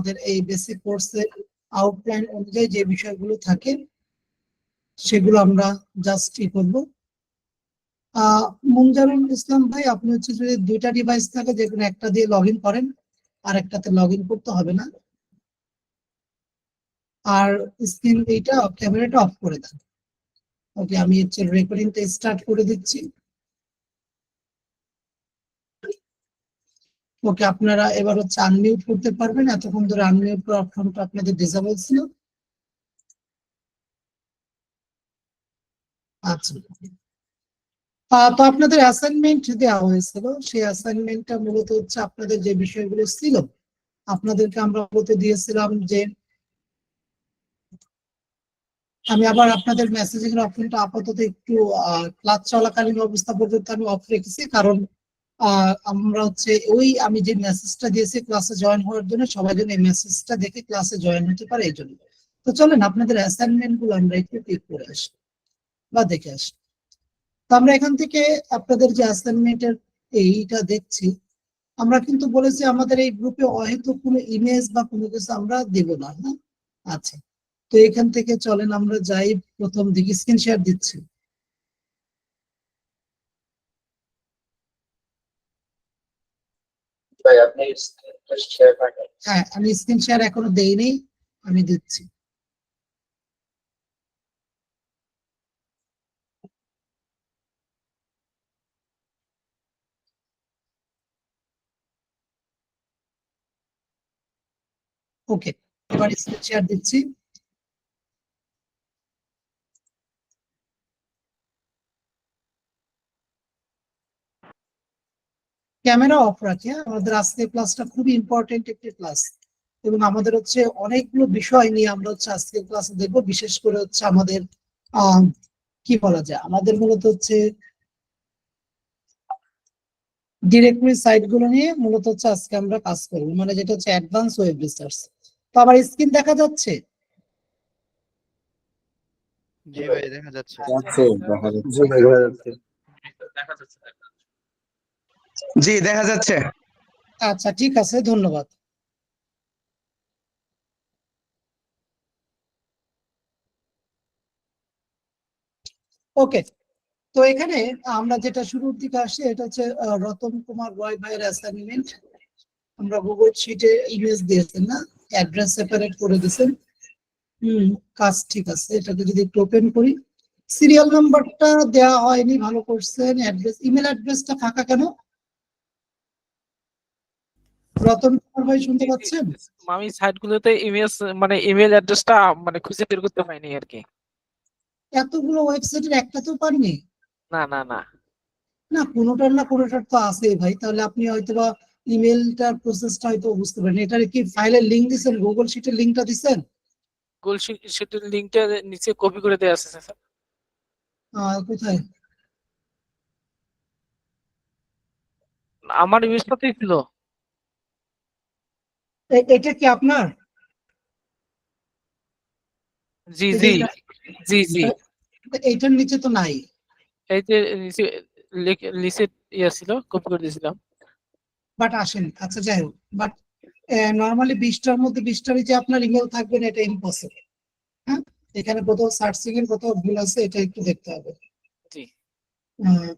আমাদের এই বেসিক কোর্সের আউটলাইন অনুযায়ী যে বিষয়গুলো থাকে সেগুলো আমরা জাস্ট ই করবো। মুনজারুল ইসলাম ভাই, আপনি হচ্ছে যদি দুইটা ডিভাইস থাকে যে কোনো একটা দিয়ে লগ ইন করেন, আর একটাতে লগ ইন করতে হবে না, আর স্ক্রিন এইটা ক্যামেরাটা অফ করে দেন। ওকে, আমি হচ্ছে রেকর্ডিংটা স্টার্ট করে দিচ্ছি। ওকে, আপনারা এবার হচ্ছে আনমিউট করতে পারবেন, এতক্ষণ ধরে আনমিউট করার অপশনটা আপনাদের ডিসেবল ছিল। আচ্ছা, তো আপনাদের অ্যাসাইনমেন্ট দেওয়া হয়েছিল, সেই অ্যাসাইনমেন্টটা মূলত হচ্ছে আপনাদের যে বিষয়গুলো ছিল আপনাদেরকে আমরা বলতে দিয়েছিলাম যে, আমি আবার আপনাদের মেসেজিং এর অপশনটা আপাতত একটু ক্লাস চলাকালীন অবস্থা পর্যন্ত আমি অফ রেখেছি, কারণ আমরা হচ্ছে ওই আমি যে মেসেজটা দিয়েছি ক্লাসে জয়েন হওয়ার জন্য, সবাই যেন এই মেসেজটা দেখে ক্লাসে জয়েন হতে পারে এই জন্য। তো চলেন আপনাদের অ্যাসাইনমেন্ট গুলো আমরা একটু ক্লিক করে আসি বা দেখে আসি। তো আমরা এখান থেকে আপনাদের যে অ্যাসাইনমেন্টের এইটা দেখছি, আমরা কিন্তু বলেছি আমাদের এই গ্রুপে অহেতুক কোনো ইমেজ বা কোনো কিছু আমরা দেব না, হ্যাঁ? আচ্ছা, তো এখান থেকে চলেন আমরা যাই, প্রথম দিকে স্ক্রিন শেয়ার দিচ্ছি। হ্যাঁ, আমি স্ক্রিন শেয়ার এখনো দেইনি, আমি দিচ্ছি। ওকে, এবার স্ক্রিন শেয়ার দিচ্ছি। ক্যামেরা অফ রাখি, হ্যাঁ? আমাদের আজকের ক্লাসটা খুবই ইম্পর্টেন্ট একটি ক্লাস, এবং আমাদের হচ্ছে অনেকগুলো বিষয় নিয়ে আমরা হচ্ছে আজকের ক্লাসে দেখবো। বিশেষ করে হচ্ছে আমাদের আহ কি বলা যায়, আমাদের মূলত হচ্ছে ডিরেক্টরি সাইট গুলো নিয়ে মূলত হচ্ছে আজকে আমরা কাজ করবো, মানে যেটা হচ্ছে অ্যাডভান্স ওয়েব রিসার্চ। তো আমার স্ক্রিন দেখা যাচ্ছে? জি ভাই, দেখা যাচ্ছে। জি দেখা যাচ্ছে। আচ্ছা, ঠিক আছে, ধন্যবাদ। ওকে, তো এখানে আমরা যেটা শুরুর দিকে আসছি এটা হচ্ছে রতন কুমার রয় ভাইয়ের অ্যাসাইনমেন্ট। আমরা গুগল শিটে ইমেজ দিয়েছেন না, অ্যাড্রেস সেপারেট করে দিয়েছেন। কাজ ঠিক আছে, এটাকে যদি একটু ওপেন করি, সিরিয়াল নাম্বারটা দেওয়া হয়নি, ভালো করছেন। অ্যাড্রেস, ইমেল অ্যাড্রেসটা ফাঁকা কেন? রতন কুমার ভাই শুনতে পাচ্ছেন? আমি সাইটগুলোতে ইমেজ মানে ইমেল অ্যাড্রেসটা মানে খুঁজে বের করতে পাইনি আর কি। এতগুলো ওয়েবসাইটের একটাতেও পাননি? না না না, না, কোনোটার না কোনোটার তো আছে ভাই, তাহলে আপনি হয়তোবা ইমেলটার প্রসেসটা হয়তো বুঝতে পারেন। এটার কি ফাইলের লিঙ্ক দিচ্ছেন, গুগল শিটের লিঙ্কটা দিচ্ছেন? গুগল শিটের লিংকটা নিচে কপি করে দেওয়া আছে স্যার। কোথায়? আমার ইমেজটাতেই ছিল। এটা কি আপনার? জি এই জি যে জি জি, এইটার নিচে তো নাই। এই যে নিচে লিখে ইয়ে ছিল, কপি করে দিয়েছিলাম। বাট আসেন, আচ্ছা যাই হোক, বাট নর্মালি 20টার মধ্যে 20টারই যে আপনার ইমেল থাকবে না, এটা ইম্পসিবল। হ্যাঁ, এখানে কোথাও সার্চিং এর কোথাও ভুল আছে, এটা একটু দেখতে হবে। জি, আহ,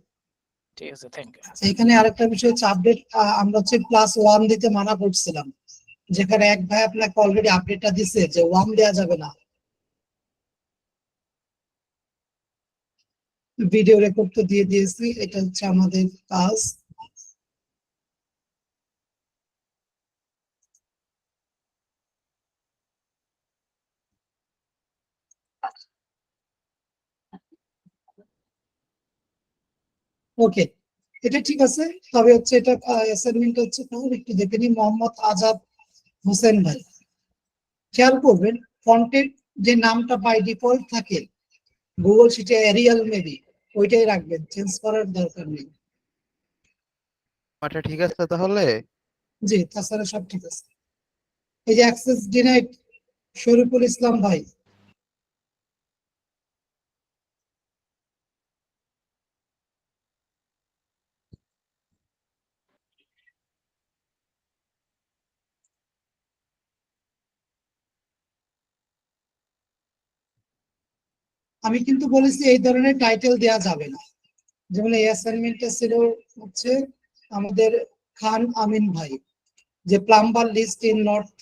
ঠিক আছে, থ্যাংক ইউ। আচ্ছা, এখানে আরেকটা বিষয় হচ্ছে আপডেট। আমরা হচ্ছে +1 দিতে মানা করছিলাম, যেখানে এক ভাই আপনাকে অলরেডি আপডেটটা দিছে যে 1 দেওয়া যাবে না। ভিডিও রেকর্ড তো দিয়ে দিয়েছি, এটা হচ্ছে আমাদের কাজ। ওকে, এটা ঠিক আছে। তবে হচ্ছে এটা অ্যাসাইনমেন্ট হচ্ছে, তাহলে একটু দেখে নিই। মোহাম্মদ আজাদ হোসেন ভাই, খেয়াল করবেন ফন্টের যে নামটা বাই ডিফল্ট থাকে গুগল শিটে, এরিয়াল মেবি, ওইটাই রাখবেন, চেঞ্জ করার দরকার নেই। এটা ঠিক আছে তাহলে? জি, তাছাড়া সব ঠিক আছে। এই যে অ্যাক্সেস ডিনাইড, শরীফুল ইসলাম ভাই, আমি কিন্তু বলেছি এই ধরনের টাইটেল দেয়া যাবে না। যেমন এই অ্যাসাইনমেন্টটা ছিল হচ্ছে আমাদের খান আমিন ভাই, যে plumber list in North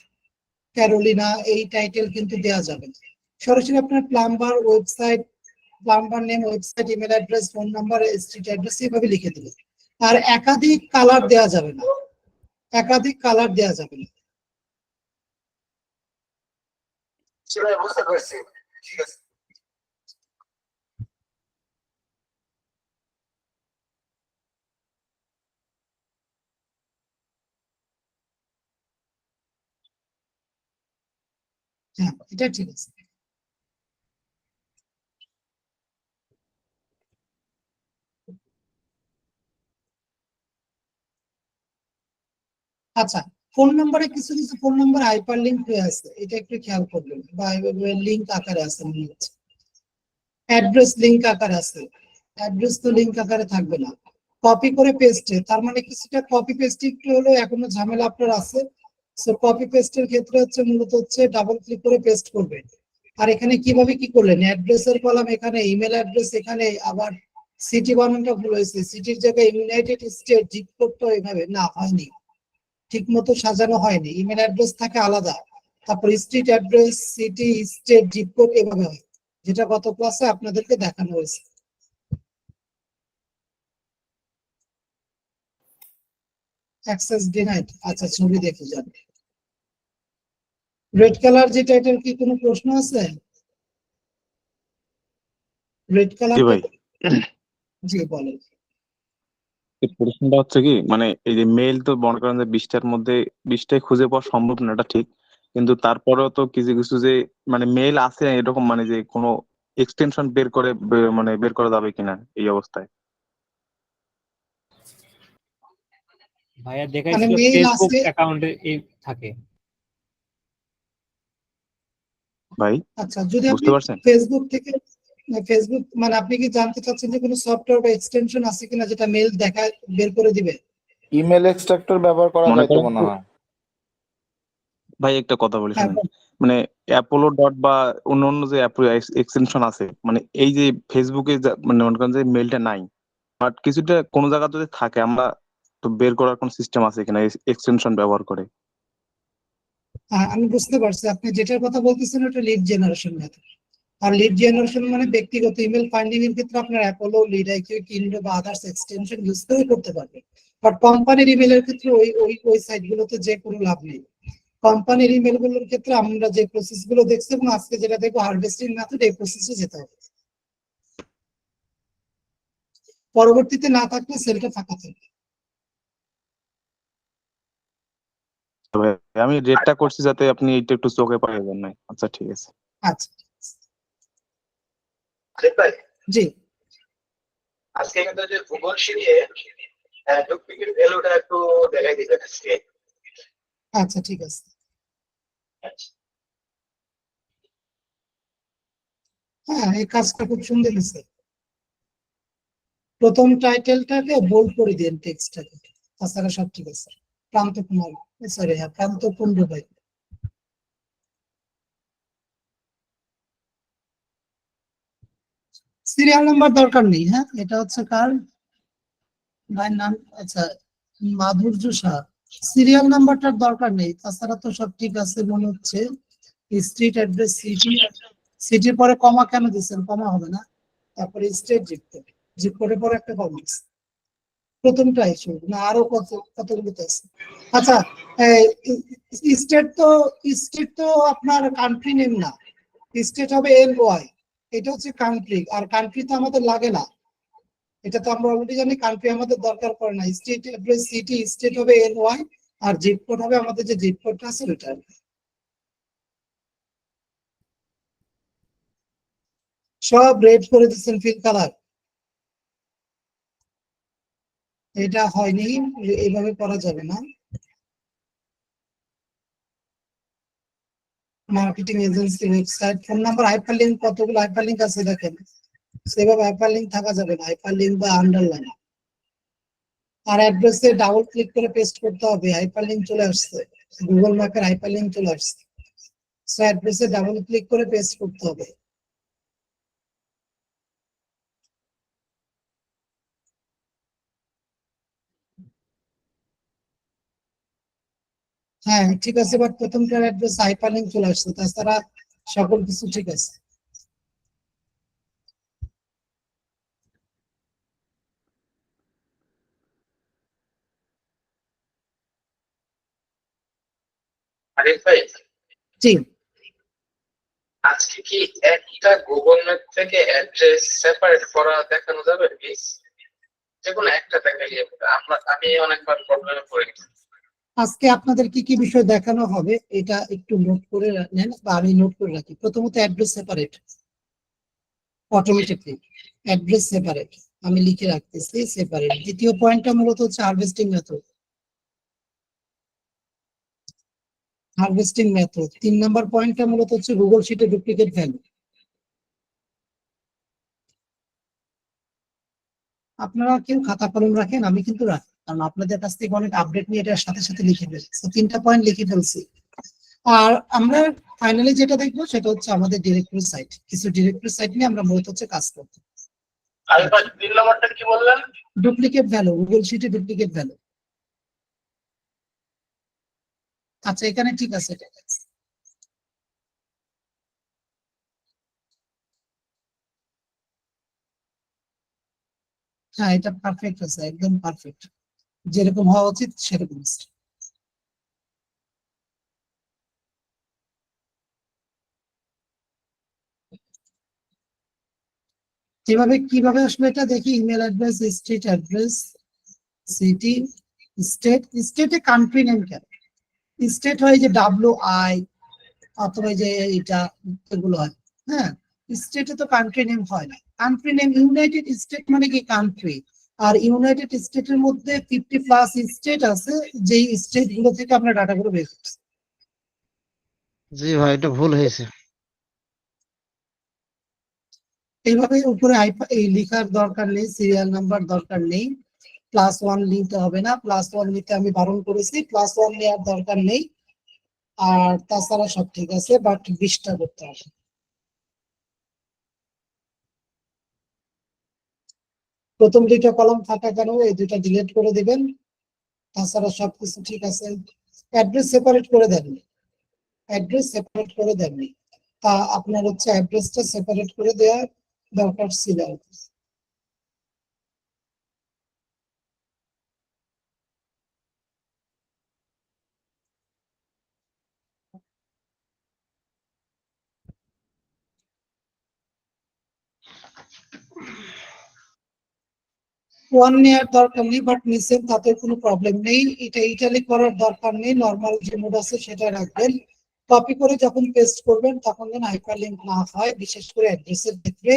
Carolina, এই টাইটেল কিন্তু দেয়া যাবে না। সরাসরি আপনার plumber website, plumber name, website, email address, phone number, street address এভাবে লিখে দিবে। আর একাধিক কালার দেয়া যাবে না, একাধিক কালার দেয়া যাবে না। বুঝতে পারছি, ঠিক আছে। হ্যাঁ, এটা ঠিক আছে। আচ্ছা, ফোন নম্বরে কিছু কিছু ফোন নম্বর হাইপার লিঙ্ক হয়ে আছে, এটা একটু খেয়াল করবেন, বা লিঙ্ক আকারে আছে মনে হচ্ছে। অ্যাড্রেস লিঙ্ক আকারে আছে, অ্যাড্রেস তো লিঙ্ক আকারে থাকবে না। কপি করে পেস্টে, তার মানে কিছুটা কপি পেস্ট একটু হলো এখনো ঝামেলা আপনার আছে। সো কপি পেস্টের ক্ষেত্রে হচ্ছে মূলত হচ্ছে ডাবল ক্লিক করে পেস্ট করবেন। আর এখানে কিভাবে কি করলেন, অ্যাড্রেসের কলাম এখানে, ইমেল অ্যাড্রেস এখানে, আবার সিটি বানানটা ভুল হয়েছে, সিটির জায়গায় ইউনাইটেড স্টেট, জিপ কোডটা এভাবে না হয়নি, ঠিক মতো সাজানো হয়নি। ইমেল অ্যাড্রেস থাকে আলাদা, তারপর street address, city, state, zip code এভাবে হয়, যেটা গত ক্লাসে আপনাদেরকে দেখানো হয়েছে। অ্যাক্সেস ডিনাইড, আচ্ছা ছবি দেখে যান। রেড কালার যে টাইটেল, কি কোনো প্রশ্ন আছে? রেড কালার, জি ভাই, জি বলেন। এই প্রশ্নটা হচ্ছে কি, মানে এই যে মেইল তো মনে করেন যে 20টার মধ্যে 20টাই খুঁজে পাওয়া সম্ভব না, এটা ঠিক। কিন্তু তারপরেও তো কিছু কিছু যে মানে মেইল আছে এরকম, মানে যে কোনো এক্সটেনশন বের করে মানে বের করা যাবে কিনা এই অবস্থায়। ভাইয়া মানে দেখাইছিল মেইল ফেসবুক আছে, অ্যাকাউন্টে এই থাকে। ভাই আচ্ছা যদি আপনি বুঝতে পারছেন? ফেসবুক থেকে, ফেসবুক মানে আপনি কি জানতে চাচ্ছেন যে কোনো সফটওয়্যার বা এক্সটেনশন আছে কিনা যেটা মেইল দেখা বের করে দিবে? ইমেল এক্সট্রাক্টর ব্যবহার করা মনে যায় তো করেন মনে যে- হয়। ভাই একটা কথা বলি হ্যাঁ শুনেন, মানে অ্যাপোলো ডট বা অন্য অন্য যে এক্সটেনশন আছে, মানে এই যে ফেসবুকে মানে মনে করেন যে মেইলটা নাই, বাট কিছুটা কোনো জায়গা যদি থাকে, আমরা তো বের করার কোন সিস্টেম আছে কিনা এক্সটেনশন ব্যবহার করে। আমি বুঝতে পারছি আপনি যেটার কথা বলতেছেন, ওটা লিড জেনারেশন মেথড। আর লিড জেনারেশন মানে ব্যক্তিগত ইমেল ফাইন্ডিং এর ক্ষেত্রে আপনার অ্যাপোলো, লিড আইকিউ, কিন্ডো বা আদার্স এক্সটেনশন ইউজ করে করতে পারবেন। বাট কোম্পানির ইমেলের ক্ষেত্রে ওই সাইট গুলোতে যে কোনো লাভ নেই। কোম্পানির ইমেল গুলোর ক্ষেত্রে আমরা যে প্রসেস গুলো দেখছি এবং আজকে যেটা দেখবো হারভেস্টিং মেথড, এই প্রসেসে যেতে হবে। পরবর্তীতে না থাকলে সেলটা ফাঁকা থাকবে। তো ভাই, আমি রেটটা করছি যাতে আপনি এইটা একটু চোখে পাইবেন না। আচ্ছা ঠিক আছে। আচ্ছা, আরিফ ভাই, জি আজকে কিন্তু যে ভূগোল শিখে ডুপ্লিকেট ভ্যালুটা একটু দেখাই দিবেন আজকে। আচ্ছা ঠিক আছে। হ্যাঁ, এই কাজটা খুব সুন্দর হয়েছে। প্রথম টাইটেলটাকে বোল্ড করে দিন, টেক্সটটাকে, তাছাড়া সব ঠিক আছে। প্রান্ত কুমার, সরি হ্যাঁ, প্রান্ত কুন্ডু ভাই। সিরিয়াল নাম্বার দরকার নেই, হ্যাঁ এটা হচ্ছে কার ভাইয়ের নাম, আচ্ছা মাধুর্য শাহ। সিরিয়াল নাম্বারটার দরকার নেই, তাছাড়া তো সব ঠিক আছে মনে হচ্ছে। স্ট্রিট অ্যাড্রেস, সিটি, সিটির পরে কমা কেন দিচ্ছেন, কমা হবে না। তারপরে স্টেট, জিপ কোড, জিপ কোডের পরে একটা কমা আছে। প্রথমটাই শুরু না, আরো কতগুলো আছে। আচ্ছা, স্টেট তো, স্টেট তো আপনার কান্ট্রি নেম না, স্টেট হবে LY, এটা হচ্ছে কান্ট্রি, আর কান্ট্রি তো আমাদের লাগে না, এটা তো আমরা অলরেডি জানি, কান্ট্রি আমাদের দরকার পড়ে না। স্টেট অ্যাড্রেস, সিটি, স্টেট হবে LY, আর জিপ কোড হবে আমাদের যে জিপ কোডটা আছে ওইটা। সব রেড করে দিচ্ছেন ফিল কালার, এটা হয়নি, এইভাবে করা যাবে না। Marketing agency website, phone number, hyperlink, কতগুলো হাইপারলিংক আছে দেখেন, সেভাবে হাইপারলিংক থাকা যাবে না, হাইপারলিংক বা আন্ডারলাইন। আর অ্যাড্রেসে ডাবল ক্লিক করে পেস্ট করতে হবে, হাইপারলিংক চলে আসছে, গুগল ম্যাপের হাইপারলিংক চলে আসছে। সো অ্যাড্রেসে ডাবল ক্লিক করে পেস্ট করতে হবে। হ্যাঁ ঠিক আছে, বাট প্রথমটার অ্যাড্রেস হাইপারলিংক চলে আসছে, তাছাড়া সকল কিছু ঠিক আছে। আরিফ ভাই, জি আজকে কি একটা গুগল ম্যাপ থেকে অ্যাড্রেস সেপারেট করা দেখানো যাবে প্লিজ? যে কোনো একটা দেখাইলে আমি অনেকবার প্রবলেমে পড়ে গেছি। আজকে আপনাদের কি কি বিষয় দেখানো হবে এটা একটু নোট করে নেন, বা আমি নোট করে রাখি। প্রথমত address separate, automatically address separate আমি লিখে রাখতেছি সেপারেট। দ্বিতীয় পয়েন্টটা মূলত হচ্ছে harvesting method, harvesting method. 3 number পয়েন্টটা মূলত হচ্ছে গুগল শিটে ডুপ্লিকেট ভ্যালু। আপনারা কেউ খাতা কলম রাখেন, আমি কিন্তু রাখি, কারণ আপনাদের কাছ থেকে অনেক আপডেট নিয়ে এটার সাথে সাথে লিখে ফেলছি। 3টা পয়েন্ট লিখে ফেলছি। আর আমরা ফাইনালি যেটা দেখবো সেটা হচ্ছে আমাদের ডিরেক্টরি সাইট, কিছু ডিরেক্টরি সাইট নিয়ে আমরা মূলত হচ্ছে কাজ করবো। আরিফ ভাই 3 নম্বরটা কি বললেন? ডুপ্লিকেট ভ্যালু, গুগল শিটে ডুপ্লিকেট ভ্যালু। আচ্ছা এখানে ঠিক আছে, ঠিক আছে। হ্যাঁ এটা পারফেক্ট আছে, একদম পারফেক্ট, যেরকম হওয়া উচিত সেরকম আছে। কিভাবে আসলে এটা দেখি, email address, street address, city, state. স্টেটে কান্ট্রি নেম কেন? স্টেট হয় যে WI অথবা যে এটা, এগুলো হয়। হ্যাঁ, স্টেটে তো কান্ট্রি নেম হয় না। কান্ট্রি নেম ইউনাইটেড স্টেট মানে কি কান্ট্রি, আর ইউনাইটেড স্টেটের মধ্যে 50+ স্টেট আছে, যেই স্টেট গুলো থেকে আমরা ডাটা গুলো বের করছি। জি ভাই, এটা ভুল হয়েছে। এইভাবে উপরে এই লেখার দরকার নেই, সিরিয়াল নাম্বার দরকার নেই, +1 নিতে হবে না, +1 নিতে আমি বারণ করেছি, +1 নেওয়ার দরকার নেই। আর তাছাড়া সব ঠিক আছে, বাট 20টা করতে হবে। প্রথম 2টা কলম থাকা কেন, এই 2টা ডিলিট করে দিবেন, তাছাড়া সবকিছু ঠিক আছে। অ্যাড্রেস সেপারেট করে দেননি, অ্যাড্রেস সেপারেট করে দেননি, তা আপনার হচ্ছে অ্যাড্রেসটা সেপারেট করে দেওয়ার দরকার ছিল। 1 নেওয়ার দরকার নেই, বাট নিচে তাতে কোনো প্রবলেম নেই। এটা ইটালিক করার দরকার নেই, নর্মাল যে মোড আছে সেটা রাখবেন। কপি করে যখন পেস্ট করবেন তখন যেন হাইপারলিংক না হয়, বিশেষ করে অ্যাড্রেসের ক্ষেত্রে।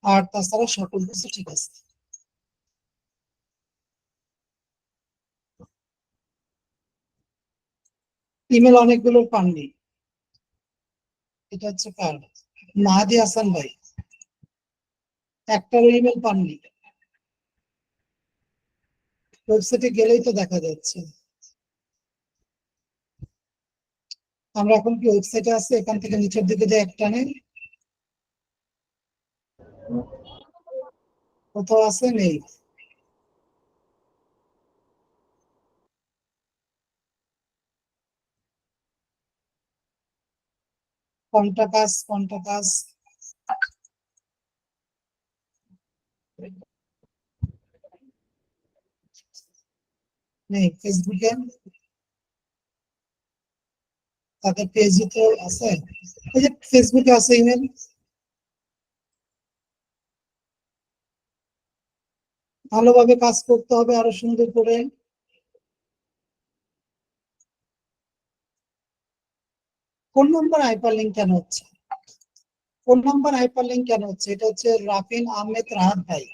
আর তাছাড়া সকল কিছু ঠিক আছে। ইমেল অনেকগুলো পাননি, এটা হচ্ছে কার, মাহাদি হাসান ভাই, একটারও ইমেল পাননি। ওয়েবসাইটে গেলেই তো দেখা যাচ্ছে। আমরা এখন কি ওয়েবসাইটে আছে? এখান থেকে নিচের দিকে যে একটা নেই, কোথাও আছে? নেই। কোনটা কাজ নেই? ফেসবুকে তাদের পেজে তো আছে, এই যে ফেসবুকে আছে ইমেল। ভালোভাবে কাজ করতে হবে আরো সুন্দর করে। কোন নাম্বার হাইপারলিংক কেন হচ্ছে? কোন নাম্বার হাইপারলিংক কেন হচ্ছে? এটা হচ্ছে রাফিন আহমেদ রাহাত ভাই।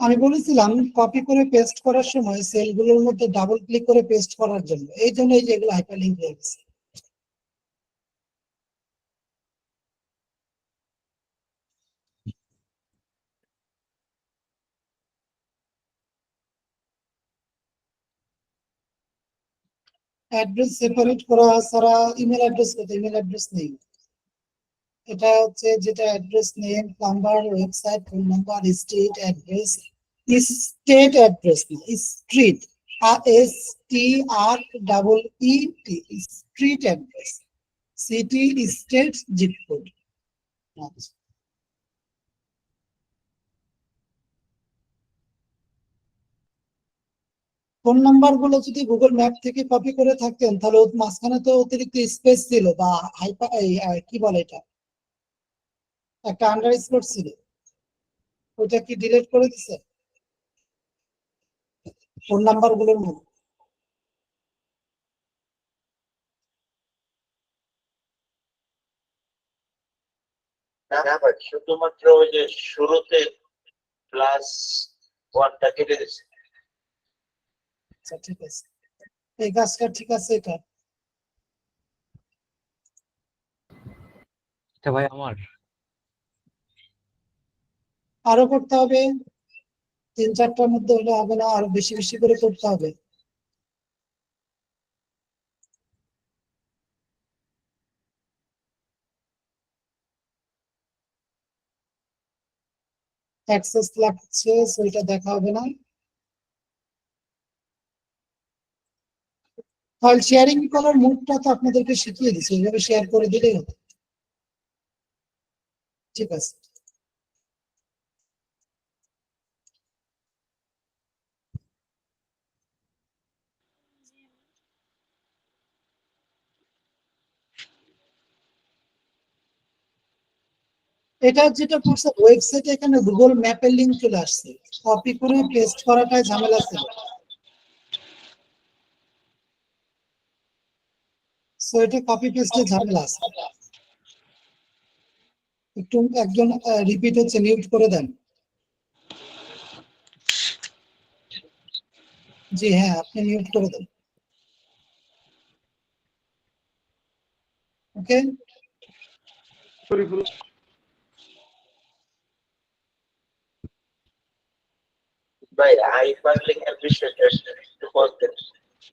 আমি বলেছিলাম কপি করে পেস্ট করার সময় সেলগুলোর মধ্যে ডাবল ক্লিক করে পেস্ট করার জন্য, এই জন্য এই যে এগুলো হাইপারলিংক হয়ে গেছে। অ্যাড্রেস সেপারেট করা ছাড়া ইমেল অ্যাড্রেস কোথায়? ইমেল অ্যাড্রেস নেই। এটা হচ্ছে যেটা address name, number, website, phone number, street address, state address না, street, STREET, street address, city, state, zip code. Phone number গুলো যদি গুগল ম্যাপ থেকে কপি করে থাকতেন তাহলে মাঝখানে তো অতিরিক্ত স্পেস ছিল বা হাইপার, কি বলে এটা, একটা আন্ডারস্কোর ছিল, ওটা কি ডিলিট করে দিছে ফোন নাম্বার গুলোর মধ্যে? না ভাই, শুধুমাত্র ওই যে শুরুতে +1টা কেটে দিচ্ছে। আচ্ছা ঠিক আছে, এই কাজটা ঠিক আছে। এটা এটা ভাই আমার আরো করতে হবে, 3-4টার মধ্যে হলে হবে না, আরো বেশি বেশি করে করতে হবে। অ্যাক্সেস লাগছে, সেটা দেখা হবে না। ফাইল শেয়ারিং করার মুডটা তো আপনাদেরকে শিখিয়ে দিচ্ছি, এইভাবে শেয়ার করে দিলেই হবে। ঠিক আছে, এটা যেটা করছে ওয়েবসাইটে, এখানে গুগল ম্যাপের লিংক চলে আসছে, কপি করে পেস্ট করাটাই ঝামেলা ছিল। সো এটা কপি পেস্টের ঝামেলা আছে। একটু একজন রিপিট হচ্ছে, মিউট করে দেন। জি হ্যাঁ, আপনি মিউট করে দেন। ওকে, ভাই হাইপারলিংক এর বিষয়টা একটু বলতেন,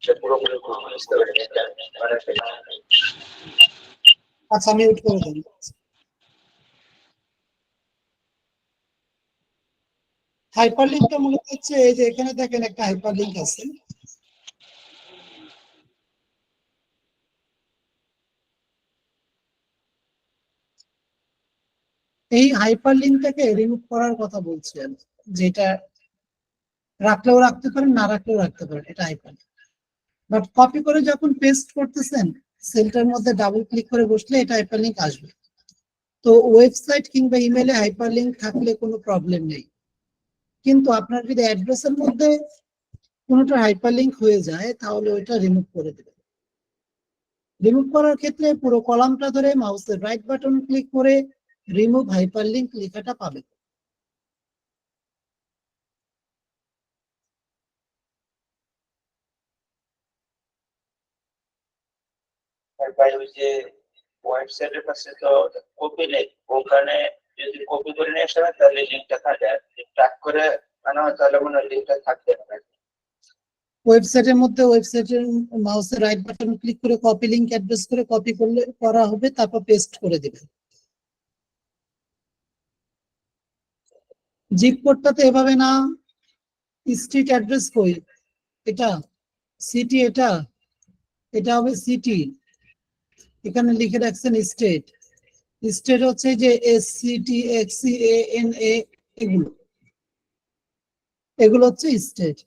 যে পুরোপুরি বুঝতে পারিনি এটা মানে আচ্ছা মিউট করে দেন। হাইপারলিংকটা মূলত হচ্ছে এই যে এখানে দেখেন একটা হাইপারলিংক আছে, এই হাইপারলিংকটাকে রিমুভ করার কথা বলছেন, যেটা রাখলেও রাখতে পারেন, না রাখলেও রাখতে পারেন, এটা হাইপারলিংক। বাট কপি করে যখন পেস্ট করতেছেন, সেলটার মধ্যে ডাবল ক্লিক করে বসলে এটা হাইপারলিংক আসবে। তো ওয়েবসাইট কিংবা ইমেলে হাইপারলিংক থাকলে কোনো প্রবলেম নেই, কিন্তু আপনার যদি অ্যাড্রেসের মধ্যে কোনোটা হাইপারলিংক হয়ে যায় তাহলে ওইটা রিমুভ করে দেবেন। রিমুভ করার ক্ষেত্রে পুরো কলামটা ধরে মাউসের রাইট বাটন ক্লিক করে রিমুভ হাইপারলিংক লেখাটা পাবেন। ভাই ওই যে ওয়েবসাইটের পাশে তো কপি নেই, ওখানে যদি কপি করে নিয়ে আসে না তাহলে লিঙ্কটা থাকে, আর ট্র্যাক করে আনা হয় তাহলে মনে হয় লিঙ্কটা থাকবে না। ওয়েবসাইটের মধ্যে ওয়েবসাইটের মাউসের রাইট বাটন ক্লিক করে কপি লিংক অ্যাড্রেস করে কপি করলে করা হবে, তারপর পেস্ট করে দিবেন। জিপ কোডটাতে এভাবে না, স্ট্রিট অ্যাড্রেস কই, এটা সিটি, এটা এটা হবে সিটি, এখানে লিখে রাখছেন স্টেট, স্টেট হচ্ছে যে SCTXCANA, এগুলো এগুলো হচ্ছে স্টেট।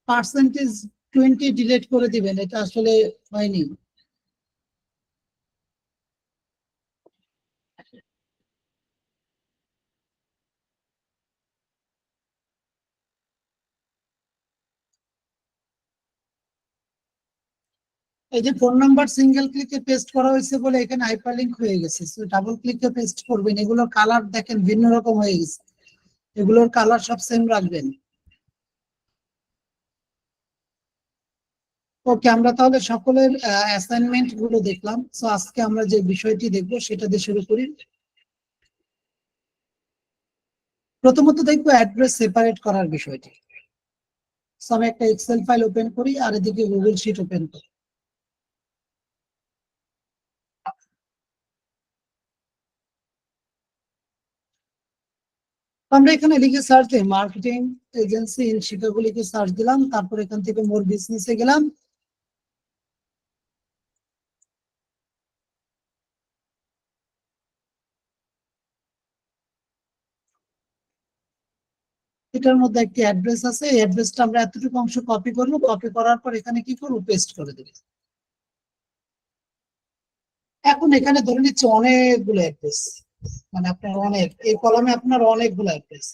%20 ডিলিট করে দিবেন, এটা আসলে হয়নি। এই যে ফোন নাম্বার সিঙ্গেল ক্লিকে পেস্ট করা হয়েছে বলে এখানে হাইপারলিংক হয়ে গেছে, সো ডাবল ক্লিকে পেস্ট করবেন, এগুলোর কালার দেখেন ভিন্ন রকম হয়ে গেছে, এগুলোর কালার সব সেম রাখবেন। ওকে, আমরা তাহলে সকলের অ্যাসাইনমেন্ট গুলো দেখলাম। সো আজকে আমরা যে বিষয়টি দেখবো সেটা দিয়ে শুরু করি। প্রথমত দেখবো অ্যাড্রেস সেপারেট করার বিষয়টি। সো আমি একটা এক্সেল ফাইল ওপেন করি আর এদিকে গুগল শিট ওপেন করি। আমরা এখানে লিখে সার্চ দিই মার্কেটিং এজেন্সি ইন শিকাগো লিখে সার্চ দিলাম, তারপর এখান থেকে মোর বিজনেসে গেলাম। এটার মধ্যে একটি অ্যাড্রেস আছে, এই অ্যাড্রেসটা আমরা এতটুকু অংশ কপি করব, কপি করার পর এখানে কি করব, পেস্ট করে দেব। এখন এখানে ধরে নিচ্ছে অনেকগুলো অ্যাড্রেস, মানে আপনার অনেক, এই কলামে আপনার অনেকগুলো অ্যাড্রেস।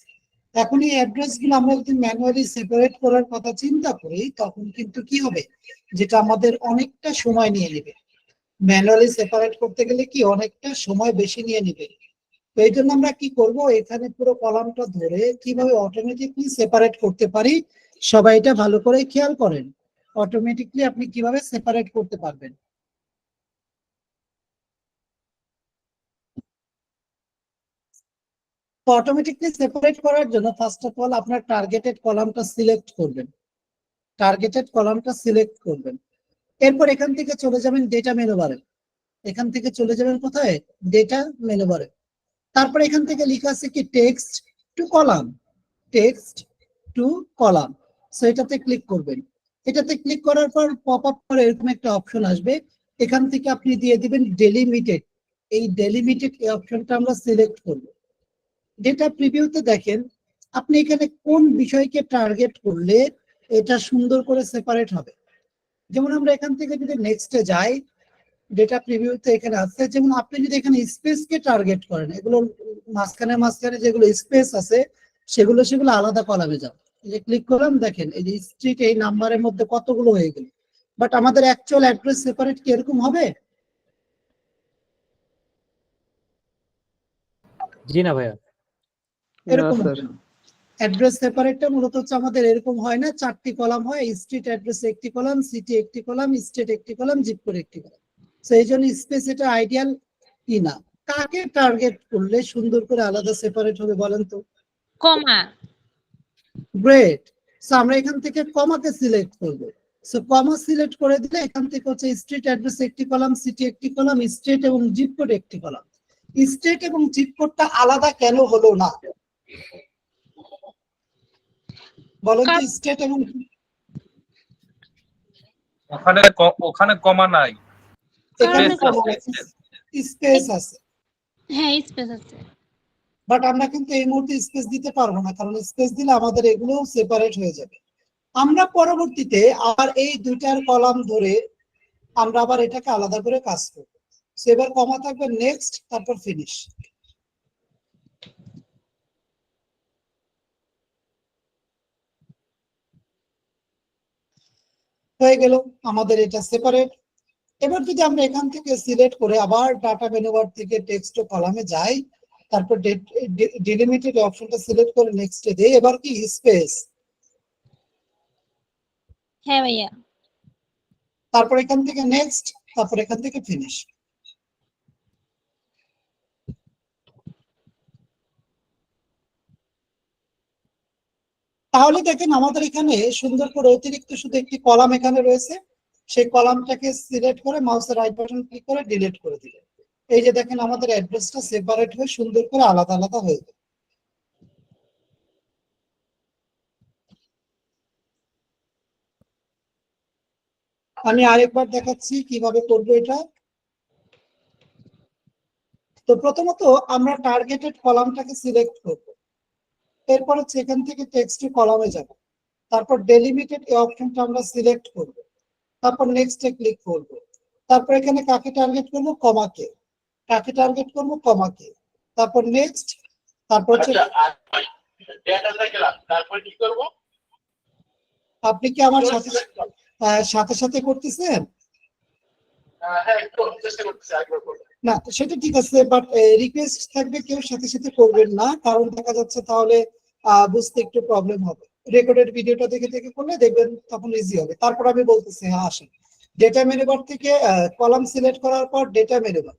এখন এই অ্যাড্রেস গুলো আমরা যদি ম্যানুয়ালি সেপারেট করার কথা চিন্তা করি, তখন কিন্তু কি হবে, যেটা আমাদের অনেকটা সময় নিয়ে নেবে। ম্যানুয়ালি সেপারেট করতে গেলে কি অনেকটা সময় বেশি নিয়ে নেবে। তো এই জন্য আমরা কি করব, এখানে পুরো কলামটা ধরে কিভাবে অটোমেটিকলি সেপারেট করতে পারি, সবাই এটা ভালো করে খেয়াল করেন। অটোমেটিকলি আপনি কিভাবে সেপারেট করতে পারবেন। অটোমেটিকলি সেপারেট করার জন্য ফার্স্ট অফ অল আপনার টার্গেটেড কলামটা সিলেক্ট করবেন, টার্গেটেড কলামটা সিলেক্ট করবেন। এরপর এখান থেকে চলে যাবেন ডেটা মেনু বারে, এখান থেকে চলে যাবেন কোথায়, ডেটা মেনু বারে। তারপর এখান থেকে লেখা আছে কি text to column, text to column. So এটাতে ক্লিক করবেন। এটাতে ক্লিক করার পর পপ আপ করে এরকম একটা অপশন আসবে, এখান থেকে আপনি দিয়ে দিবেন ডেলিমিটেড। এই ডেলিমিটেড এই অপশনটা আমরা সিলেক্ট করব। ডেটা প্রিভিউতে দেখেন আপনি এখানে কোন বিষয়কে টার্গেট করলে এটা সুন্দর করে সেপারেট হবে। যেমন আমরা এখান থেকে যদি নেক্সটে যাই, ডেটা প্রিভিউতে এখানে আছে, যেমন আপনি যদি এখানে স্পেসকে টার্গেট করেন, এগুলো মাঝখানে মাঝখানে যেগুলো স্পেস আছে সেগুলো আলাদা কলামে যাবে। এই যে ক্লিক করলাম, দেখেন এই যে স্ট্রিট এই নাম্বারের মধ্যে কতগুলো হয়ে গেল। বাট আমাদের অ্যাকচুয়াল অ্যাড্রেস সেপারেট কি এরকম হবে? জি না ভাইয়া। এরকম অ্যাড্রেস সেপারেটটা মূলত হচ্ছে আমাদের এরকম হয় না, 4টি কলাম হয়। স্ট্রিট অ্যাড্রেস একটি কলাম, সিটি একটি কলাম, স্টেট একটি কলাম, জিপ কোড একটি কলাম। তো এই জন্য স্পেস এটা আইডিয়াল কি না। কাকে টার্গেট করলে সুন্দর করে আলাদা সেপারেট হবে বলেন তো? কমা। গ্রেট। সো আমরা এখান থেকে কমাকে সিলেক্ট করব। সো কমা সিলেক্ট করে দিলে এখান থেকে হচ্ছে স্ট্রিট অ্যাড্রেস একটি কলাম, সিটি একটি কলাম, স্টেট এবং জিপ কোড একটি কলাম। স্টেট এবং জিপ কোডটা আলাদা কেন হলো না বলেন তো? স্টেট এবং ওখানে কমা নাই, এখানে স্পেস আছে। হ্যাঁ স্পেস আছে, বাট আমরা কিন্তু এই মুহূর্তে স্পেস দিতে পারবো না, কারণ স্পেস দিলে আমাদের এগুলো সেপারেট হয়ে যাবে। আমরা পরবর্তীতে আবার এই দুইটার কলাম ধরে আমরা আবার এটাকে আলাদা করে কাজ করব। সো এবার কমা থাকবে নেক্সট, তারপর ফিনিশ। হয়ে গেল আমাদের এটা সেপারেট। এবার যদি আমরা এখান থেকে সিলেক্ট করে আবার ডাটা মেনু বার থেকে টেক্সট টু কলামে যাই, তারপর ডিলিমিটেড অপশনটা সিলেক্ট করে নেক্সটে দেই, এবার কি স্পেস, হ্যাঁ ভাইয়া। তারপর এখান থেকে নেক্সট, তারপর এখান থেকে ফিনিশ। তাহলে দেখেন আমাদের এখানে সুন্দর করে অতিরিক্ত শুধু একটি কলাম এখানে রয়েছে, সেই কলামটাকে সিলেক্ট করে মাউসের রাইট বাটন ক্লিক করে ডিলিট করে দিলেন। এই যে দেখেন আমাদের অ্যাড্রেসটা সেপারেট হয়ে সুন্দর করে আলাদা আলাদা হয়ে গেল। আমি আরেকবার দেখাচ্ছি কিভাবে করবো এটা। তো প্রথমত আমরা টার্গেটেড কলামটাকে সিলেক্ট করব, এরপর হচ্ছে এখান থেকে টেক্সট টু কলামে যাব, তারপর ডেলিমিটেড এই অপশনটা আমরা সিলেক্ট করব, তারপর নেক্সটে ক্লিক করব, তারপর এখানে কাকে টার্গেট করব, কমাকে, কাকে টার্গেট করব, কমাকে, তারপর নেক্সট, তারপর হচ্ছে তারপর কি করব? আপনি কি আমার সাথে সাথে করতেছেন? হ্যাঁ একটু চেষ্টা করতেছি, আরেকবার করব। না সেটা ঠিক আছে, বাট রিকোয়েস্ট থাকবে কেউ সাথে সাথে করবেন না, কারণ দেখা যাচ্ছে তাহলে বুঝতে একটু প্রবলেম হবে। রেকর্ডেড ভিডিওটা দেখে দেখে করলে দেখবেন তখন ইজি হবে। তারপর আমি বলতেছি, হ্যাঁ আসেন। ডেটা মেনু বার থেকে কলাম সিলেক্ট করার পর ডেটা মেনু বার,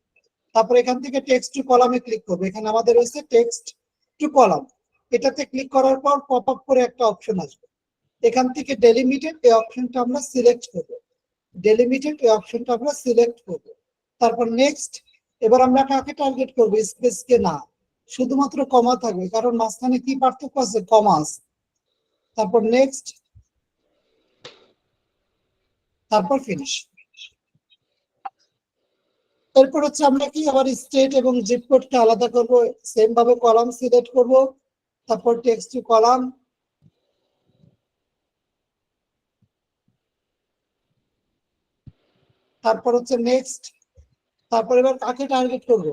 তারপর এখান থেকে টেক্সট টু কলামে ক্লিক করবে। এখানে আমাদের রয়েছে টেক্সট টু কলাম, এটাতে ক্লিক করার পর পপ আপ করে একটা অপশন আসবে, এখান থেকে ডেলিমিটেড এই অপশনটা আমরা সিলেক্ট করব, ডেলিমিটেড এই অপশনটা আমরা সিলেক্ট করব, তারপর নেক্সট। এবার আমরা কাকে টার্গেট করব, স্পেস কে না, শুধুমাত্র কমা থাকবে, কারণ মাঝখানে কি পার্থক্য আছে, কমা আছে। তারপর নেক্সট, তারপর ফিনিশ। এরপর হচ্ছে আমরা কি আবার স্টেট এবং জিপ কোডকে আলাদা করব, সেম ভাবে কলাম সিলেক্ট করব, তারপর টেক্সট টু কলাম, তারপর হচ্ছে নেক্সট, তারপর এবার কাকে টার্গেট করব,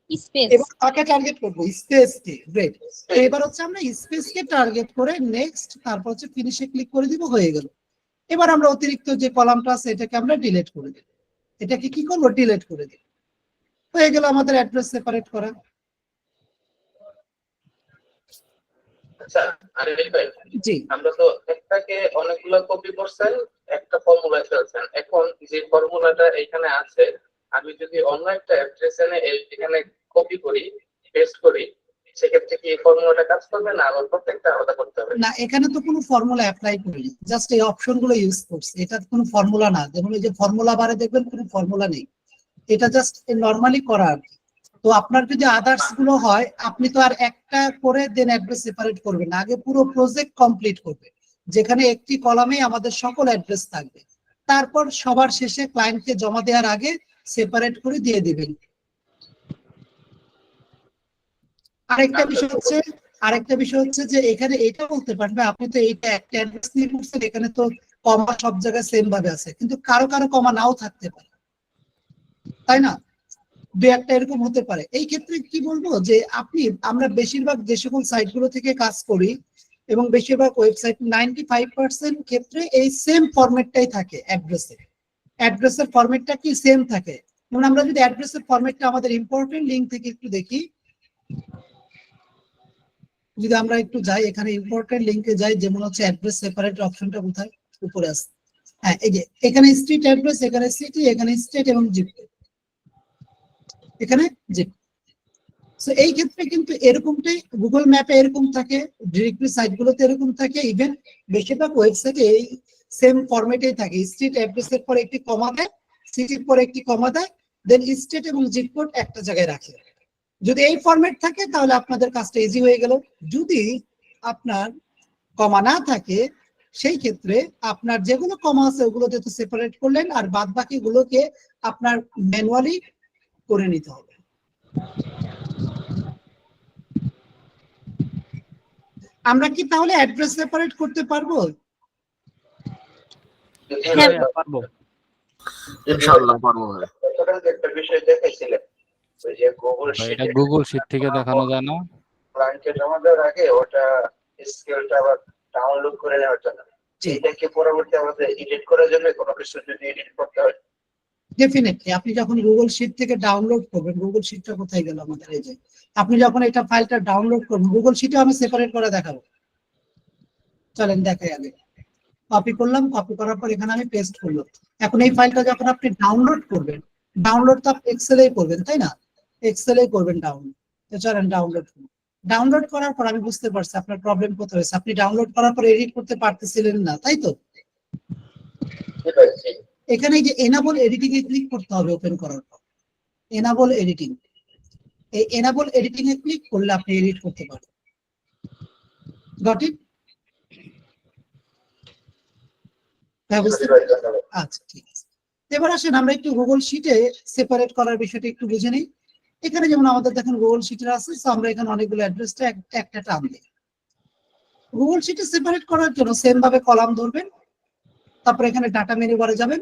স্পেস। এবার কাকে টার্গেট করব, স্পেস কে। গ্রেট। এবার হচ্ছে আমরা স্পেস কে টার্গেট করে নেক্সট, তারপর হচ্ছে ফিনিশে ক্লিক করে দিব, হয়ে গেল। এবার আমরা অতিরিক্ত যে কলামটা আছে এটাকে আমরা ডিলিট করে দেব, এটাকে কি করব, ডিলিট করে দেব, হয়ে গেল আমাদের অ্যাড্রেস সেপারেট করা। আচ্ছা আরিফ ভাই, জি, আমরা তো একটাকে অনেকগুলো কপি করছেন, একটা ফর্মুলা ফেলছেন। এখন যে ফর্মুলাটা এখানে আছে, আমি যদি অন্য একটা অ্যাড্রেস এনে এখানে কপি করি, পেস্ট করি, সেক্ষেত্রে কি এই ফর্মুলাটা কাজ করবে না আবার প্রত্যেকটা আলাদা করতে হবে? না, এখানে তো কোনো ফর্মুলা অ্যাপ্লাই করিনি, জাস্ট এই অপশনগুলো ইউজ করছি। এটা কোনো ফর্মুলা না, যেমন এই যে ফর্মুলা বারে দেখবেন কোনো ফর্মুলা নেই, এটা জাস্ট নরমালি করা আর কি। তো আপনার যদি আদার্স গুলো হয়, আপনি তো আর একটা করে দেন অ্যাড্রেস সেপারেট করবেন না, আগে পুরো প্রজেক্ট কমপ্লিট করবে, যেখানে একটি কলামে আমাদের সকল অ্যাড্রেস থাকবে। তারপর সবার শেষে ক্লায়েন্টকে জমা দেওয়ার আগে সেপারেট করে দিয়ে দিবেন। আরেকটা বিষয় হচ্ছে যে এখানে এটা বলতে পারবে, আপনি তো এইটা একটা অ্যাড্রেস নিয়ে করছেন, এখানে তো কমা সব জায়গায় সেম ভাবে আছে, কিন্তু কারো কারো কমা নাও থাকতে পারে, তাই না? দুই একটা এরকম হতে পারে। এই ক্ষেত্রে কি বলবো যে আমরা বেশিরভাগ যে সকল সাইট গুলো থেকে কাজ করি এবং বেশিরভাগ ওয়েবসাইট 95% ক্ষেত্রে এই সেম ফরম্যাটটাই থাকে। অ্যাড্রেসের ফরম্যাটটা কি সেম থাকে। যেমন আমরা যদি অ্যাড্রেসের ফরম্যাটটা আমাদের ইম্পর্টেন্ট লিংক থেকে একটু দেখি, যদি আমরা একটু যাই এখানে ইম্পর্টেন্ট লিংকে যাই, যেমন হচ্ছে অ্যাড্রেস সেপারেট অপশনটা কোথায়, উপরে আছে। হ্যাঁ, এই যে এখানে স্ট্রিট অ্যাড্রেস, এখানে সিটি, এখানে স্টেট এবং জিপ, এখানে জিপ। সো এই ক্ষেত্রে কিন্তু এরকমটাই গুগল ম্যাপে এরকম থাকে, ডিরেক্টরি সাইটগুলোতে এরকম থাকে, ইভেন বেশিরভাগ ওয়েবসাইটে এই সেম ফরম্যাটেই থাকে। স্ট্রিট অ্যাড্রেসের পর একটি কমা দেয়, সিটির পর একটি কমা দেয়, দেন স্টেট এবং জিপ কোড একটা জায়গায় রাখে। যদি এই ফরম্যাট থাকে তাহলে আপনাদের কাজটা ইজি হয়ে গেল। যদি আপনার কমা না থাকে, সেই ক্ষেত্রে আপনার যেগুলো কমা আছে ওগুলোতে তো সেপারেট করলেন, আর বাদ বাকি গুলোকে আপনার ম্যানুয়ালি করে নিতে হবে। আমরা কি তাহলে অ্যাড্রেস সেপারেট করতে পারবো? হ্যাঁ পারবো, ইনশাআল্লাহ পারবো। একটা বিষয় দেখাইছিলেন, ওই যে গুগল এটা গুগল শিট থেকে দেখানো যায় না? ক্লায়েন্টকে জমা দেওয়ার আগে ওটা স্কেলটা আবার ডাউনলোড করে নেওয়ার জন্য, এটাকে পরবর্তী আমাদের এডিট করার জন্য কোনো কিছু যদি এডিট করতে হয়। ডেফিনেটলি আপনি যখন গুগল শিট থেকে ডাউনলোড করবেন, গুগল শিটটা কোথায় গেল আমাদের, এই যে আপনি যখন এটা ফাইলটা ডাউনলোড করবেন, গুগল শিটে আমি সেপারেট করে দেখাবো, চলেন দেখাই। আগে কপি করলাম, কপি করার পর এখানে আমি পেস্ট করলাম। এখন এই ফাইলটা যখন আপনি ডাউনলোড করবেন, ডাউনলোড তো আপনি এক্সেলেই করবেন, তাই না? এক্সেলেই করবেন ডাউনলোড। তো চলেন ডাউনলোড করুন। ডাউনলোড করার পর আমি বুঝতে পারছি আপনার প্রবলেম কোথায় হয়েছে। আপনি ডাউনলোড করার পর এডিট করতে পারতেছিলেন না, তাই তো? এখানে এই যে এনাবল এডিটিং এ ক্লিক করতে হবে ওপেন করার পর। এনাবল এডিটিং, এই এনাবল এডিটিং এ ক্লিক করলে আপনি এডিট করতে পারবেন। Got it? আচ্ছা, ঠিক আছে। এবার আসেন আমরা একটু গুগল শিটে সেপারেট করার বিষয়টা একটু বুঝে নিই। এখানে যেমন আমাদের দেখেন গুগল শিটের আছে, সো আমরা এখানে অনেকগুলো অ্যাড্রেসটা একটা টান দিই। গুগল শিটে সেপারেট করার জন্য সেম ভাবে কলাম ধরবেন, তারপর এখানে ডাটা মেনু বারে যাবেন,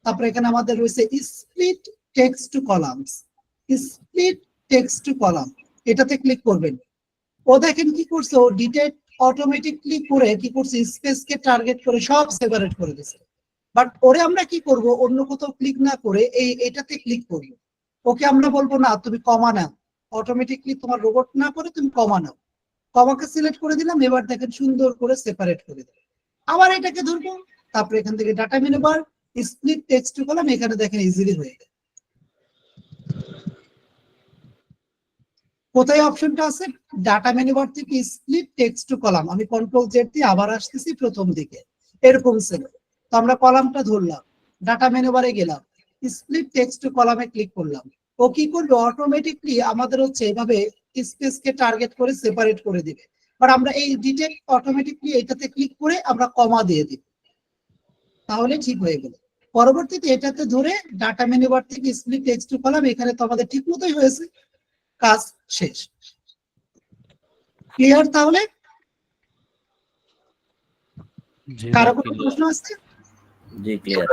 তারপর এখানে আমাদের রয়েছে split text to columns, split text to column, এটাতে ক্লিক করবেন। ও দেখেন কি করছে, ও ডিটেক্ট অটোমেটিকলি করে কি করছে, স্পেস কে টার্গেট করে সব সেপারেট করে দিয়েছে। বাট ওরে আমরা কি করব, অন্য কোথাও ক্লিক না করে এটাতে ক্লিক করব। ওকে আমরা বলবো না তুমি কমা নাও, অটোমেটিকলি তোমার রোবট না করে তুমি কমা নাও। কমাকে সিলেক্ট করে দিলাম, এবার দেখেন সুন্দর করে সেপারেট করে দিলাম। আবার এটাকে ধরবো, তারপরে এখান থেকে data menu bar, split text to column, এখানে দেখেন ইজিলি হয়ে গেল। কোথায় অপশনটা আছে, ডাটা মেনু বার থেকে স্প্লিট টেক্সট টু কলাম, আমি কন্ট্রোল জেড দিয়ে আবার আসতেছি প্রথম দিকে, এরকম ছিল। তো আমরা কলামটা ধরলাম, ডাটা মেনু বারে গেলাম, স্প্লিট টেক্সট টু কলামে ক্লিক করলাম, ও কি করবে, অটোমেটিকলি আমাদের হচ্ছে এভাবে স্পেসকে টার্গেট করে সেপারেট করে দিবে। বাট আমরা এই ডিটেক্ট অটোমেটিকলি এটাতে ক্লিক করে আমরা কমা দিয়ে দিব, তাহলে ঠিক হয়ে গেল। পরবর্তীতে এটাতে ধরে ডাটা মেনু বার থেকে স্প্লিট টেক্সট টু কলাম, এখানে তো আমাদের ঠিক মতোই হয়েছে, কাজ শেষ। ক্লিয়ার তাহলে? জি কারো ভাই কোনো clear। প্রশ্ন আছে? জি ক্লিয়ার।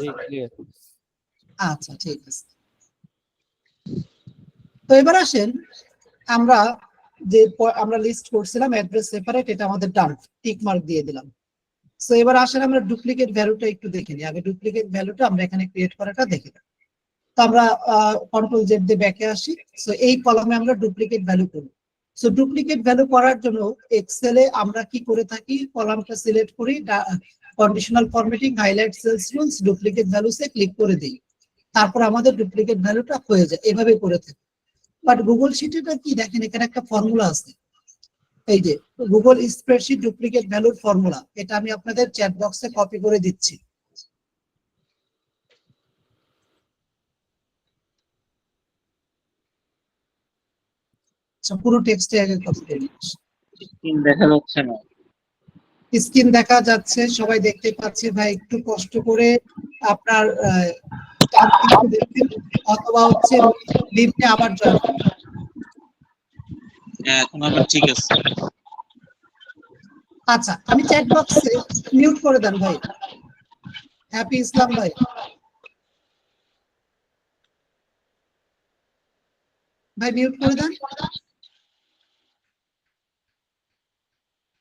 জি clear। আচ্ছা ঠিক আছে। তো এবার আসেন, আমরা আমরা লিস্ট করছিলাম অ্যাড্রেস সেপারেট, এটা আমাদের ডান, টিক মার্ক দিয়ে দিলাম। সো এবার আসেন আমরা ডুপ্লিকেট ভ্যালুটা একটু দেখে নিই। আগে ডুপ্লিকেট ভ্যালুটা আমরা এখানে ক্রিয়েট করাটা দেখে নিই। তো আমরা কন্ট্রোল জেড দিয়ে ব্যাকে আসি। সো এই কলামে আমরা ডুপ্লিকেট ভ্যালু করব। সো ডুপ্লিকেট ভ্যালু করার জন্য এক্সেলে আমরা কি করে থাকি, কলামটা সিলেক্ট করি, conditional formatting, highlight cells rules, duplicate ভ্যালুসে ক্লিক করে দিই, তারপর আমাদের ডুপ্লিকেট ভ্যালুটা হয়ে যায়, এভাবে করে থাকি। বাট গুগল শিটেটা কি দেখেন, এখানে একটা ফর্মুলা আছে, এই যে গুগল স্প্রেডশিট ডুপ্লিকেট ভ্যালুর ফর্মুলা, এটা আমি আপনাদের চ্যাট বক্সে কপি করে দিচ্ছি। পুরো টেক্সটে আগে কপি করে নিচ্ছি। স্ক্রিন দেখা যাচ্ছে না। স্ক্রিন দেখা যাচ্ছে, সবাই দেখতে পাচ্ছে। ভাই একটু কষ্ট করে আপনার দেখবেন, অথবা হচ্ছে লিভে আবার জয়েন করবেন। হ্যাঁ এখন আবার ঠিক আছে। আচ্ছা, আমি চ্যাট বক্সে মিউট করে দেন ভাই, হ্যাপি ইসলাম ভাই। ভাই মিউট করে দেন।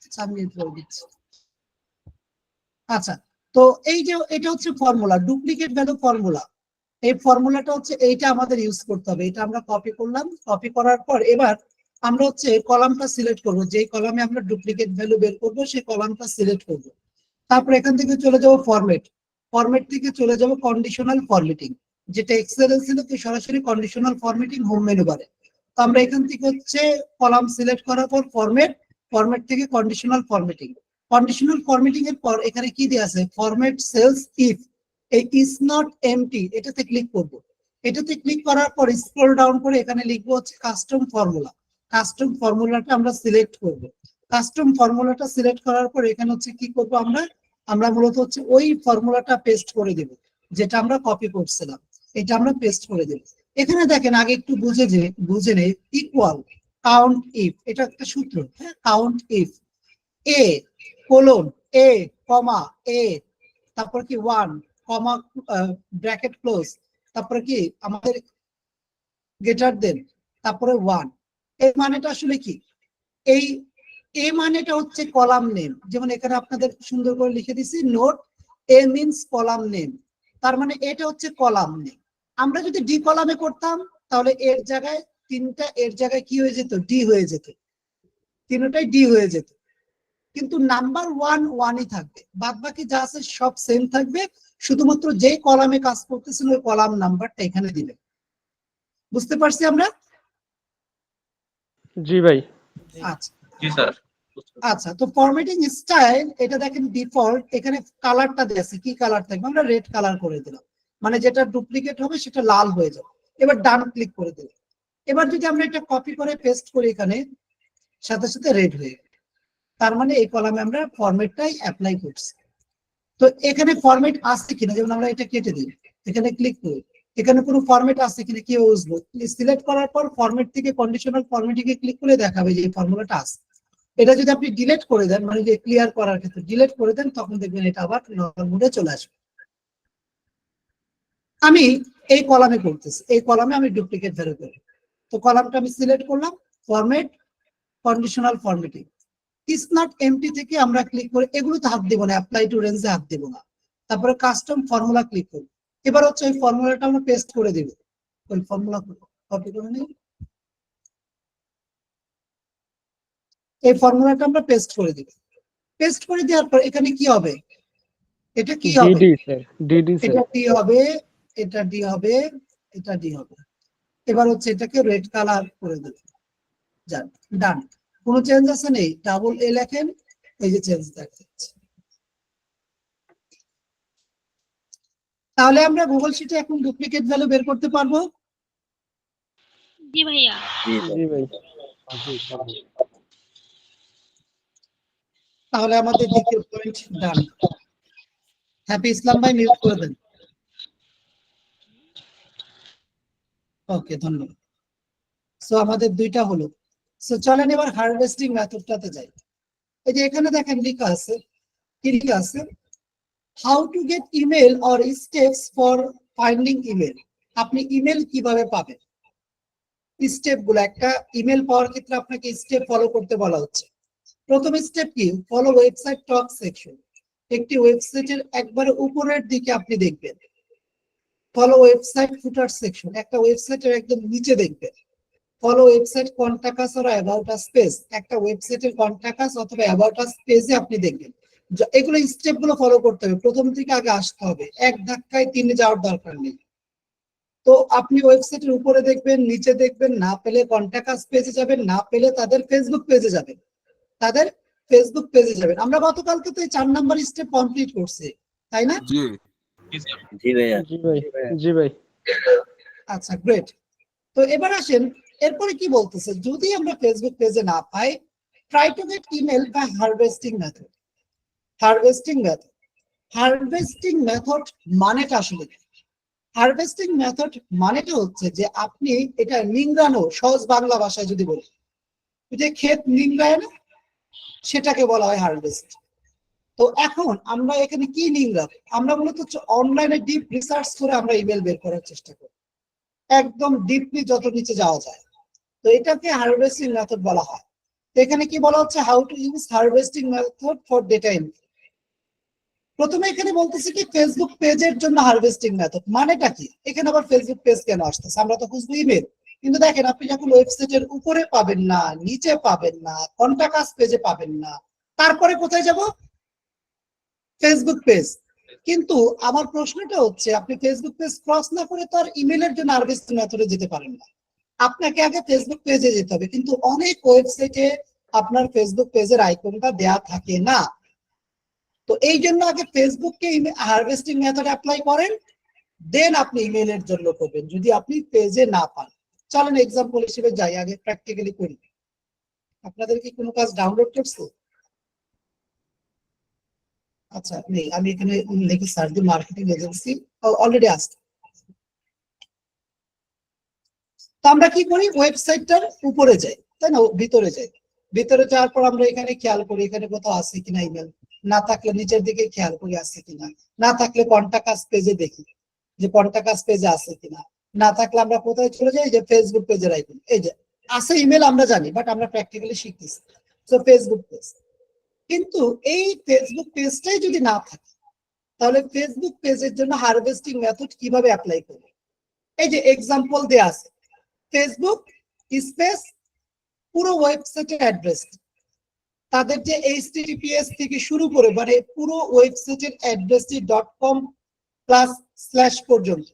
আচ্ছা মিউট করে দিচ্ছি। আচ্ছা, তো এই যে এটা হচ্ছে ফর্মুলা, ডুপ্লিকেট ভ্যালু ফর্মুলা। এই ফর্মুলাটা হচ্ছে এইটা আমাদের ইউজ করতে হবে। এটা আমরা কপি করলাম, কপি করার পর এবার আমরা হচ্ছে কলামটা সিলেক্ট করব, যেই কলামে আমরা ডুপ্লিকেট ভ্যালু বের করব সেই কলামটা সিলেক্ট করব। তারপর এখান থেকে চলে যাব ফরম্যাট, ফরম্যাট থেকে চলে যাব কন্ডিশনাল ফরম্যাটিং, যেটা এক্সেল ছিল কি সরাসরি কন্ডিশনাল ফরম্যাটিং হোম মেনু বারে। তো আমরা এখান থেকে হচ্ছে কলাম সিলেক্ট করার পর ফরম্যাট, ফরম্যাট থেকে কন্ডিশনাল ফরম্যাটিং, কন্ডিশনাল ফরম্যাটিং এর পর এখানে কি দেয়া আছে, ফরম্যাট সেলস ইফ, এই ইজ নট এমটি, এটাতে ক্লিক করব। এটাতে ক্লিক করার পর স্ক্রল ডাউন করে এখানে লিখবো হচ্ছে কাস্টম ফর্মুলা। কাস্টম ফর্মুলাটা আমরা সিলেক্ট করব। কাস্টম ফর্মুলাটা সিলেক্ট করার পর এখানে হচ্ছে কি করব, আমরা মূলত হচ্ছে ওই ফর্মুলাটা পেস্ট করে দেব, যেটা আমরা কপি করছিলাম, এটা আমরা পেস্ট করে দেব। এখানে দেখেন, আগে একটু বুঝে নেই, ইকুয়াল কাউন্ট ইফ, এটা একটা সূত্র, হ্যাঁ, কাউন্ট ইফ এ কোলন এ কমা এ, তারপর কি 1 কমা ব্র্যাকেট ক্লোজ, তারপরে কি আমাদের গ্রেটার দেন, তারপরে 1। এর মানেটা আসলে কি, এই এ মানেটা হচ্ছে কলাম নেম, যেমন এখানে আপনাদের সুন্দর করে লিখে দিছি, নোট এ মিন্স কলাম নেম, তার মানে এটা হচ্ছে কলাম নেম। আমরা যদি ডি কলামে করতাম তাহলে এর জায়গায় তিনটা, এর জায়গায় কি হয়ে যেত, ডি হয়ে যেত, তিনটাই ডি হয়ে যেত। কিন্তু নাম্বার 1 1ই থাকবে, বাদ বাকি যা আছে সব সেম থাকবে, শুধুমাত্র যে কলামে কাজ করতেছেন ওই কলাম নাম্বারটা এখানে দিবেন। বুঝতে পারছি আমরা? জি ভাই। আচ্ছা জি স্যার। আচ্ছা, তো ফরম্যাটিং স্টাইল, এটা দেখেন ডিফল্ট, এখানে কালারটা দিয়েছে, কি কালার থাকবে, আমরা রেড কালার করে দিলাম, মানে যেটা ডুপ্লিকেট হবে সেটা লাল হয়ে যাবে। এবার ডান ক্লিক করে দিলাম। এবার যদি আমরা এটা কপি করে পেস্ট করি এখানে, সাথে সাথে রেড হয়ে গেল, তার মানে এই কলামে আমরা ফরম্যাটটাই অ্যাপ্লাই করছি। তো এখানে ফরম্যাট আসছে কিনা, যেমন আমরা এটা কেটে দিই, এখানে ক্লিক করি, এখানে কোনো ফরম্যাট আসছে কিনা কি বুঝবো, সিলেক্ট করার পর ফরম্যাট থেকে কন্ডিশনাল ফরম্যাটিং এ ক্লিক করে দেখাবে যে এই ফর্মুলাটা আছে। এটা যদি আপনি ডিলিট করে দেন, মানে যে ক্লিয়ার করার ক্ষেত্রে ডিলিট করে দেন, তখন দেখবেন এটা আবার নরমাল মোডে চলে আসবে। আমি এই কলামে করতেছি, এই কলামে আমি ডুপ্লিকেট ভ্যালু করব। তো কলামটা আমি সিলেক্ট করলাম, format conditional formatting, is not empty থেকে আমরা ক্লিক করে, এগুলোতে হাত দেব না, অ্যাপ্লাই টু রেঞ্জে হাত দেব না, তারপরে কাস্টম ফর্মুলা ক্লিক করব। এবার হচ্ছে ওই ফর্মুলাটা আমরা পেস্ট করে দেব, ওই ফর্মুলা কপি করে নিই, এই ফর্মুলাটা আমরা পেস্ট করে দিব। পেস্ট করে দেওয়ার পর এখানে কি হবে, এটা কি হবে, ডিডি স্যার, ডিডি স্যার। এটা ডি হবে, এটা ডি হবে, এটা ডি হবে। এবার হচ্ছে এটাকে রেড কালার করে দেব, যান, ডান। কোনো চেঞ্জ আছে নেই, ডাবল এ লেখেন, এই যে চেঞ্জ দেখাচ্ছে। তাহলে আমরা গুগল শিটে এখন ডুপ্লিকেট ভ্যালু বের করতে পারবো। জি ভাইয়া। জি ভাই জি করবো। তাহলে আমাদের দ্বিতীয় পয়েন্ট ডান। হ্যাপি ইসলাম ভাই মিউট করে দেন। ওকে, ধন্যবাদ। সো আমাদের দুইটা হলো। সো চলেন এবার হারভেস্টিং মেথডটাতে যাই। এই যে এখানে দেখেন লেখা আছে, কি লেখা আছে, how to get email or steps for finding email. আপনি ইমেল কিভাবে পাবেন, স্টেপ গুলো। একটা ইমেল পাওয়ার ক্ষেত্রে আপনাকে স্টেপ ফলো করতে বলা হচ্ছে। প্রথম স্টেপ কি, ফলো ওয়েবসাইট টপ সেকশন। একটি ওয়েবসাইটের একবারে উপরের দিকে আপনি দেখবেন ফলো ওয়েবসাইট ফুটার সেকশন, একটা ওয়েবসাইটের একদম নিচে দেখবেন follow website contact us or about us page, একটা ওয়েবসাইটের কন্টাক্ট আস অথবা অ্যাবাউট আস পেজে আপনি দেখবেন। এগুলো স্টেপ গুলো ফলো করতে হবে, প্রথম থেকে আগে আসতে হবে, এক ধাক্কায় 3 যাওয়ার দরকার নেই। তো আপনি ওয়েবসাইটের উপরে দেখবেন, নিচে দেখবেন, না পেলে কন্টাক্ট আস পেজে যাবেন, না পেলে তাদের ফেসবুক পেজে যাবেন, তাদের ফেসবুক পেজে যাবেন। আমরা গতকালকে তো এই 4 নাম্বার স্টেপ কমপ্লিট করছি, তাই না? জি জি ভাই জি ভাই। আচ্ছা, গ্রেট। তো এবার আসেন, এরপরে কি বলতেছে, যদি আমরা ফেসবুক পেজে না পাই, try to get email by harvesting method. Harvesting method, harvesting method মানেটা আসলে কি? হারভেস্টিং মেথড মানেটা হচ্ছে যে আপনি এটা নিংড়ানো, সহজ বাংলা ভাষায় যদি বলি, যে ক্ষেত নিংড়ায় না, সেটাকে বলা হয় হারভেস্ট। তো এখন আমরা এখানে কি নিংড়াবো, আমরা মূলত অনলাইনে ডিপ রিসার্চ করে আমরা ইমেল বের করার চেষ্টা করি, একদম ডিপলি যত নিচে যাওয়া যায়। তো এটাকে হারভেস্টিং মেথড বলা হয়। তো এখানে কি বলা হচ্ছে, how to use harvesting method for data entry. প্রথমে এখানে বলতেছে কি ফেসবুক পেজের জন্য হারভেস্টিং মেথড, মানেটা কি? এখানে আবার ফেসবুক পেজ কেন আসতেছে, আমরা তো খুঁজবো ইমেল। কিন্তু দেখেন, আপনি যখন ওয়েবসাইটের উপরে পাবেন না, নিচে পাবেন না, কন্টাক্ট আস পেজে পাবেন না, তারপরে কোথায় যাব? Facebook page. কিন্তু আমার প্রশ্নটা হচ্ছে, আপনি ফেসবুক পেজ ক্রস না করে তো আর ইমেলের জন্য হারভেস্টিং মেথডে যেতে পারেন না, আপনাকে আগে ফেসবুক পেজে যেতে হবে। কিন্তু অনেক ওয়েবসাইটে আপনার ফেসবুক পেজের আইকনটা দেয়া থাকে না। তো এই জন্য আগে ফেসবুককে হারভেস্টিং মেথড অ্যাপ্লাই করেন, দেন আপনি ইমেলের জন্য করবেন যদি আপনি পেজে না পান। চলেন এক্সাম্পল হিসেবে যাই, আগে প্র্যাকটিক্যালি করি। আপনাদের কি কোনো কাজ ডাউনলোড করছে? আচ্ছা নেই, আমি এখানে লিখে সার্চ দিই মার্কেটিং এজেন্সি, অলরেডি আসছে। তো আমরা কি করি, ওয়েবসাইটটার উপরে যাই, তাই না, ভিতরে যাই। ভিতরে যাওয়ার পর আমরা এখানে খেয়াল করি এখানে কোথাও আছে কিনা ইমেল, না থাকলে নিচের দিকে খেয়াল করি আছে কিনা, না থাকলে কন্টাক্ট আস পেজে দেখি যে কন্টাক্ট আস পেজে আছে কিনা, না থাকলে আমরা কোথায় চলে যাই, যে ফেসবুক পেজের আইকন, এই যে আছে ইমেল আমরা জানি, বাট আমরা প্র্যাকটিক্যালি শিখতেছি। তো ফেসবুক পেজ, কিন্তু এই ফেসবুক পেজটাই যদি না থাকে, তাহলে ফেসবুক পেজের জন্য হারভেস্টিং মেথড কিভাবে অ্যাপ্লাই করবে? এই যে এক্সাম্পল দেয়া আছে, ফেসবুক স্পেস পুরো ওয়েবসাইটের অ্যাড্রেস, তাদের যে HTTPS থেকে শুরু করে মানে পুরো ওয়েবসাইটের অ্যাড্রেসটি .com// পর্যন্ত,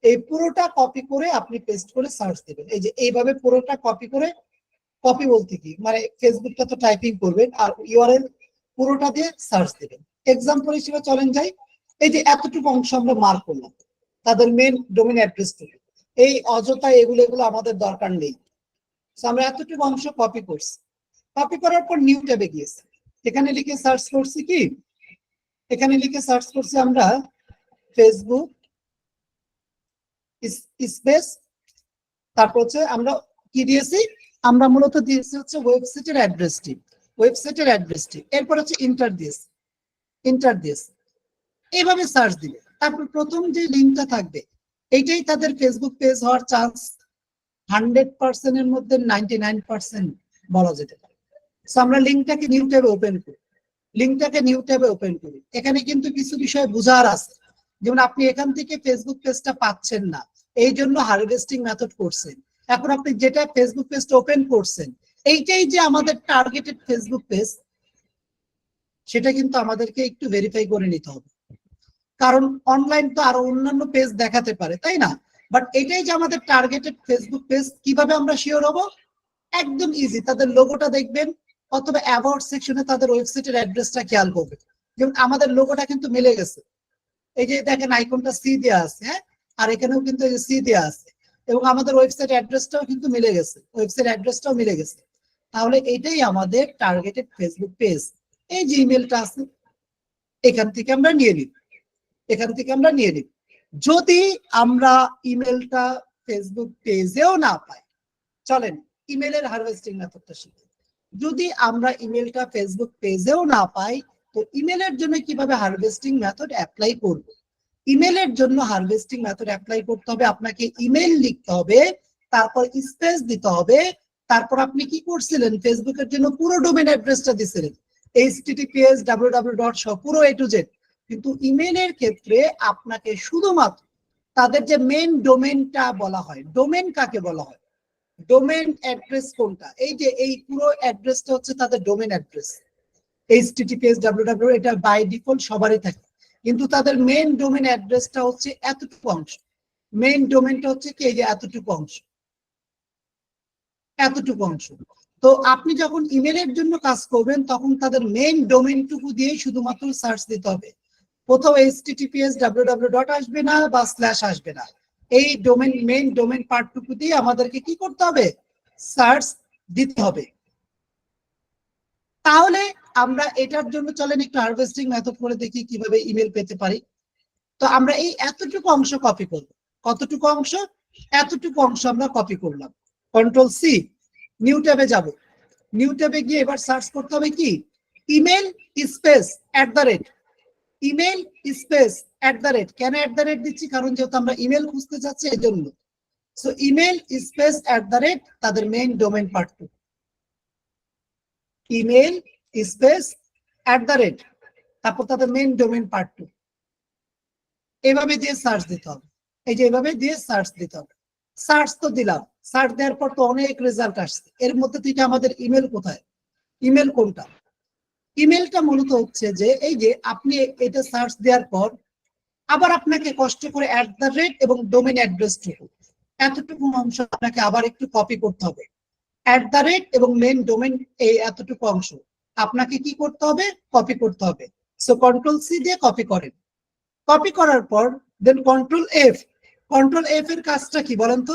এই পুরোটা কপি করে আপনি পেস্ট করে সার্চ দেবেন। এই যে এইভাবে পুরোটা কপি করে, কপি বলতে কি মানে ফেসবুকটা তো টাইপিং করবেন আর ইউআরএল পুরোটা দিয়ে সার্চ দেবেন। এক্সাম্পল হিসেবে চলেন যাই, এই যে এতটুকু অংশ আমরা মার্ক করলাম তাদের মেন ডোমেইন অ্যাড্রেস থেকে, এই অযথা এগুলো আমাদের দরকার নেই। আমরা এতটুকু অংশ কপি করছি, কপি করার পর নিউ ট্যাবে গিয়েছি, এখানে লিখে সার্চ করছি কি, এখানে লিখে সার্চ করছি আমরা ফেসবুক স্পেস, তারপর হচ্ছে আমরা কি দিয়েছি, আমরা মূলত দিয়েছি হচ্ছে ওয়েবসাইটের অ্যাড্রেসটি, এরপর হচ্ছে ইন্টার দিয়েছি, এইভাবে সার্চ দিবে। তারপর প্রথম যে লিঙ্কটা থাকবে এইটাই তাদের ফেসবুক পেজ হওয়ার চান্স 100% এর মধ্যে 99% বলা যেতে পারে। আমরা লিঙ্কটাকে নিউ ট্যাবে ওপেন করি, এখানে কিন্তু কিছু বিষয় বোঝার আছে। যেমন আপনি এখান থেকে ফেসবুক পেজটা পাচ্ছেন না, এই জন্য হারভেস্টিং মেথড করছেন। এখন আপনি যেটা ফেসবুক পেজটা ওপেন করছেন, এইটাই যে আমাদের টার্গেটেড ফেসবুক পেজ, সেটা কিন্তু আমাদেরকে একটু ভেরিফাই করে নিতে হবে, কারণ অনলাইন তো আরো অন্যান্য পেজ দেখাতে পারে, তাই না? বাট এটাই যে আমাদের টার্গেটেড ফেসবুক পেজ, কিভাবে আমরা শিওর হবো? একদম ইজি, তাদের লোগোটা দেখবেন অথবা অ্যাবাউট সেকশনে তাদের ওয়েবসাইটের অ্যাড্রেসটা খেয়াল করবেন। যেমন আমাদের লোগোটা কিন্তু মিলে গেছে, এই যে দেখেন আইকনটা সি দেওয়া আছে, হ্যাঁ, আর এখানেও কিন্তু সি দেওয়া আছে। এবং আমাদের ওয়েবসাইট অ্যাড্রেসটাও কিন্তু মিলে গেছে, ওয়েবসাইট অ্যাড্রেসটাও মিলে গেছে। তাহলে এটাই আমাদের টার্গেটেড ফেসবুক পেজ। এই যে ইমেলটা আছে এখান থেকে আমরা নিয়ে নিব, এখান থেকে আমরা নিয়ে নিব। যদি আমরা ইমেলটা ফেসবুক পেজেও না পাই, চলেন ইমেলের হারভেস্টিং মেথডটা শিখি। যদি আমরা ইমেলটা ফেসবুক পেজেও না পাই, তো ইমেলের জন্য কিভাবে হারভেস্টিং মেথড অ্যাপ্লাই করব? ইমেলের জন্য হারভেস্টিং মেথড অ্যাপ্লাই করতে হবে, আপনাকে ইমেল লিখতে হবে, তারপর স্পেস দিতে হবে, তারপর আপনি কি করছিলেন ফেসবুকের জন্য পুরো ডোমেইন অ্যাড্রেসটা দিছিলেন, https www. পুরো A to Z। কিন্তু ইমেলের ক্ষেত্রে আপনাকে শুধুমাত্র তাদের যে মেইন ডোমেইনটা বলা হয়, ডোমেইন কাকে বলা হয়, ডোমেইন অ্যাড্রেস কোনটা, এই যে এই পুরো অ্যাড্রেসটা হচ্ছে তাদের ডোমেইন অ্যাড্রেস। https www এটা বাই ডিফল্ট সবারই থাকে, কিন্তু তাদের মেইন ডোমেইন অ্যাড্রেসটা হচ্ছে এতটুকু অংশ। মেইন ডোমেইনটা হচ্ছে কি এই যে এতটুকু অংশ, এতটুকু অংশ। তো আপনি যখন ইমেলের জন্য কাজ করবেন তখন তাদের মেইন ডোমেইনটুকু দিয়ে শুধুমাত্র সার্চ দিতে হবে। কোথাও https www. আসবে না বা স্ল্যাশ আসবে না, এই ডোমেইন মেইন ডোমেইন পার্টটুকু দিয়ে আমাদেরকে কি করতে হবে, সার্চ দিতে হবে। তাহলে আমরা এটার জন্য চলেন একটু হারভেস্টিং মেথড করে দেখি কিভাবে ইমেল পেতে পারি। তো আমরা এই এতটুকু অংশ কপি করব। কতটুকু অংশ? এতটুকু অংশ আমরা কপি করলাম। কন্ট্রোল সি, নিউ ট্যাবে যাব। নিউ ট্যাবে গিয়ে এবার সার্চ করতে হবে কি, ইমেল স্পেস @ ইমেল স্পেস @ কেন @ দিচ্ছি, কারণ যেহেতু আমরা ইমেল খুঁজতে চাচ্ছি এই জন্য। সো ইমেল স্পেস @ তাদের main domain part, email space @ তারপর তাদের মেইন ডোমেইন পার্ট 2। এভাবে দিয়ে সার্চ দিতে হবে, এই যে এভাবে দিয়ে সার্চ দিতে হবে। সার্চ তো দিলাম, সার্চ দেওয়ার পর তো অনেক রেজাল্ট আসছে, এর মধ্যে থেকে আমাদের ইমেল কোথায়, ইমেল কোনটা? ইমেলটা মূলত হচ্ছে যে এই যে আপনি এটা সার্চ দেওয়ার পর আবার আপনাকে কষ্ট করে @ এবং ডোমেইন অ্যাড্রেসটুকু এতটুকু অংশ আপনাকে আবার একটু কপি করতে হবে। @ এবং মেইন ডোমেইন এই এতটুকু অংশ আপনাকে কি করতে হবে, কপি করতে হবে। সো কন্ট্রোল সি দিয়ে কপি করেন। কপি করার পর দেন কন্ট্রোল এফ। কন্ট্রোল এফ এর কাজটা কি বলেন তো?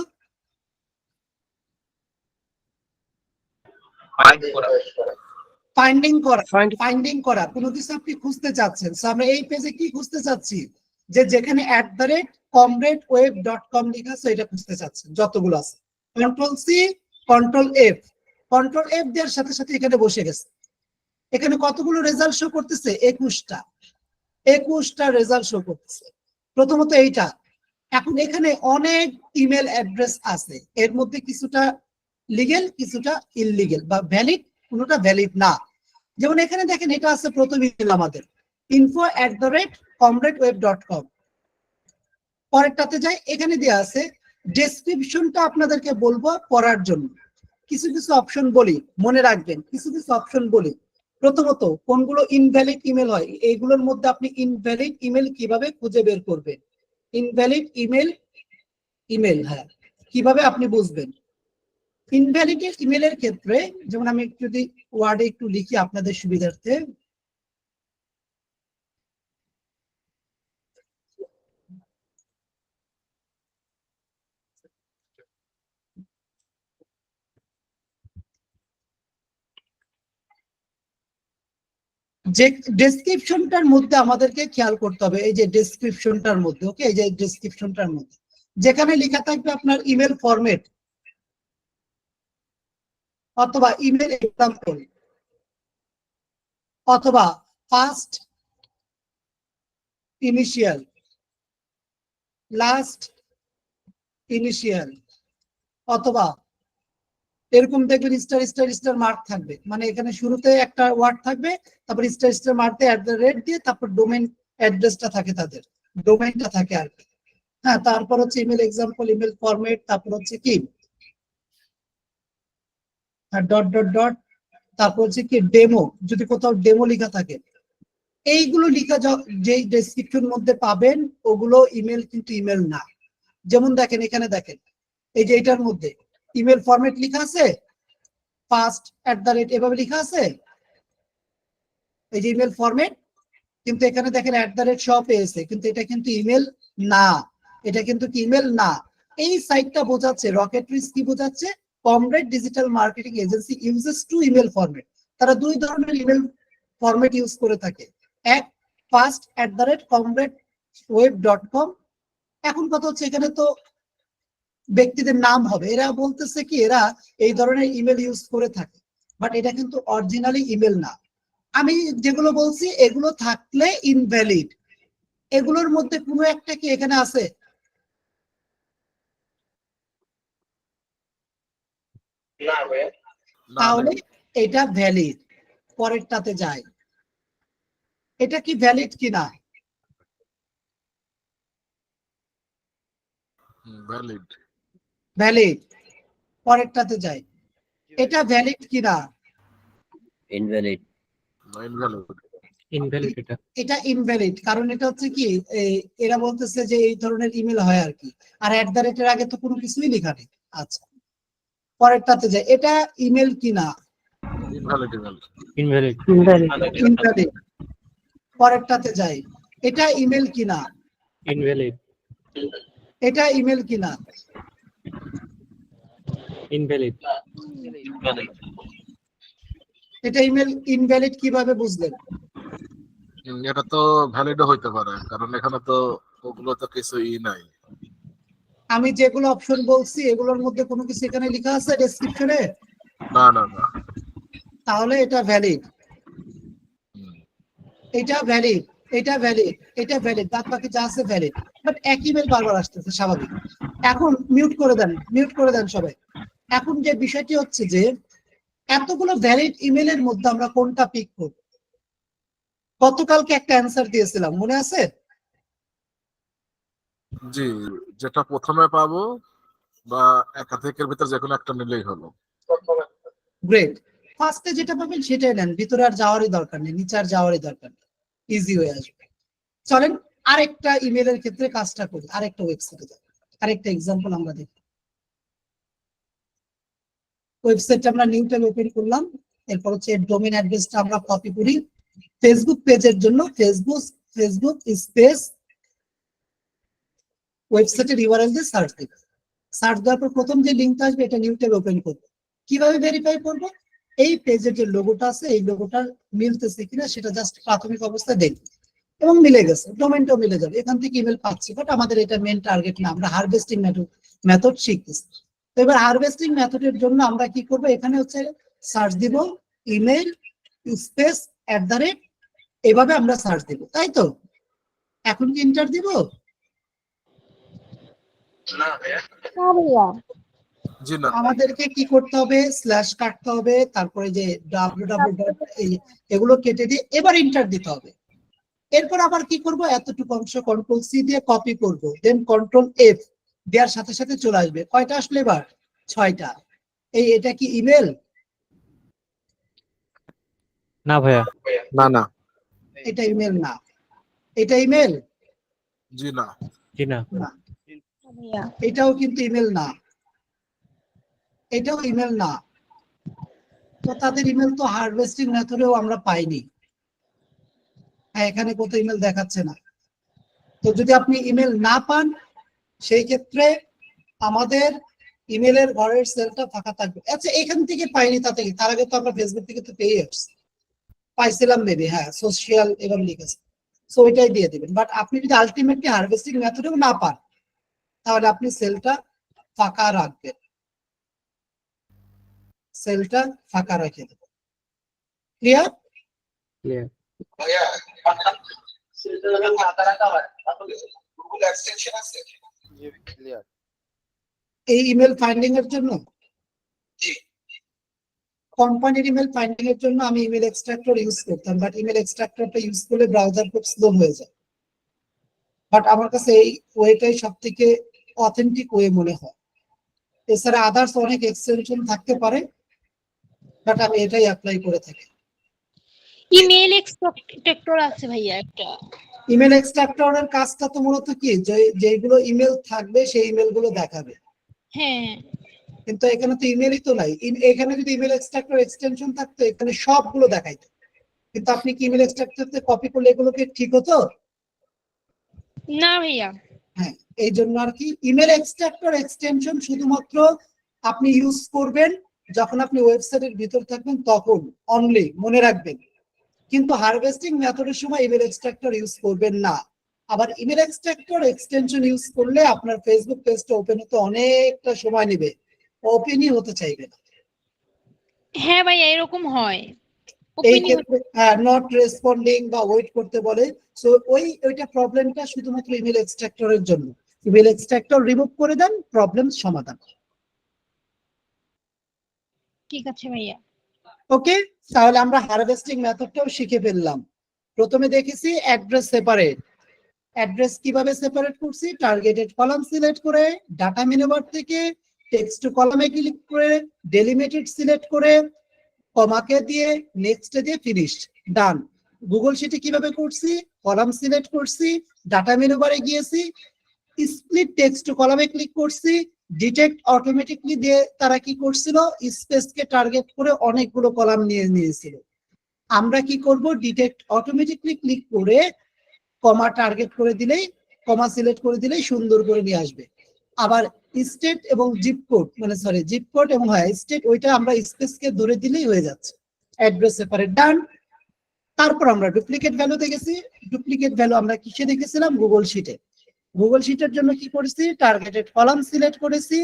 ফাইন্ডিং করা। ফাইন্ডিং করা, কোনো কিছু আপনি খুঁজতে চাচ্ছেন। সো আমরা এই পেজে কি খুঁজতে চাচ্ছি, যে যেখানে @comradeweb.com লেখা আছে এটা খুঁজতে চাচ্ছেন, যতগুলো আছে। Control C, control F. Control F দেওয়ার সাথে সাথে এখানে বসে গেছে। এখানে কতগুলো রেজাল্ট শো করতেছে, 21টা রেজাল্ট শো করতেছে। প্রথমত এইটা। এখন এখানে অনেক ইমেল অ্যাড্রেস আছে, এর মধ্যে কিছুটা লিগেল, কিছুটা ইললিগেল বা ভ্যালিড, কোনোটা ভ্যালিড না। যেমন এখানে দেখেন এটা আছে প্রথম ইমেল আমাদের info@comradeweb.com। পরেরটাতে যাই, এখানে দেওয়া আছে ডেসক্রিপশনটা আপনাদেরকে বলবো পড়ার জন্য। কিছু কিছু অপশন বলি, মনে রাখবেন কিছু কিছু অপশন বলি। প্রথমত কোনগুলো ইনভ্যালিড ইমেল হয়, এইগুলোর মধ্যে আপনি ইনভ্যালিড ইমেল কিভাবে খুঁজে বের করবেন, ইনভ্যালিড ইমেল হ্যাঁ কিভাবে আপনি বুঝবেন। ইনভ্যালিড ইমেলের ক্ষেত্রে যেমন আমি যদি ওয়ার্ডে একটু লিখি আপনাদের সুবিধার্থে, যে ডেসক্রিপশনটার মধ্যে আমাদেরকে খেয়াল করতে হবে, এই যে ডেসক্রিপশনটার মধ্যে, ওকে, এই যে ডেসক্রিপশনটার মধ্যে যেখানে লেখা থাকবে আপনার ইমেল ফরম্যাট অথবা ইমেল এক্সাম্পল অথবা ফার্স্ট ইনিশিয়াল, লাস্ট ইনিশিয়াল, অথবা এরকম দেখবেন স্টার মার্ক থাকবে, মানে এখানে শুরুতে একটা ওয়ার্ড থাকবে, তারপর স্টার মার্ক দিয়ে @ দিয়ে তারপর ডোমেইন অ্যাড্রেসটা থাকে, তাদের ডোমেইনটা থাকে আর কি। হ্যাঁ, তারপর হচ্ছে ইমেল এক্সাম্পল, ইমেল ফরম্যাট, তারপর হচ্ছে কি ডট, তারপর হচ্ছে কি ডেমো, যদি কোথাও ডেমো লেখা থাকে। এইগুলো লেখা যে ডেসক্রিপশন মধ্যে পাবেন ওগুলো ইমেল কিন্তু ইমেল না। যেমন দেখেন এখানে দেখেন এই যে এটার মধ্যে ইমেল ফরম্যাট লেখা আছে, ফার্স্ট @ এভাবে লেখা আছে, এই যে ইমেল ফরম্যাট, কিন্তু এখানে দেখেন @ সহ পেয়েছে, কিন্তু এটা কিন্তু ইমেল না, এটা কিন্তু কি ইমেল না। এই সাইটটা বোঝাচ্ছে, রকেটরিজ কি বোঝাচ্ছে, Comrade digital marketing agency uses two email format. তারা দুই ধরনের ইমেল ফরম্যাট ইউজ করে থাকে, এক first@comradeweb.com। এখন কথা হচ্ছে এখানে তো ব্যক্তিদের নাম হবে, এরা বলতেছে কি এরা এই ধরনের ইমেল ইউজ করে থাকে, বাট এটা কিন্তু অরিজিনালি ইমেল না। আমি যেগুলো বলছি এগুলো থাকলে ইনভ্যালিড, এগুলোর মধ্যে কোনো একটা কি এখানে আছে? না ভাইয়া। তাহলে এটা ভ্যালিড। পরেরটাতে যাই, এটা কি ভ্যালিড কিনা? ভ্যালিড। ভ্যালিড। পরেরটাতে যাই, এটা ভ্যালিড কিনা? ইনভ্যালিড। ইনভ্যালিড। এটা ইনভ্যালিড, কারণ এটা হচ্ছে কি এরা বলতেছে যে এই ধরনের ইমেল হয় আর কি, আর @এর আগে তো কোনো কিছুই লেখা নেই। আচ্ছা, পরেরটাতে যাই, এটা ইমেল কিনা? ইনভ্যালিড। ইনভ্যালিড। পরেরটাতে যাই, এটা ইমেল কিনা? ইনভ্যালিড এটা ইমেল কিনা? ইনভ্যালিড এটা ইমেল ইনভ্যালিড কিভাবে বুঝলেন? এটা তো ভ্যালিডও হইতে পারে, কারণ এখানে তো ওগুলো তো কিছুই নাই। আমি যেগুলো অপশন বলছি এগুলোর মধ্যে কোনো কিছু এখানে লেখা আছে ডেসক্রিপশনে? না না না। তাহলে এটা ভ্যালিড। এটা ভ্যালিড, এটা ভ্যালিড, এটা ভ্যালিড, বাদ বাকি যা আছে ভ্যালিড, বাট এক ইমেল বারবার আসতেছে, স্বাভাবিক। এখন মিউট করে দেন সবাই। এখন যে বিষয়টি হচ্ছে যে এতগুলো ভ্যালিড ইমেলের মধ্যে আমরা কোনটা পিক করব? গতকালকে একটা অ্যান্সার দিয়েছিলাম, মনে আছে? জি, যেটা প্রথমে পাবো বা একাধিকের ভিতর যে কোনো একটা নিলেই হলো। গ্রেট। ফার্স্টে যেটা পাবেন সেটাই নেন, ভিতরে আর যাওয়ারই দরকার নেই, নিচে আর যাওয়ারই দরকার নেই, ইজি হয়ে আসবে। চলেন আরেকটা ইমেলের ক্ষেত্রে কাজটা করি, আরেকটা ওয়েবসাইটে যাই, আরেকটা এক্সাম্পল আমরা দেখি। ওয়েবসাইটটা আমরা নিউ ট্যাব ওপেন করলাম, এরপর হচ্ছে ডোমেইন অ্যাড্রেসটা আমরা কপি করি ফেসবুক পেজের জন্য, ফেসবুক স্পেস ওয়েবসাইটের ইউআরএল দিয়ে সার্চ দিব। সার্চ দেওয়ার পর প্রথম যে লিঙ্কটা আসবে এটা নিউ ট্যাব ওপেন করব। কিভাবে ভেরিফাই করব? এই পেজের যে লোগোটা আছে এই লোগোটা মিলতেছে কিনা সেটা জাস্ট প্রাথমিক অবস্থায় দেখব, এবং মিলে গেছে, ডোমেইনটাও মিলে যাবে, এখান থেকে ইমেল পাচ্ছি। বাট আমাদের এটা মেইন টার্গেট না, আমরা হারভেস্টিং মেথড শিখতেছি। তো এবার হারভেস্টিং মেথডের জন্য আমরা কি করব, এখানে হচ্ছে সার্চ দিব ইমেল স্পেস @ এভাবে আমরা সার্চ দিব, তাই তো? এখন কি এন্টার দিব? না ভাইয়া। জি না। আমাদেরকে কি করতে হবে, স্ল্যাশ কাটতে হবে, তারপরে যে www এগুলো কেটে দিয়ে এবার এন্টার দিতে হবে। এরপর আবার কি করব, এতটুকু অংশ কন্ট্রোল সি দিয়ে কপি করব, দেন কন্ট্রোল এফ দেওয়ার সাথে সাথে চলে আসবে। কয়টা আসলে এবার? 6টা। এটা কি ইমেল? না ভাইয়া না না। এটা ইমেল না। এটা ইমেল? জি না। জি না না। এটাও কিন্তু ইমেল না, এটাও ইমেল না। তো তাদের ইমেল তো হারভেস্টিং মেথডেও আমরা পাইনি। হ্যাঁ, এখানে কত ইমেল দেখাচ্ছে না। তো যদি আপনি ইমেল না পান সেই ক্ষেত্রে আমাদের ইমেলের ঘরের সেলটা ফাঁকা থাকবে। আচ্ছা, এখান থেকে পাইনি তাতে কি, তার আগে তো আমরা ফেসবুক থেকে তো পেয়ে আসছি, পাইছিলাম মেবি, হ্যাঁ সোশ্যাল এভাবে লিখেছে, সো ওইটাই দিয়ে দিবেন। বাট আপনি যদি আলটিমেটলি হারভেস্টিং মেথডেও না পান তাহলে আপনি সেলটা ফাঁকা রাখবেন, সেলটা ফাঁকা রেখে দেবেন। ক্লিয়ার? ক্লিয়ার ভাইয়া সেটা হলো মাথা রাখা হয়, আপনাদের গুগল এক্সটেনশন আছে? জি ক্লিয়ার। এই ইমেল ফাইন্ডিং এর জন্য, জি। কোম্পানির ইমেল ফাইন্ডিং এর জন্য আমি ইমেল এক্সট্রাক্টর ইউজ করতাম, বাট ইমেল এক্সট্রাক্টরটা ইউজ করলে ব্রাউজার খুব স্লো হয়ে যায়। বাট আমার কাছে এই ওয়েটাই সব থেকে অথেন্টিক ওয়ে মনে হয়। এছাড়া আদার্স অনেক এক্সটেনশন থাকতে পারে, বাট আমি এটাই অ্যাপ্লাই করে থাকি। ইমেল এক্সট্রাক্টর আছে ভাইয়া একটা। ইমেল এক্সট্রাক্টরের কাজটা তো মূলত কি, যেগুলো ইমেল থাকবে সেই ইমেল গুলো দেখাবে, হ্যাঁ কিন্তু এখানে তো ইমেলই তো নাই। এখানে যদি ইমেল এক্সট্রাক্টর এক্সটেনশন থাকতো এখানে সবগুলো দেখাইতো, কিন্তু আপনি কি ইমেল এক্সট্রাক্টরতে কপি করলে এগুলো কি ঠিক হতো? না ভাইয়া। হ্যাঁ, এই জন্য আর কি ইমেল এক্সট্রাক্টর এক্সটেনশন শুধুমাত্র আপনি ইউজ করবেন যখন আপনি ওয়েবসাইটের ভিতর থাকবেন তখন অনলি, মনে রাখবেন। কিন্তু হারভেস্টিং মেথডের সময় ইমেল এক্সট্রাক্টর ইউজ করবেন না। আবার ইমেল এক্সট্রাক্টর এক্সটেনশন ইউজ করলে আপনার ফেসবুক পেজটা ওপেন হতে অনেকটা সময় নেবে, ওপেনই হতে চাইবে না। হ্যাঁ ভাইয়া এরকম হয়। এই Open-ই ক্ষেত্রে নট রেসপন্ডিং বা ওয়েট করতে বলে। সো ওইটা প্রবলেমটা শুধুমাত্র ইমেল এক্সট্রাক্টরের জন্য। ইমেল এক্সট্রাক্টর রিমুভ করে দেন, প্রবলেম সমাধান। ঠিক আছে ভাইয়া। ওকে, তাহলে আমরা হারভেস্টিং মেথডটাও শিখে ফেললাম। প্রথমে দেখেছি অ্যাড্রেস সেপারেট। অ্যাড্রেস কিভাবে সেপারেট করছি, টার্গেটেড কলাম সিলেক্ট করে ডাটা মেনু বার থেকে টেক্সট টু কলামে ক্লিক করে ডেলিমিটেড সিলেক্ট করে কমাকে দিয়ে নেক্সট দিয়ে ফিনিশ, ডান। গুগল শিটে কিভাবে করছি, কলাম সিলেক্ট করছি, ডাটা মেনু বারে গিয়েছি, স্প্লিট টেক্সট টু কলামে ক্লিক করছি, ডিটেক্ট অটোমেটিকলি দিয়ে তারা কি করছিল, স্পেসকে টার্গেট করে অনেকগুলো কলাম নিয়ে নিয়েছিল। আমরা কি করব, ডিটেক্ট অটোমেটিকলি ক্লিক করে কমা টার্গেট করে দিলেই, কমা সিলেক্ট করে দিলেই সুন্দর করে নিয়ে আসবে। আবার স্টেট এবং জিপ কোড, মানে সরি জিপ কোড এবং স্টেট, ওইটা আমরা স্পেসকে ধরে দিলেই হয়ে যাচ্ছে। অ্যাড্রেস সেপারেট, ডান। তারপর আমরা ডুপ্লিকেট ভ্যালুতে গেছি। ডুপ্লিকেট ভ্যালু আমরা কিসে দেখেছিলাম, গুগল শিটে। গুগল শিটের জন্য কি করেছি, টার্গেটেড কলাম সিলেক্ট করেছি,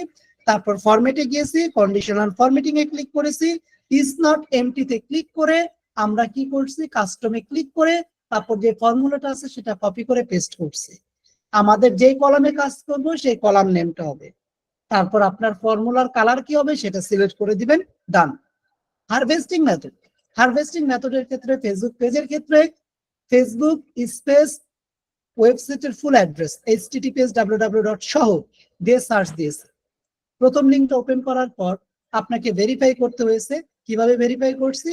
তারপর ফরম্যাটে গিয়েছি, কন্ডিশনাল ফরম্যাটিং এ ক্লিক করেছি, ইজ নট এমটিতে ক্লিক করে আমরা কি করছি, কাস্টমে ক্লিক করে তারপর যে ফর্মুলাটা আছে সেটা কপি করে পেস্ট করছি। আমাদের যে কলামে কাজ করব সেই কলাম নেমটা হবে। তারপর আপনার ফর্মুলার কালার কি হবে সেটা সিলেক্ট করে দিবেন, ডান। হারভেস্টিং মেথড, হারভেস্টিং মেথডের ক্ষেত্রে ফেসবুক পেজের ক্ষেত্রে ফেসবুক স্পেস ওয়েবসাইটের ফুল অ্যাড্রেস https www সহ দিয়ে সার্চ দিয়েছে। প্রথম লিঙ্কটা ওপেন করার পর আপনাকে ভেরিফাই করতে হয়েছে। কিভাবে ভেরিফাই করছি,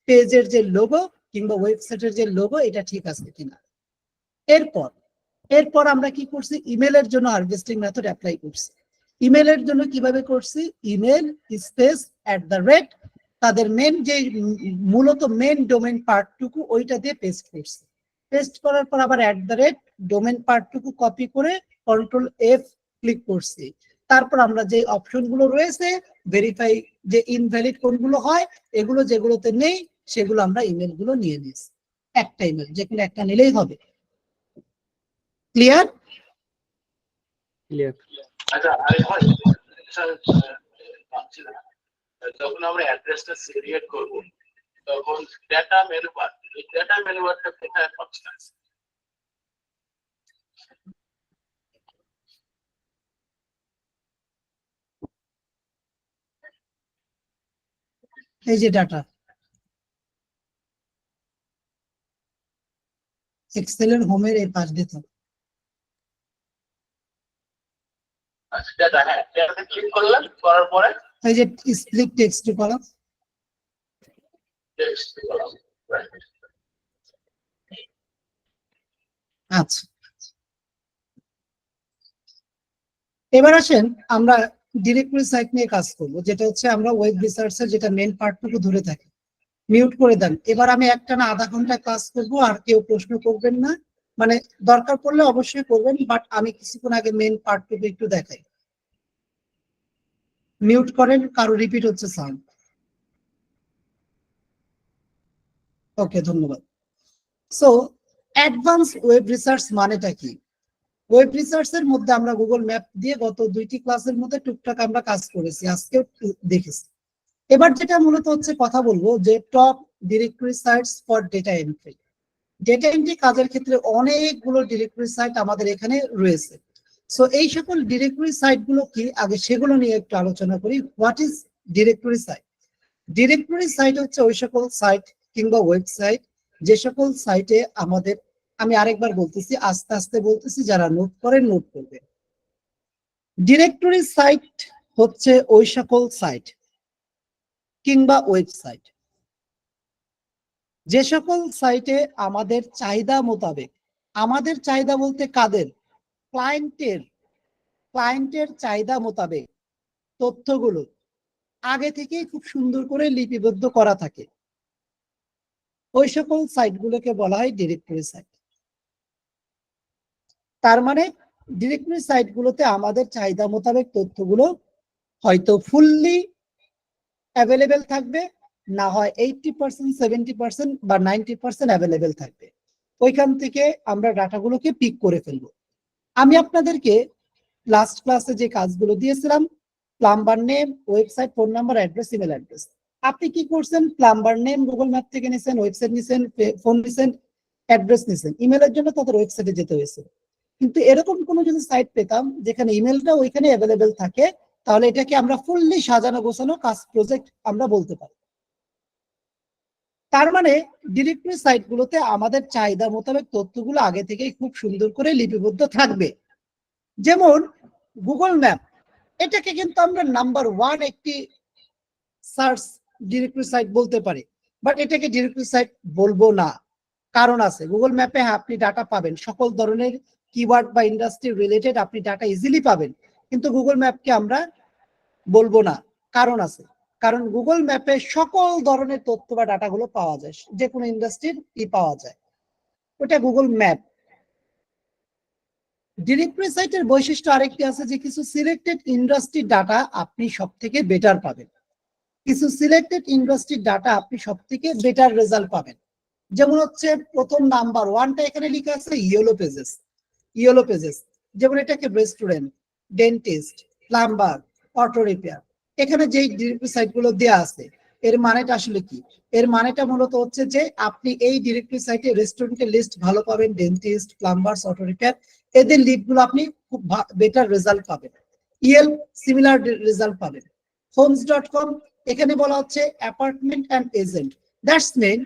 পেজের যে লোগো কিংবা ওয়েবসাইটের যে লোগো এটা ঠিক আছে কিনা। এরপর আমরা কি করছি, ইমেলের জন্য হারভেস্টিং মেথড অ্যাপ্লাই করছি। ইমেলের জন্য কিভাবে করছি, ইমেল স্পেস @ তাদের মেন যে মূলত মেন ডোমেন পার্টটুকু ওইটা দিয়ে পেস্ট করছি। পেস্ট করার পর আবার ডোমেন পার্টটুকু কপি করে Ctrl+F ক্লিক করছি। তারপর আমরা যে অপশনগুলো রয়েছে ভেরিফাই, যে ইনভ্যালিড কোনগুলো হয়, এগুলো যেগুলোতে নেই সেগুলো আমরা ইমেলগুলো নিয়ে নিয়েছি। একটা ইমেল যে কোনো একটা নিলেই হবে। ক্লিয়ার? ক্লিয়ার। আচ্ছা, যখন আমরা অ্যাড্রেসটা সিরিয়েট করব তখন ডেটা মেনু বার, এই ডেটা মেনু বারটা কোথায় ফাংশন আছে? এই যে ডাটা, এক্সেলের হোমের এই পাশ দিতে হবে। আচ্ছা, ডেটা, হ্যাঁ, ডেটাতে ক্লিক করলাম, করার পরে এই যে স্প্লিট টেক্সট কলাম, টেক্সট করলাম, রাইট। আচ্ছা এবার আসেন আমরা ডিরেক্টরি সাইট নিয়ে কাজ করব, যেটা হচ্ছে আমরা ওয়েব রিসার্চের যেটা মেন পার্টটুকু ধরে থাকি। মিউট করে দেন। এবার আমি একটানা আধা ঘন্টা কাজ করব, আর কেউ প্রশ্ন করবেন না, মানে দরকার পড়লে অবশ্যই করবেন, বাট আমি কিছুক্ষণ আগে মেন পার্টটুকু একটু দেখাই। মিউট করেন, কারো রিপিট হচ্ছে সাউন্ড। ওকে, ধন্যবাদ। সো অ্যাডভান্স ওয়েব রিসার্চ মানেটা কি? ওয়েব রিসার্চের মধ্যে আমরা গুগল ম্যাপ দিয়ে গত 2টি ক্লাসের মধ্যে টুকটাক আমরা কাজ করেছি, আজকেও দেখেছি। এবার যেটা মূলত হচ্ছে কথা বলবো যে top directory sites for data entry. Data entry কাজের ক্ষেত্রে অনেকগুলো ডিরেক্টরি সাইট আমাদের এখানে রয়েছে। সো এই সকল ডিরেক্টরি সাইট গুলো কি, আগে সেগুলো নিয়ে একটু আলোচনা করি। What is directory site? Directory site হচ্ছে ওই সকল সাইট কিংবা ওয়েবসাইট যে সকল সাইটে আমাদের, আমি আরেকবার বলতেছি, আস্তে আস্তে বলতেছি, যারা নোট করেন নোট করবে। ডিরেক্টরি সাইট হচ্ছে ওই সকল সাইট কিংবা ওয়েবসাইট যে সকল সাইটে আমাদের চাহিদা মোতাবেক, আমাদের চাহিদা বলতে কাদের, ক্লায়েন্টের চাহিদা মোতাবেক তথ্যগুলো আগে থেকেই খুব সুন্দর করে লিপিবদ্ধ করা থাকে, ওই সকল সাইটগুলোকে বলা হয় ডিরেক্টরি সাইট। তার মানে ডিরেক্টরি সাইটগুলোতে আমাদের চাহিদা মোতাবেক তথ্যগুলো হয়তো ফুললি অ্যাভেলেবেল থাকবে, না হয় 80%, 70% বা 90% অ্যাভেলেবেল থাকবে। ওইখান থেকে আমরা ডাটাগুলোকে পিক করে ফেলবো। আমি আপনাদেরকে লাস্ট ক্লাসে যে কাজগুলো দিয়েছিলাম, plumber name, website, phone number, address, email address. আপনি কি করছেন? প্লাম্বার নেম গুগল ম্যাপ থেকে নিছেন, ওয়েবসাইট নিছেন, ফোন নিছেন, অ্যাড্রেস নিছেন। ইমেলের জন্য তাদের ওয়েবসাইটে যেতে হয়েছে। কিন্তু এরকম কোনো যদি সাইট পেতাম যেখানে ইমেলটা ওইখানে অ্যাভেলেবেল থাকে, তাহলে এটাকে আমরা ফুললি সাজানো গোছানো কাজ প্রজেক্ট আমরা বলতে পারি। তার মানে ডিরেক্টরি সাইটগুলোতে আমাদের চাহিদা মোতাবেক তথ্যগুলো আগে থেকেই খুব সুন্দর করে লিপিবদ্ধ থাকবে। যেমন গুগল ম্যাপ, এটাকে কিন্তু আমরা নাম্বার 1 একটি সার্চ ডিরেক্টরি সাইট বলতে পারি, বাট এটাকে ডিরেক্টরি সাইট বলবো না। কারণ আছে, গুগল ম্যাপে আপনি ডাটা পাবেন, সকল ধরনের কিওয়ার্ড বা ইন্ডাস্ট্রি রিলেটেড আপনি ডাটা ইজিলি পাবেন, কিন্তু গুগল ম্যাপকে আমরা বলবো না। কারণ আছে, কারণ গুগল ম্যাপে সকল ধরনের তথ্য বা ডাটাগুলো পাওয়া যায়, যে কোনো ইন্ডাস্ট্রির পাওয়া যায়, ওটা গুগল ম্যাপ। ডিরেক্টরি সাইটের বৈশিষ্ট্য আরেকটি আছে যে কিছু সিলেক্টেড ইন্ডাস্ট্রি ডাটা আপনি সব থেকে বেটার পাবেন, কিছু সিলেক্টেড ইন্ডাস্ট্রি ডাটা আপনি সব থেকে বেটার রেজাল্ট পাবেন। যেমন হচ্ছে প্রথম নাম্বার 1টা এখানে লেখা আছে ইয়েলো পেজেস। ইয়েলো পেজেস যেমন এটাকে restaurant, dentist, plumber, auto repair, এখানে যে ডিরেক্টরি সাইটগুলো দেয়া আছে এর মানেটা আসলে কি? এর মানেটা মূলত হচ্ছে যে আপনি এই ডিরেক্টরি সাইটে রেস্টুরেন্টের লিস্ট ভালো পাবেন, ডেন্টিস্ট, প্লাম্বারস, অটো রিপেয়ার, এদের লিস্টগুলো আপনি খুব বেটার রেজাল্ট পাবেন। ইয়েল সিমিলার রেজাল্ট পাবেন। homes.com, এখানে বলা হচ্ছে apartment and agent. That's mean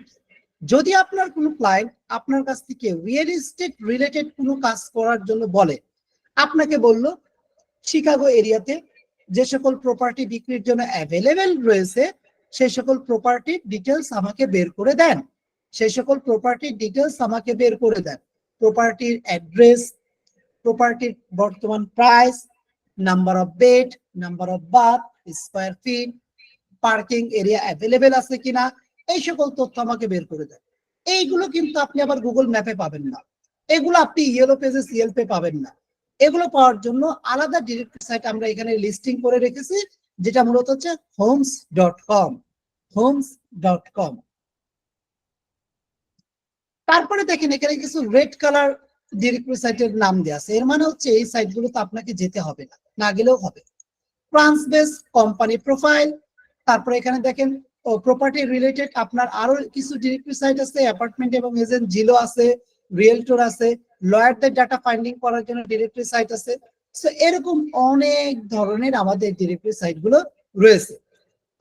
যদি আপনার কোনো ক্লায়েন্ট আপনার কাছ থেকে রিয়েল এস্টেট রিলেটেড কোনো কাজ করার জন্য বলে, আপনাকে বলল শিকাগো এরিয়াতে যে সকল প্রপার্টি বিক্রির জন্য অ্যাভেলেবেল রয়েছে সেই সকল প্রপার্টির ডিটেলস আমাকে বের করে দেন, সেই সকল প্রপার্টির ডিটেলস আমাকে বের করে দেন, প্রপার্টির অ্যাড্রেস, প্রপার্টির বর্তমান price, number of bed, number of bath, square feet, parking area available আছে কিনা, এই সকল তথ্য আমাকে বের করে দেন। এইগুলো কিন্তু আপনি আবার গুগল ম্যাপে পাবেন না, এগুলো আপনি ইয়েলো পেজেস, ইয়েলপে পাবেন না। এগুলো পাওয়ার জন্য আলাদা ডিরেক্টরি সাইট আমরা এখানে লিস্টিং করে রেখেছি, যেটা মূলত হচ্ছে homes.com, homes.com। তারপরে দেখেন এখানে কিছু রেড কালার ডিরেক্টরি সাইটের নাম দেওয়া আছে, এর মানে হচ্ছে এই সাইটগুলোতে আপনাকে যেতে হবে না, না গেলেও হবে। ফ্রান্স বেস কোম্পানি প্রোফাইল, তারপরে এখানে দেখেন প্রপার্টি রিলেটেড আপনার আরো কিছু ডিরেক্টরি সাইট আছে, অ্যাপার্টমেন্ট এবং এজেন্ট, জিলো আছে, রিয়েলটর আছে, লয়ারদের ডাটা ফাইন্ডিং করার জন্য ডিরেক্টরি সাইট আছে। সো এরকম অনেক ধরনের আমাদের ডিরেক্টরি সাইট গুলো রয়েছে।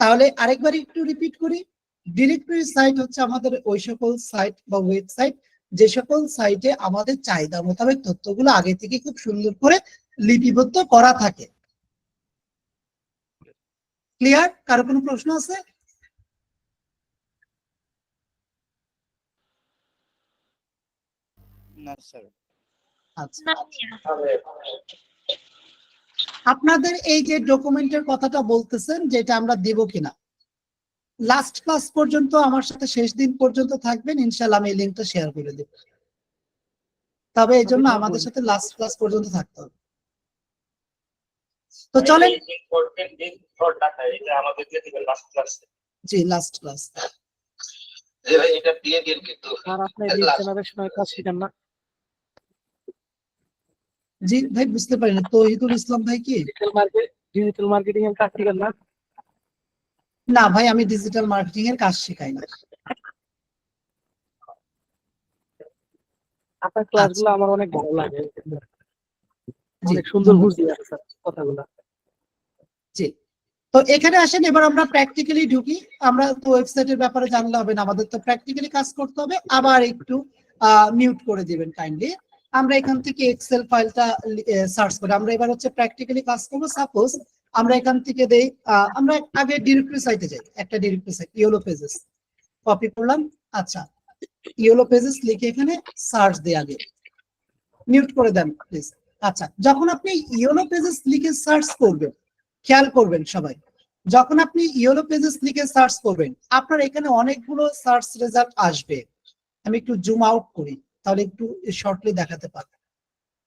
তাহলে আরেকবার একটু রিপিট করি, ডিরেক্টরি সাইট হচ্ছে আমাদের ওই সকল সাইট বা ওয়েবসাইট যে সকল সাইটে আমাদের চাহিদা মোতাবেক তথ্যগুলো আগে থেকে খুব সুন্দর করে লিপিবদ্ধ করা থাকে। ক্লিয়ার? কারো কোনো প্রশ্ন আছে? না স্যার। আচ্ছা, না ভাইয়া। আপনাদের এই যে ডকুমেন্টের কথাটা বলতেছেন যেটা আমরা দেব কিনা, লাস্ট ক্লাস পর্যন্ত আমার সাথে শেষ দিন পর্যন্ত থাকবেন, ইনশাআল্লাহ আমি এই লিংকটা শেয়ার করে দেব। তবে এই জন্য আমাদের সাথে লাস্ট ক্লাস পর্যন্ত থাকতে হবে। তো চলেন, জি লাস্ট ক্লাস। এটা দিয়ে দিন কিন্তু আর আপনি লিড জেনারেশনের কাজ শিখেন না? জি ভাই বুঝতে পারি না, তৌহিদুল ইসলাম ভাই কি? ডিজিটাল মার্কেটিং এর কাজ শিখেন না? না ভাই, আমি ডিজিটাল মার্কেটিং এর কাজ শেখাই না। আপনার ক্লাসগুলো আমার অনেক ভালো লাগে, জি, অনেক সুন্দর বুঝি স্যার কথাগুলো। জি, তো এখানে আসেন, এবার আমরা প্র্যাকটিক্যালি ঢুকি। আমরা তো ওয়েবসাইটের ব্যাপারে জানলে হবে না, আমাদের তো প্র্যাকটিক্যালি কাজ করতে হবে। আবার একটু মিউট করে দিবেন কাইন্ডলি। আমরা এখান থেকে এক্সেল ফাইলটা সার্চ করে আমরা এবার হচ্ছে প্র্যাকটিক্যালি কাজ করবো। সাপোজ আমরা এখান থেকে দেই, আমরা আগে ডিরেক্টরি সাইটে যাই, একটা directory site yellow pages copy করলাম। আচ্ছা, ইয়েলো পেজেস লিখে এখানে সার্চ দিই, আগে মিউট করে দেন প্লিজ। আচ্ছা, যখন আপনি ইয়েলো পেজেস লিখে সার্চ করবেন, খেয়াল করবেন সবাই, যখন আপনি ইয়েলো পেজেস লিখে সার্চ করবেন আপনার এখানে অনেকগুলো সার্চ রেজাল্ট আসবে। আমি একটু জুম আউট করি তাহলে একটু শর্টলি দেখাতে পারবো।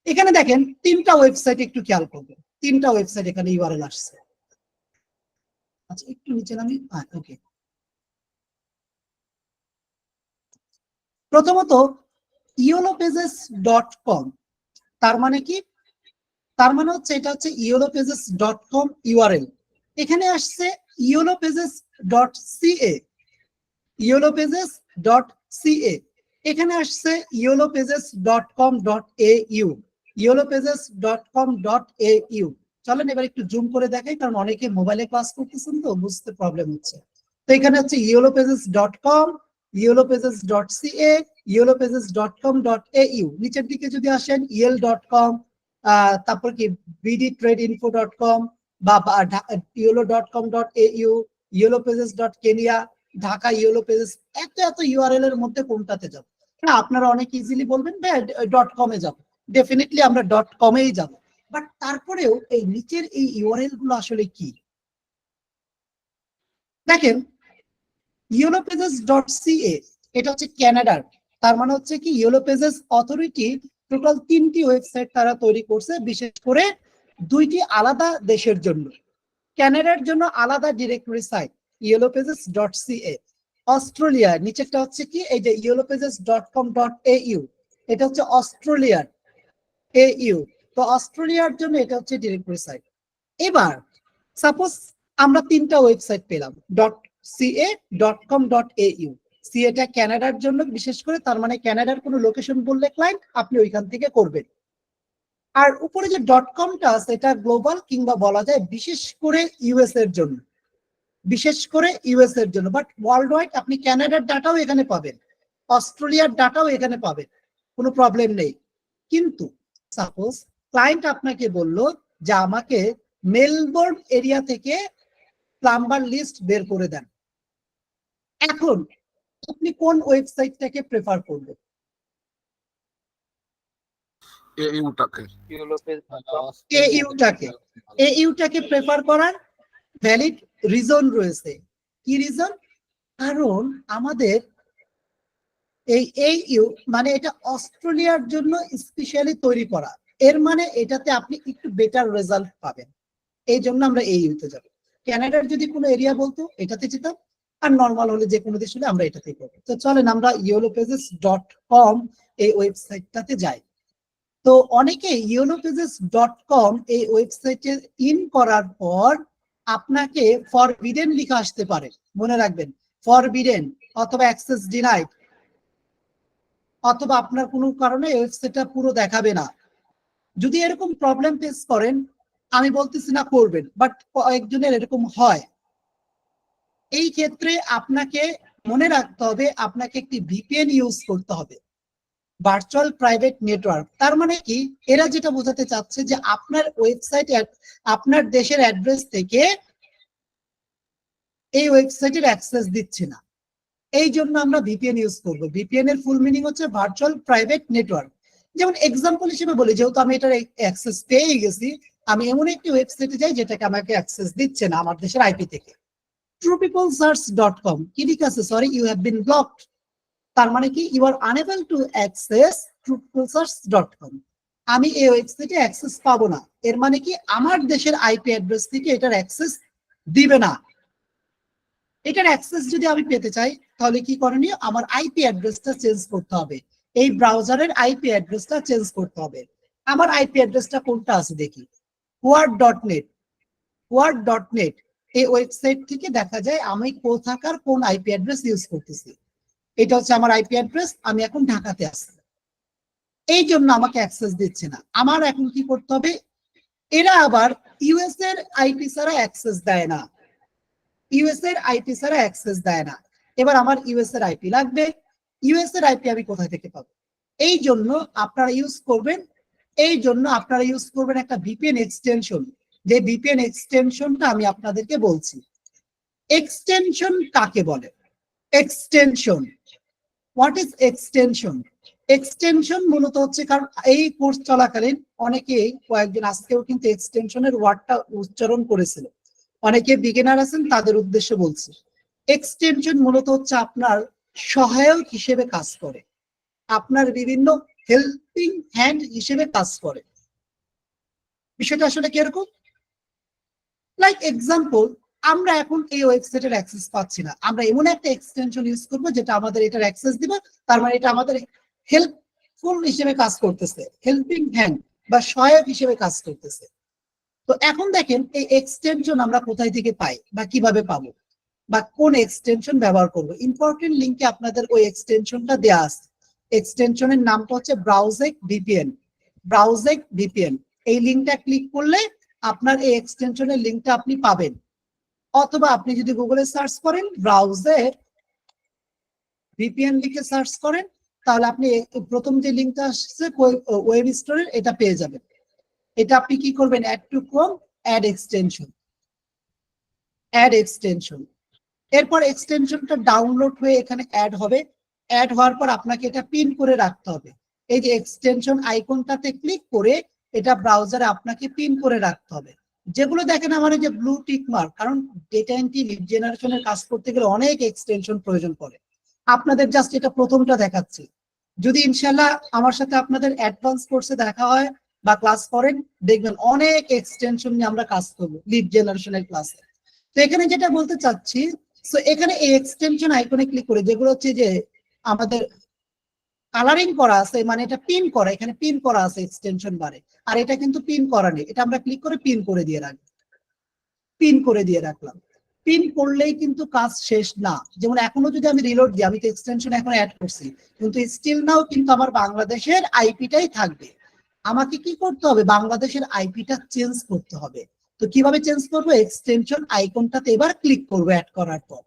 এখানে দেখেন তিনটা ওয়েবসাইট, একটু খেয়াল করবেন, তিনটা ওয়েবসাইট এখানে ইউআরএল আসছে। আচ্ছা একটু নিচে নামি, ওকে। প্রথমত yellowpages.com, তার মানে কি? তার মানে হচ্ছে এটা হচ্ছে yellowpages.com ইউআরএল। এখানে আসছে yellowpages.ca, yellowpages.ca, এখানে আসছে yellowpages.com.au, yellowpages.com.au। চলেন এবার একটু জুম করে দেখাই, কারণ অনেকে মোবাইলে ক্লাস করতেছেন তো বুঝতে প্রবলেম হচ্ছে। তো এখানে হচ্ছে yellowpages.com, yellowpages.ca, yellowpages.com.au। নিচের দিকে যদি আসেন yell.com, তারপর কি bdtradeinfo.com বা yellow.com.au, yellowpages.kenya, Dhaka yellow pages, এত এত ইউআরএল এর মধ্যে কোনটাতে যাব? হ্যাঁ, আপনারা অনেক ইজিলি বলবেন .com এ যাব, ডেফিনেটলি আমরা .com এই যাব, বাট তারপরেও এই নিচের এই ইউআরএল গুলো আসলে কি? দেখেন yellowpages.ca, এটা হচ্ছে কানাডার, তার মানে হচ্ছে কি yellowpages অথরিটি টোটাল 3টি ওয়েবসাইট তারা তৈরি করছে, বিশেষ করে 2টি আলাদা দেশের জন্য। কানাডার জন্য আলাদা ডিরেক্টরি সাইট yellowpages.ca, অস্ট্রেলিয়া নিচেরটা হচ্ছে কি এই যে yellowpages.com.au, এটা হচ্ছে অস্ট্রেলিয়ার au, তো অস্ট্রেলিয়ার জন্য এটা হচ্ছে ডিরেক্টরি সাইট। এবার সাপোজ আমরা তিনটা ওয়েবসাইট পেলাম .ca, .com.au। সিএটা কানাডার জন্য বিশেষ করে, তার মানে কানাডার কোনো লোকেশন বললে ক্লায়েন্ট আপনি ওইখান থেকে করবেন। আর উপরে যে .comটা আছে এটা গ্লোবাল, কিংবা বলা যায় বিশেষ করে ইউএস এর জন্য, বিশেষ করে ইউএস এর জন্য, বাট ওয়ার্ল্ড ওয়াইড আপনি কানাডার ডাটাও এখানে পাবেন, অস্ট্রেলিয়ার ডাটাও এখানে পাবেন, কোনো প্রবলেম নেই। কিন্তু সাপোজ ক্লায়েন্ট আপনাকে বলল যে আমাকে মেলবোর্ন এরিয়া থেকে প্লাম্বার লিস্ট বের করে দেন, এখন আপনি কোন ওয়েবসাইটটাকে প্রেফার করবেন? এইটাকে প্রেফার করার ভ্যালিড রিজন রয়েছে। কি রিজন? কারণ আমাদের এই মানে এটা অস্ট্রেলিয়ার জন্য স্পেশালি তৈরি করা, এর মানে এটাতে আপনি একটু বেটার রেজাল্ট পাবেন, এই জন্য আমরা এইতে যাব। কানাডার যদি কোনো এরিয়া বলতো এটাতে যেতাম, আর নর্মাল হলে যে কোনো দেশ হলে আমরা এটাতেই করবো। তো চলেন আমরা yellowpages.com এই ওয়েবসাইটটাতে যাই। তো অনেকে yellowpages.com এই ওয়েবসাইটে ইন করার পর আপনাকে ফরবিডেন লেখা আসতে পারে, মনে রাখবেন ফরবিডেন, অথবা অ্যাক্সেস ডিনাইড, অথবা আপনার কোনো কারণে ওয়েবসাইটটা পুরো দেখাবে না। যদি এরকম প্রবলেম ফেস করেন, আমি বলতেছি না করবেন, বাট কয়েকজনের এরকম হয়, এই ক্ষেত্রে আপনাকে মনে রাখতে হবে আপনাকে একটি ভিপিএন ইউজ করতে হবে, ভার্চুয়াল প্রাইভেট নেটওয়ার্ক। তার মানে কি, এরা যেটা বোঝাতে চাচ্ছে যে আপনার ওয়েবসাইট আপনার দেশের অ্যাড্রেস থেকে এই ওয়েবসাইটের অ্যাক্সেস দিচ্ছে না, এই জন্য আমরা ভিপিএন ইউজ করব। ভিপিএন এর ফুল মিনিং হচ্ছে ভার্চুয়াল প্রাইভেট নেটওয়ার্ক। যেমন এক্সাম্পল হিসেবে বলি, যেহেতু আমি এটার অ্যাক্সেস পেয়ে গেছি, আমি এমন একটি ওয়েবসাইটে যাই যেটাকে আমাকে অ্যাক্সেস দিচ্ছে না আমার দেশের আইপি থেকে। truepeoplesearch.com, কি ঠিক আছে, sorry you have been blocked, তার মানে কি you are unable to access truepeoplesearch.com, আমি এই ওয়েবসাইটে অ্যাক্সেস পাবো না, এর মানে কি আমার দেশের আইপি অ্যাড্রেস থেকে এটার অ্যাক্সেস দিবে না। এটার অ্যাক্সেস যদি আমি পেতে চাই তাহলে কি করণীয়, আমার আইপি অ্যাড্রেসটা চেঞ্জ করতে হবে, এই ব্রাউজারের আইপি অ্যাড্রেসটা চেঞ্জ করতে হবে। আমার আইপি অ্যাড্রেসটা কোনটা আছে দেখি, word.net, এই ওয়েবসাইট থেকে দেখা যায় আমি কোথাকার কোন আইপি অ্যাড্রেস ইউজ করতেছি। এটা হচ্ছে আমার আইপি অ্যাড্রেস, আমি এখন ঢাকাতে আছি, এই জন্য আমাকে অ্যাক্সেস দিচ্ছে না। আমার এখন কি করতে হবে, এরা আবার ইউএস এর আইপি ছাড়া অ্যাক্সেস দেয় না, ইউএস এর আইপি ছাড়া অ্যাক্সেস দেয় না। এবার আমার ইউএস এর আইপি লাগবে, ইউএস এর আইপি আমি কোথায় থেকে পাবো? এই জন্য আপনারা ইউজ করবেন একটা ভিপিএন এক্সটেনশন, যে ভিপিএন এক্সটেনশনটা আমি আপনাদেরকে বলছি। এক্সটেনশন কাকে বলে? Extension, what is extension? Extension মূলত হচ্ছে, কারণ এই কোর্স চলাকালীন অনেকেই কয়েকজন আজকেও কিন্তু এক্সটেনশনের ওয়ার্ডটা উচ্চারণ করেছিল, অনেকে বিগিনার আছেন তাদের উদ্দেশ্যে বলছি। এক্সটেনশন মূলত হচ্ছে আপনার সহায়ক হিসেবে কাজ করে, আপনার বিভিন্ন হেল্পিং হ্যান্ড হিসেবে কাজ করে। বিষয়টা আসলে কিরকম, লাইক এক্সাম্পল, আমরা এখন এই ওয়েবসাইটের অ্যাক্সেস পাচ্ছি না, আমরা এমন একটা এক্সটেনশন ইউজ করব যেটা আমাদের এটার অ্যাক্সেস দিবে, তার মানে এটা আমাদের হেল্পফুল হিসেবে কাজ করতেছে, হেল্পিং হ্যান্ড বা সহায়ক হিসেবে কাজ করতেছে। তো এখন দেখেন এই এক্সটেনশন আমরা কোথায় থেকে পাই বা কিভাবে পাবো বা কোন এক্সটেনশন ব্যবহার করব। ইম্পর্টেন্ট লিংকে আপনাদের ওই এক্সটেনশনটা দেয়া আছে। এক্সটেনশনের নামটা হচ্ছে ব্রাউজেক ভিপিএন। ব্রাউজেক ভিপিএন, এই লিংকটা ক্লিক করলে আপনার এই এক্সটেনশনের লিংকটা আপনি পাবেন। অথবা আপনি যদি গুগলে সার্চ করেন ব্রাউজার ভিপিএন লিখে সার্চ করেন, তাহলে আপনি প্রথম যে লিংকটা আসছে ওয়েব স্টোরের, এটা পেয়ে যাবেন। এটা আপনি কি করবেন, add to Chrome, add extension, add extension. এরপর এক্সটেনশনটা ডাউনলোড হয়ে এখানে অ্যাড হবে। অ্যাড হওয়ার পর আপনাকে এটা পিন করে রাখতে হবে। এই যে এক্সটেনশন আইকনটাতে ক্লিক করে এটা ব্রাউজারে আপনাকে পিন করে রাখতে হবে। যেগুলো দেখেন আমার এই যে ব্লু টিক মার্ক, কারণ ডেটা এন্ট্রি লিড জেনারেশনের কাজ করতে গেলে অনেক এক্সটেনশন প্রয়োজন পড়ে। আপনাদের জাস্ট এটা প্রথমটা দেখাচ্ছি। যদি ইনশাল্লাহ আমার সাথে আপনাদের অ্যাডভান্স কোর্সে দেখা হয় বা ক্লাস করেন, দেখবেন অনেক এক্সটেনশন নিয়ে আমরা কাজ করবো লিড জেনারেশনের ক্লাসে। তো এখানে যেটা বলতে চাচ্ছি, সো এখানে এই এক্সটেনশন আইকনে ক্লিক করে যেগুলো হচ্ছে যে আমাদের কালারিং করা আছে, মানে এটা পিন করা, এখানে পিন করা আছে এক্সটেনশন বারে, আর এটা কিন্তু পিন করা নেই, এটা আমরা ক্লিক করে পিন করে দিয়ে রাখবো, পিন করে দিয়ে রাখলাম। পিন করলেই কিন্তু কাজ শেষ না। যেমন এখনো যদি আমি রিলোড দিই, আমি তো এক্সটেনশন এখন অ্যাড করছি, কিন্তু স্টিল নাও কিন্তু আমার বাংলাদেশের আইপিটাই থাকবে। আমাকে কি করতে হবে, বাংলাদেশের আইপিটা চেঞ্জ করতে হবে। তো কিভাবে চেঞ্জ করবো, এক্সটেনশন আইকনটাতে এবার ক্লিক করবো। অ্যাড করার পর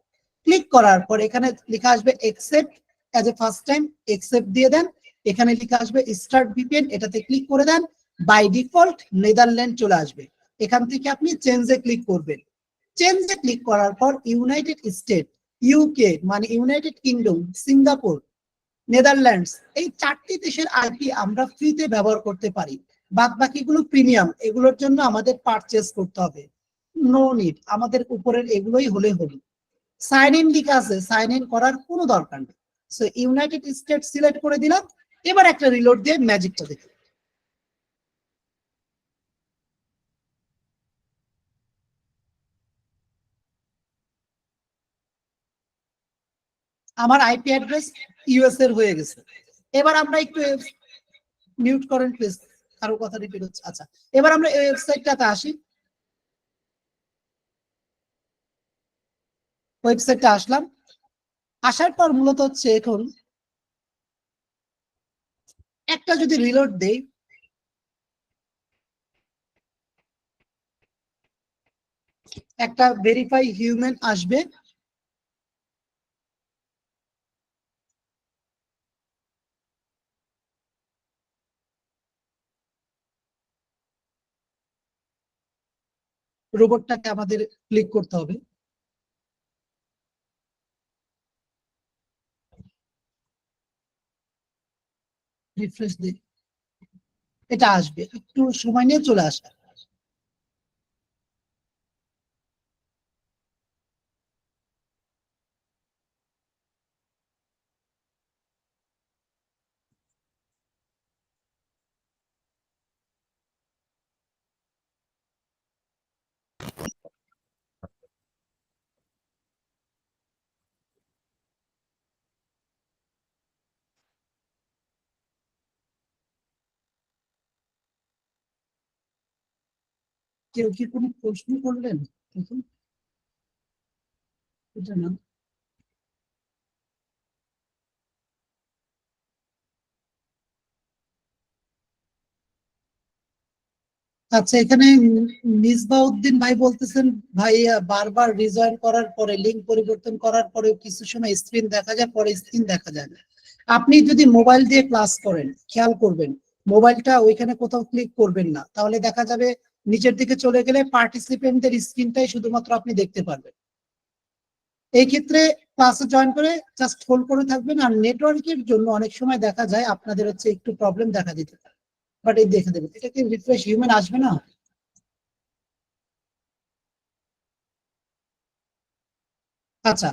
ক্লিক করার পর এখানে লেখা আসবে accept as a first time, accept দিয়ে দেন। এখানে লেখা আসবে স্টার্ট ভিপিএন, এটাতে ক্লিক করে দেন। বাই ডিফল্ট নেদারল্যান্ড চলে আসবে, এখান থেকে আপনি চেঞ্জে ক্লিক করবেন। চেঞ্জে ক্লিক করার পর ইউনাইটেড স্টেট, ইউকে মানে ইউনাইটেড কিংডম, সিঙ্গাপুর, নেদারল্যান্ডস, এই 4টি দেশের আইপি আমরা ফ্রিতে ব্যবহার করতে পারি। বাদ বাকিগুলো প্রিমিয়াম, এগুলোর জন্য আমাদের পারচেজ করতে হবে। নো নিড, আমাদের উপরের এগুলোই হলে হলো। সাইন ইন লিখা আছে, সাইন ইন করার কোনো দরকার নেই। সো ইউনাইটেড স্টেট সিলেক্ট করে দিলাম। এবার একটা রিলোড দিয়ে ম্যাজিকটা দেখি। আমার আইপি অ্যাড্রেস ইউএস এর হয়ে গেছে। এবার আমরা একটু মিউট করেন প্লিজ, কারো কথা রিপিট হচ্ছে। আচ্ছা, এবার আমরা এই ওয়েবসাইটটাতে আসি। ওয়েবসাইটটা আসলাম, আসার পর মূলত হচ্ছে এখন একটা যদি রিলোড দেই, একটা ভেরিফাই হিউম্যান আসবে। রোবটটাকে আমাদের ক্লিক করতে হবে। রিফ্রেশ দিই, এটা আসবে, একটু সময় নিয়ে চলে আসবে। কেউ কি কোনো প্রশ্ন করলেন? এটা না, আচ্ছা এখানে মিসবাউদ্দিন ভাই বলতেছেন, ভাই বারবার রিজয়েন করার পরে, লিঙ্ক পরিবর্তন করার পরে কিছু সময় স্ক্রিন দেখা যায়, পরে স্ক্রিন দেখা যায় না। আপনি যদি মোবাইল দিয়ে ক্লাস করেন, খেয়াল করবেন মোবাইলটা ওইখানে কোথাও ক্লিক করবেন না, তাহলে দেখা যাবে নিচের দিকে চলে গেলে পার্টিসিপেন্টদের স্ক্রিনটাই শুধুমাত্র আপনি দেখতে পারবেন। এই ক্ষেত্রে ক্লাসে জয়েন করে জাস্ট হোল্ড করে থাকবেন। আর নেটওয়ার্কের জন্য অনেক সময় দেখা যায় আপনাদের হচ্ছে একটু প্রবলেম দেখা দিতে পারে, বাট এই দেখে দেবেন। এটা কি রিফ্রেশ হিউম্যান আসবে না? আচ্ছা,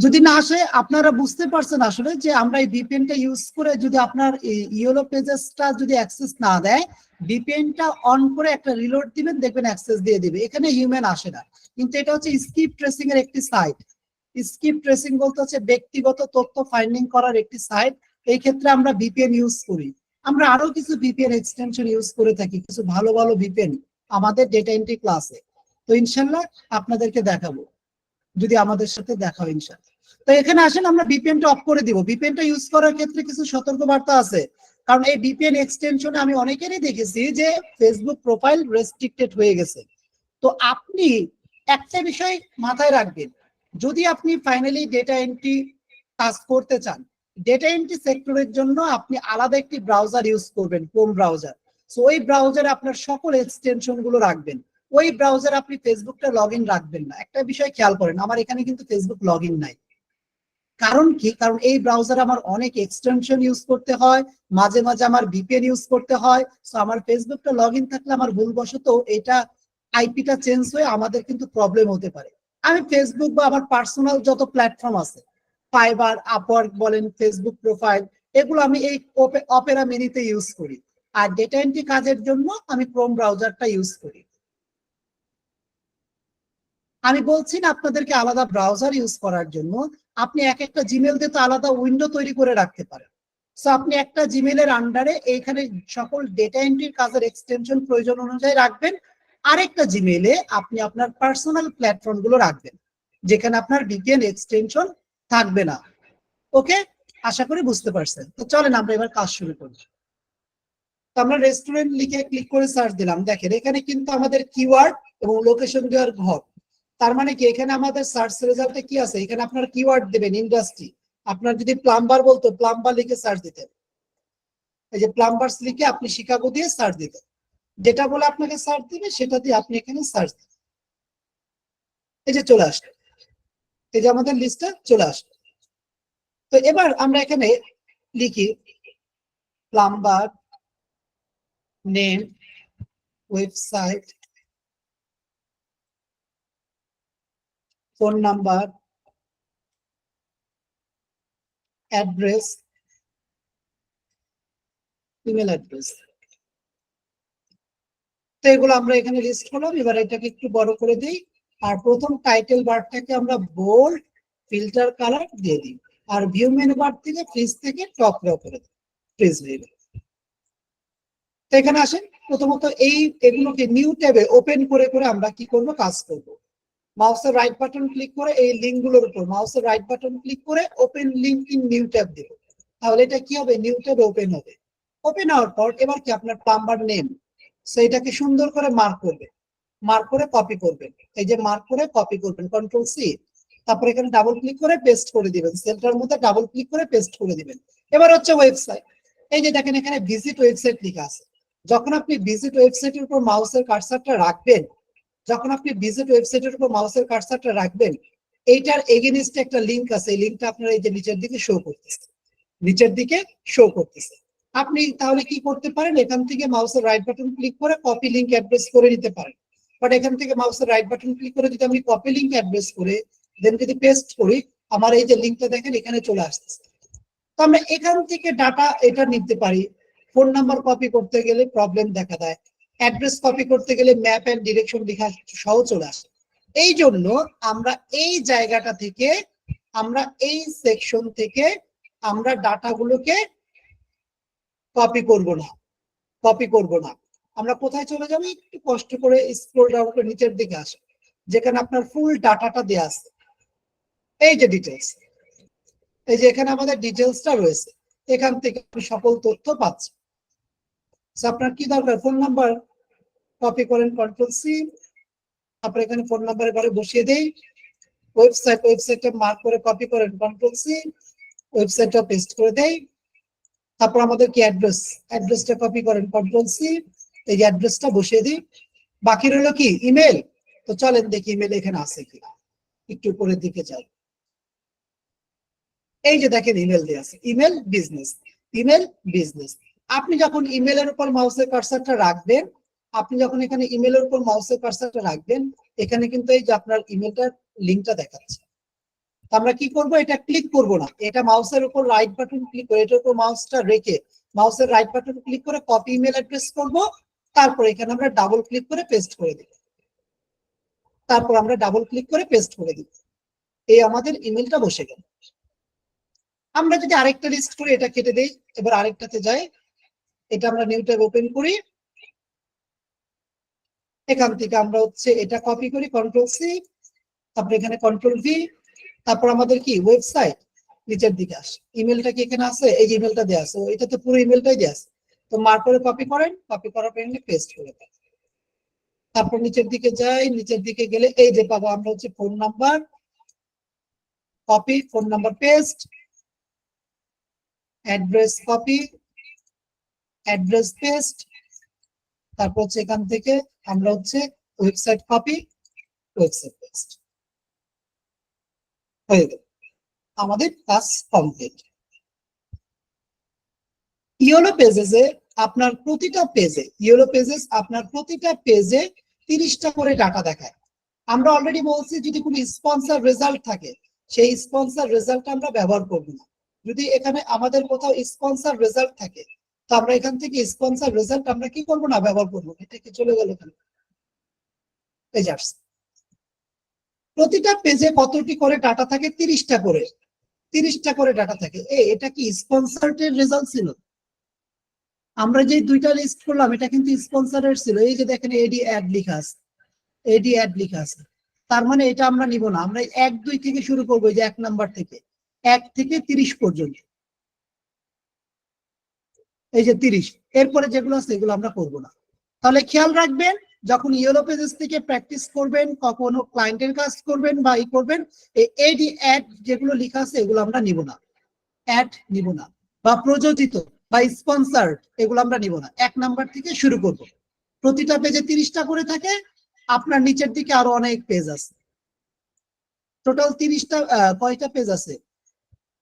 যদি না আসে, আপনারা বুঝতে পারছেন আসলে যে আমরা এই ভিপিএনটা ইউজ করে যদি আপনার ইয়েলো পেজেসটা যদি অ্যাক্সেস না দেয়, ভিপিএনটা অন করে একটা রিলোড দিবেন, দেখবেন অ্যাক্সেস দিয়ে দিবে, এখানে হিউম্যান আসে না। কিন্তু এটা হচ্ছে স্কিপ ট্রেসিং এর একটি সাইট। স্কিপ ট্রেসিং বলতে হচ্ছে ব্যক্তিগত তথ্য ফাইন্ডিং করার একটি সাইট। এই ক্ষেত্রে আমরা ভিপিএন ইউজ করি। আমরা আরো কিছু ভিপিএন এক্সটেনশন ইউজ করে থাকি, কিছু ভালো ভালো ভিপিএন আমাদের ডেটা এন্ট্রি ক্লাসে। তো ইনশাল্লাহ আপনাদেরকে দেখাবো যদি আমাদের সাথে দেখা হয় ইনশাল্লাহ। তো এখানে আসেন আমরা ভিপিএনটা অফ করে দিব। ভিপিএনটা ইউজ করার ক্ষেত্রে কিছু সতর্কবার্তা আছে, কারণ এই ভিপিএন এক্সটেনশনে আমি অনেকেরই দেখেছি যে ফেসবুক প্রোফাইল রেস্ট্রিক্টেড হয়ে গেছে। তো আপনি একটা বিষয় মাথায় রাখবেন, যদি আপনি ফাইনালি ডেটা এন্ট্রি কাজ করতে চান, ডেটা এন্ট্রি সেক্টরের জন্য আপনি আলাদা একটি ব্রাউজার ইউজ করবেন, ক্রোম ব্রাউজার। সো ওই ব্রাউজারে আপনার সকল এক্সটেনশন গুলো রাখবেন। ওই ব্রাউজারে আপনি ফেসবুকটা লগ ইন রাখবেন না। একটা বিষয় খেয়াল করেন, আমার এখানে কিন্তু ফেসবুক লগ ইন নাই। কারণ কি? কারণ এই ব্রাউজারে আমার অনেক এক্সটেনশন ইউজ করতে হয়, মাঝে মাঝে আমার ভিপিএন ইউজ করতে হয়। সো আমার ফেসবুকটা লগ ইন থাকলে আমার ভুলবশত এটা আইপিটা চেঞ্জ হয়ে আমাদের কিন্তু প্রবলেম হতে পারে। আমি ফেসবুক বা আমার পার্সোনাল যত প্ল্যাটফর্ম আছে, ফাইবার, আপওয়ার্ক বলেন, ফেসবুক প্রোফাইল, এগুলো আমি এই অপেরা মিনিতে ইউজ করি। আর ডেটা এন্ট্রি কাজের জন্য আমি ক্রোম ব্রাউজারটা ইউজ করি। আমি বলছি না আপনাদেরকে আলাদা ব্রাউজার ইউজ করার জন্য, আপনি এক একটা জিমেল দিয়ে তো আলাদা উইন্ডো তৈরি করে রাখতে পারেন। সো আপনি একটা জিমেলের আন্ডারে এইখানে সকল ডেটা এন্ট্রির কাজের এক্সটেনশন প্রয়োজন অনুযায়ী রাখবেন। আরেকটা জিমেলে আপনি আপনার পার্সোনাল প্ল্যাটফর্ম গুলো রাখবেন, যেখানে আপনার ভিপিএন এক্সটেনশন থাকবে না। ওকে, আশা করি বুঝতে পারছেন। তো চলেন আমরা এবার কাজ শুরু করি। তো আমরা রেস্টুরেন্ট লিখে ক্লিক করে সার্চ দিলাম। দেখেন এখানে কিন্তু আমাদের কিওয়ার্ড এবং লোকেশন দেওয়ার ঘর। তার মানে কি, এখানে আমাদের সার্চ রেজাল্টে কি আছে, এখানে আপনার কিওয়ার্ড দেবেন ইন্ডাস্ট্রি। আপনার যদি প্লাম্বার বলতো, প্লাম্বার লিখে সার্চ দিতেন। এই যে প্লাম্বারস লিখে আপনি শিকাগো দিয়ে সার্চ দিতেন। যেটা বলে আপনাকে সার্চ দিবে সেটা দিয়ে আপনি এখানে সার্চ দিন। এই যে চলে আসলো, এই যে আমাদের লিস্টটা চলে আসলো। তো এবার আমরা এখানে লিখি plumber name, website, phone number, address, email address. তো এগুলো আমরা এখানে লিস্ট করলাম। এবার এটাকে একটু বড় করে দিই, আর প্রথম টাইটেল বারটাকে আমরা বোল্ড ফিল্টার কালার দিয়ে দিই, আর ভিউ মেনু বার থেকে ফ্রিজ থেকে টপ রে করে দিই, ফ্রিজ হয়ে গেল। তো এখানে আসেন, প্রথমত এগুলোকে নিউ ট্যাবে ওপেন করে করে আমরা কি করব, কাজ করব। মাউসের রাইট বাটন ক্লিক করে এই লিঙ্কগুলোর উপর মাউসের রাইট বাটন ক্লিক করে open link in new tab দেব। তাহলে এটা কি হবে, নিউ ট্যাবে ওপেন হবে। ওপেন হওয়ার পর এবার কি আপনার প্লাম্বার নেম, সেইটাকে সুন্দর করে মার্ক করবেন, মার্ক করে কপি করবেন। এই যে মার্ক করে কপি করবেন, কন্ট্রোল সি, তারপর এখানে ডাবল ক্লিক করে পেস্ট করে দিবেন, সেলটার মধ্যে ডাবল ক্লিক করে পেস্ট করে দিবেন। এবার হচ্ছে ওয়েবসাইট। এই যে দেখেন এখানে ভিজিট ওয়েবসাইট লেখা আছে। যখন আপনি ভিজিট ওয়েবসাইটের উপর মাউসের কার্সারটা রাখবেন, যখন আপনি ভিজিট ওয়েবসাইটের উপর মাউসের কার্সারটা রাখবেন, এইটার এগেইনস্টে একটা লিংক আছে। এই লিংকটা আপনার এই যে নিচের দিকে শো করতেছে, নিচের দিকে শো করতেছে। আপনি তাহলে কি করতে পারেন, এখান থেকে মাউসের রাইট বাটন ক্লিক করে কপি লিংক অ্যাড্রেস করে নিতে পারেন। বাট এখান থেকে মাউসের রাইট বাটন ক্লিক করে যদি আমি কপি লিংক অ্যাড্রেস করে দেন যদি পেস্ট করি, আমার এই যে লিংকটা দেখেন এখানে চলে আসতেছে। তো আমরা এখান থেকে ডাটা এটা নিতে পারি। ফোন নাম্বার কপি করতে গেলে প্রবলেম দেখা দেয়, অ্যাড্রেস কপি করতে গেলে ম্যাপ এন্ড ডিরেকশন লেখা সহ চলে আসে। এই জন্য আমরা এই জায়গাটা থেকে, আমরা এই সেকশন থেকে আমরা ডাটাগুলোকে কপি করব না, কপি করব না। আমরা কোথায় চলে যাবো, একটু কষ্ট করে স্ক্রল ডাউন করে নিচের দিকে আসে, যেখানে আপনার ফুল ডাটাটা দেয়া আছে। এই যে ডিটেলস, এই যে এখানে আমাদের ডিটেলসটা রয়েছে, এখান থেকে আপনি সকল তথ্য পাচ্ছেন। আপনার কি দরকার, ফোন নাম্বার কপি করেন, কন্ট্রোল সি, তারপরে এখানে ফোন নাম্বারের ঘরে বসিয়ে দেই। ওয়েবসাইটটা মার্ক করে কপি করেন, কন্ট্রোল সি, ওয়েবসাইটটা পেস্ট করে দেই। তারপর আমাদের কি অ্যাড্রেসটা কপি করেন, কন্ট্রোল সি, এই যে অ্যাড্রেসটা বসিয়ে দিই। বাকি রইল কি, ইমেল। তো চলেন দেখি ইমেল এখানে আছে কিনা, একটু উপরের দিকে যাই। এই যে দেখেন ইমেল দেয়া আছে, ইমেল বিজনেস, ইমেল বিজনেস। আপনি যখন ইমেলের উপর মাউসের কার্সারটা রাখবেন, আপনি যখন এখানে ইমেলের উপর মাউসের কার্সারটা রাখবেন, এখানে কিন্তু এই যে আপনার ইমেলটার লিঙ্কটা দেখাচ্ছে। তো আমরা কি করব, এটা ক্লিক করব না, এটা মাউসের উপর রাইট বাটন ক্লিক করে এটার উপর মাউসটা রেখে মাউসের রাইট বাটন ক্লিক করে কপি ইমেল অ্যাড্রেস করব, তারপর এখানে আমরা ডাবল ক্লিক করে পেস্ট করে দিব, তারপর আমরা ডাবল ক্লিক করে পেস্ট করে দিব, এই আমাদের ইমেলটা বসে গেল। আমরা যদি আরেকটা লিস্ট করি, এটা কেটে দেই, এবার আরেকটাতে যাই, এটা আমরা নিউ ট্যাব ওপেন করি, এখান থেকে আমরা হচ্ছে এটা কপি করি, কন্ট্রোল সি, তারপর এখানে কন্ট্রোল ভি, তারপর আমাদের কি ওয়েবসাইট নিচের দিকে আসে, ইমেলটা কি এখানে আছে, এই যে ইমেলটা দেওয়া আছে, এটাতে পুরো ইমেলটাই দেওয়া আছে, তো মার্ক করে কপি করেন, কপি করার পর এখানে পেস্ট করে দেন, তারপর নিচের দিকে যাই, নিচের দিকে গেলে এই যে পাবো আমরা হচ্ছে phone number, copy, phone number paste, address copy, address paste, তারপর হচ্ছে এখান থেকে আমরা হচ্ছে ওয়েবসাইট কপি, ওয়েবসাইট পেস্ট হয়ে গেল, আমাদের কাজ কমপ্লিট। ইয়েলো পেজেসে আপনার প্রতিটা পেজে, ইয়েলো পেজেস আপনার প্রতিটা পেজে 30টা করে ডাটা দেখায়। আমরা অলরেডি বলছি যদি কোনো স্পন্সর রেজাল্ট থাকে, সেই স্পন্সর রেজাল্ট আমরা ব্যবহার করব না। যদি এখানে আমাদের কোথাও স্পন্সর রেজাল্ট থাকে, তো আমরা এখান থেকে স্পন্সর রেজাল্ট আমরা কি করব না, ব্যবহার করব না। এটা কি চলে গেল এখানে, এই যে আসছে। প্রতিটা পেজে কতটি করে ডাটা থাকে, 30টা করে, 30টা করে ডাটা থাকে। এটা কি স্পন্সরের রেজাল্ট ছিল? আমরা যে দুইটা লিস্ট করলাম এটা কিন্তু স্পন্সরের ছিল, এই যে দেখেন এডি অ্যাড লেখা আছে, এডি অ্যাড লেখা আছে, তার মানে এটা আমরা নিব না। আমরা 1 2 থেকে শুরু করবো, যে 1 নাম্বার থেকে 1 থেকে 30 পর্যন্ত, এই যে 30, এরপরে যেগুলো আছে এগুলো আমরা করব না। তাহলে খেয়াল রাখবেন, যখন ইয়েলো পেজেস থেকে প্র্যাকটিস করবেন, কখনো ক্লায়েন্টের কাজ করবেন বা ই করবেন, এই এডি অ্যাড যেগুলো লেখা আছে এগুলো আমরা নিব না, অ্যাড নিব না, বা প্রযোজিত বা স্পন্সর এগুলো আমরা নিব না। 1 নাম্বার থেকে শুরু করব। প্রতিটা পেজে 30টা করে থাকে, আপনার নিচের দিকে আরো অনেক পেজ আছে, টোটাল 30টা কয়টা পেজ আছে,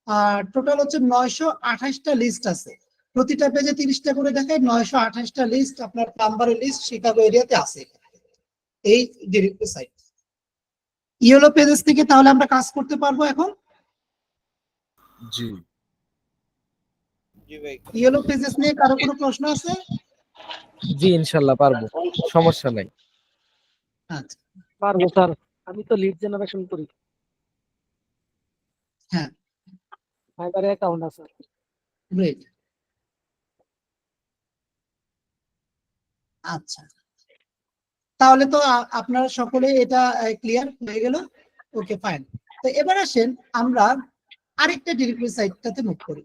আর টোটাল হচ্ছে 928টা লিস্ট আছে। প্রতিটা পেজে 30টা করে দেখায়, 928টা লিস্ট আপনার প্লাম্বারের লিস্ট শিকাগো এরিয়াতে আছে, এই ডিরেক্টরি সাইট। ইয়েলো পেজেস থেকে তাহলে আমরা কাজ করতে পারবো এখন। জি ইয়েলো পেজেস নিয়ে কারো কোনো প্রশ্ন আছে? জি ইনশাল্লাহ পারবো, সমস্যা নাই। আচ্ছা, পারবো স্যার, আমি তো লিড জেনারেশন করি, হ্যাঁ, ফাইবারে অ্যাকাউন্ট আছে। গ্রেট। আচ্ছা, তাহলে তো আপনারা সকলে এটা ক্লিয়ার হয়ে গেল। Okay fine. তো এবার আসেন আমরা আরেকটা ডিরেক্টরি সাইটটাতে মুভ করি,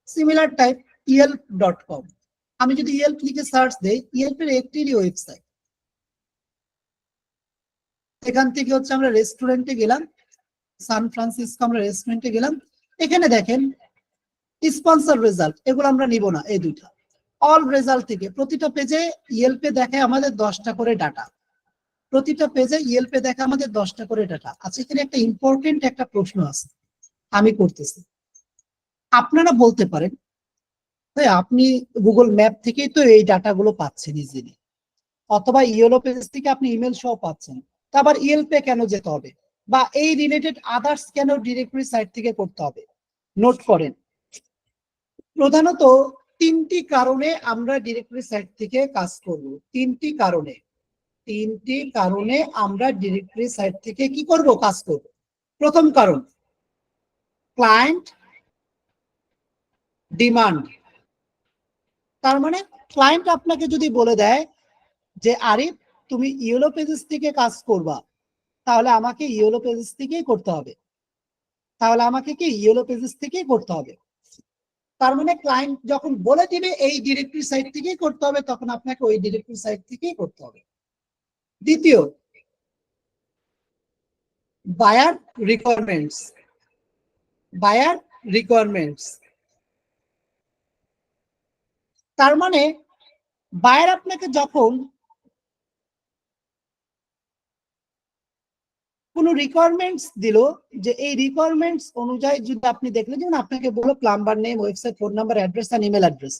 সিমিলার টাইপ yelp.com। আমি যদি yelp লিখে সার্চ দেই, yelp-এর একটি ওয়েবসাইট, এখান থেকে হচ্ছে আমরা রেস্টুরেন্টে গেলাম, সান ফ্রান্সিসকো আমরা রেস্টুরেন্টে গেলাম, এখানে দেখেন স্পন্সর রেজাল্ট, এগুলো আমরা নিব না, এই দুইটা। অল রেজাল্ট থেকে প্রতিটা পেজে ইয়েলপে দেখায় আমাদের 10টা করে ডাটা, প্রতিটা পেজে ইয়েলপে দেখা আমাদের 10টা করে ডাটা। আচ্ছা, এখানে একটা ইম্পর্টেন্ট একটা প্রশ্ন আছে, আমি করতেছি। আপনারা বলতে পারেন আপনি গুগল ম্যাপ থেকেই তো এই ডাটাগুলো পাচ্ছেন ইজিলি, অথবা ইয়েলো পেজ থেকে আপনি ইমেল সহ পাচ্ছেন, তা আবার ইয়েলপে কেন যেতে হবে, বা এই রিলেটেড আদার্স কেন ডিরেক্টরি সাইট থেকে করতে হবে? নোট করেন, প্রধানত 3টি কারণে আমরা ডিরেক্টরি সাইট থেকে কাজ করব। 3টি কারণে আমরা ডিরেক্টরি সাইট থেকে কি করব, কাজ করব। প্রথম কারণ, ক্লায়েন্ট ডিমান্ড। তার মানে ক্লায়েন্ট আপনাকে যদি বলে দেয় যে আরিফ তুমি ইয়েলো পেজেস থেকে কাজ করবা, তাহলে আমাকে ইয়েলো পেজেস থেকেই করতে হবে, তার মানে ক্লায়েন্ট যখন বলে দিবে এই ডিরেক্টরি সাইট থেকেই করতে হবে, তখন আপনাকে ওই ডিরেক্টরি সাইট থেকেই করতে হবে। দ্বিতীয়, বায়ার রিকোয়ারমেন্টস। তার মানে বায়ার আপনাকে যখন কোনো রিকোয়ারমেন্টস দিল, যে এই রিকোয়ারমেন্টস অনুযায়ী যদি আপনি দেখলেন, যেমন আপনাকে বললো plumber name, website, phone number, address আর ইমেল অ্যাড্রেস,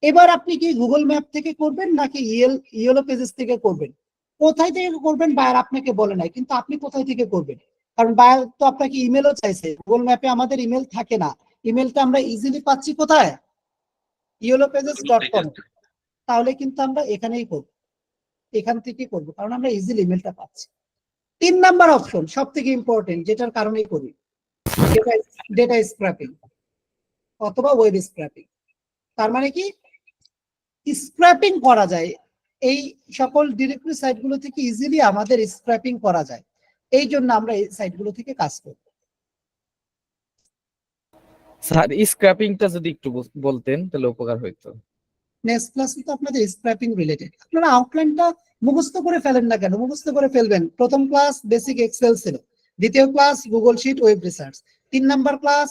এবার আপনি কি গুগল ম্যাপ থেকে করবেন নাকি ইয়েলো পেজেস থেকে করবেন? কোথায় থেকে করবেন বায়ার আপনাকে বলে নাই, কিন্তু আপনি কোথায় থেকে করবেন? কারণ বায়ার তো আপনাকে ইমেলও চাইছে, গুগল ম্যাপে আমাদের ইমেল থাকে না, ইমেলটা আমরা ইজিলি পাচ্ছি কোথায়, yellowpages.com। তাহলে কিন্তু আমরা এখানেই করব, এখান থেকে করব, কারণ আমরা ইজিলি ইমেলটা পাচ্ছি। 3 নাম্বার অপশন সব থেকে ইম্পর্টেন্ট, যেটার কারণেই করি, ডেটা স্ক্র্যাপিং অথবা ওয়েব স্ক্র্যাপিং। তার মানে কি, স্ক্র্যাপিং করা যায়, এই সকল ডিরেক্টরি সাইটগুলো থেকে ইজিলি আমাদের স্ক্র্যাপিং করা যায়, এই জন্য আমরা এই সাইটগুলো থেকে কাজ করব। স্যার স্ক্র্যাপিংটা যদি একটু বলতেন তাহলে উপকার হইতো। নেক্সট ক্লাসে তো আপনাদের স্ক্র্যাপিং রিলেটেড, আপনারা আউটলাইনটা মুখস্থ করে ফেলেন না কেন, মুখস্থ করে ফেলবেন। প্রথম ক্লাস বেসিক এক্সেল ছিল, দ্বিতীয় class Google Sheet web research, 3 number class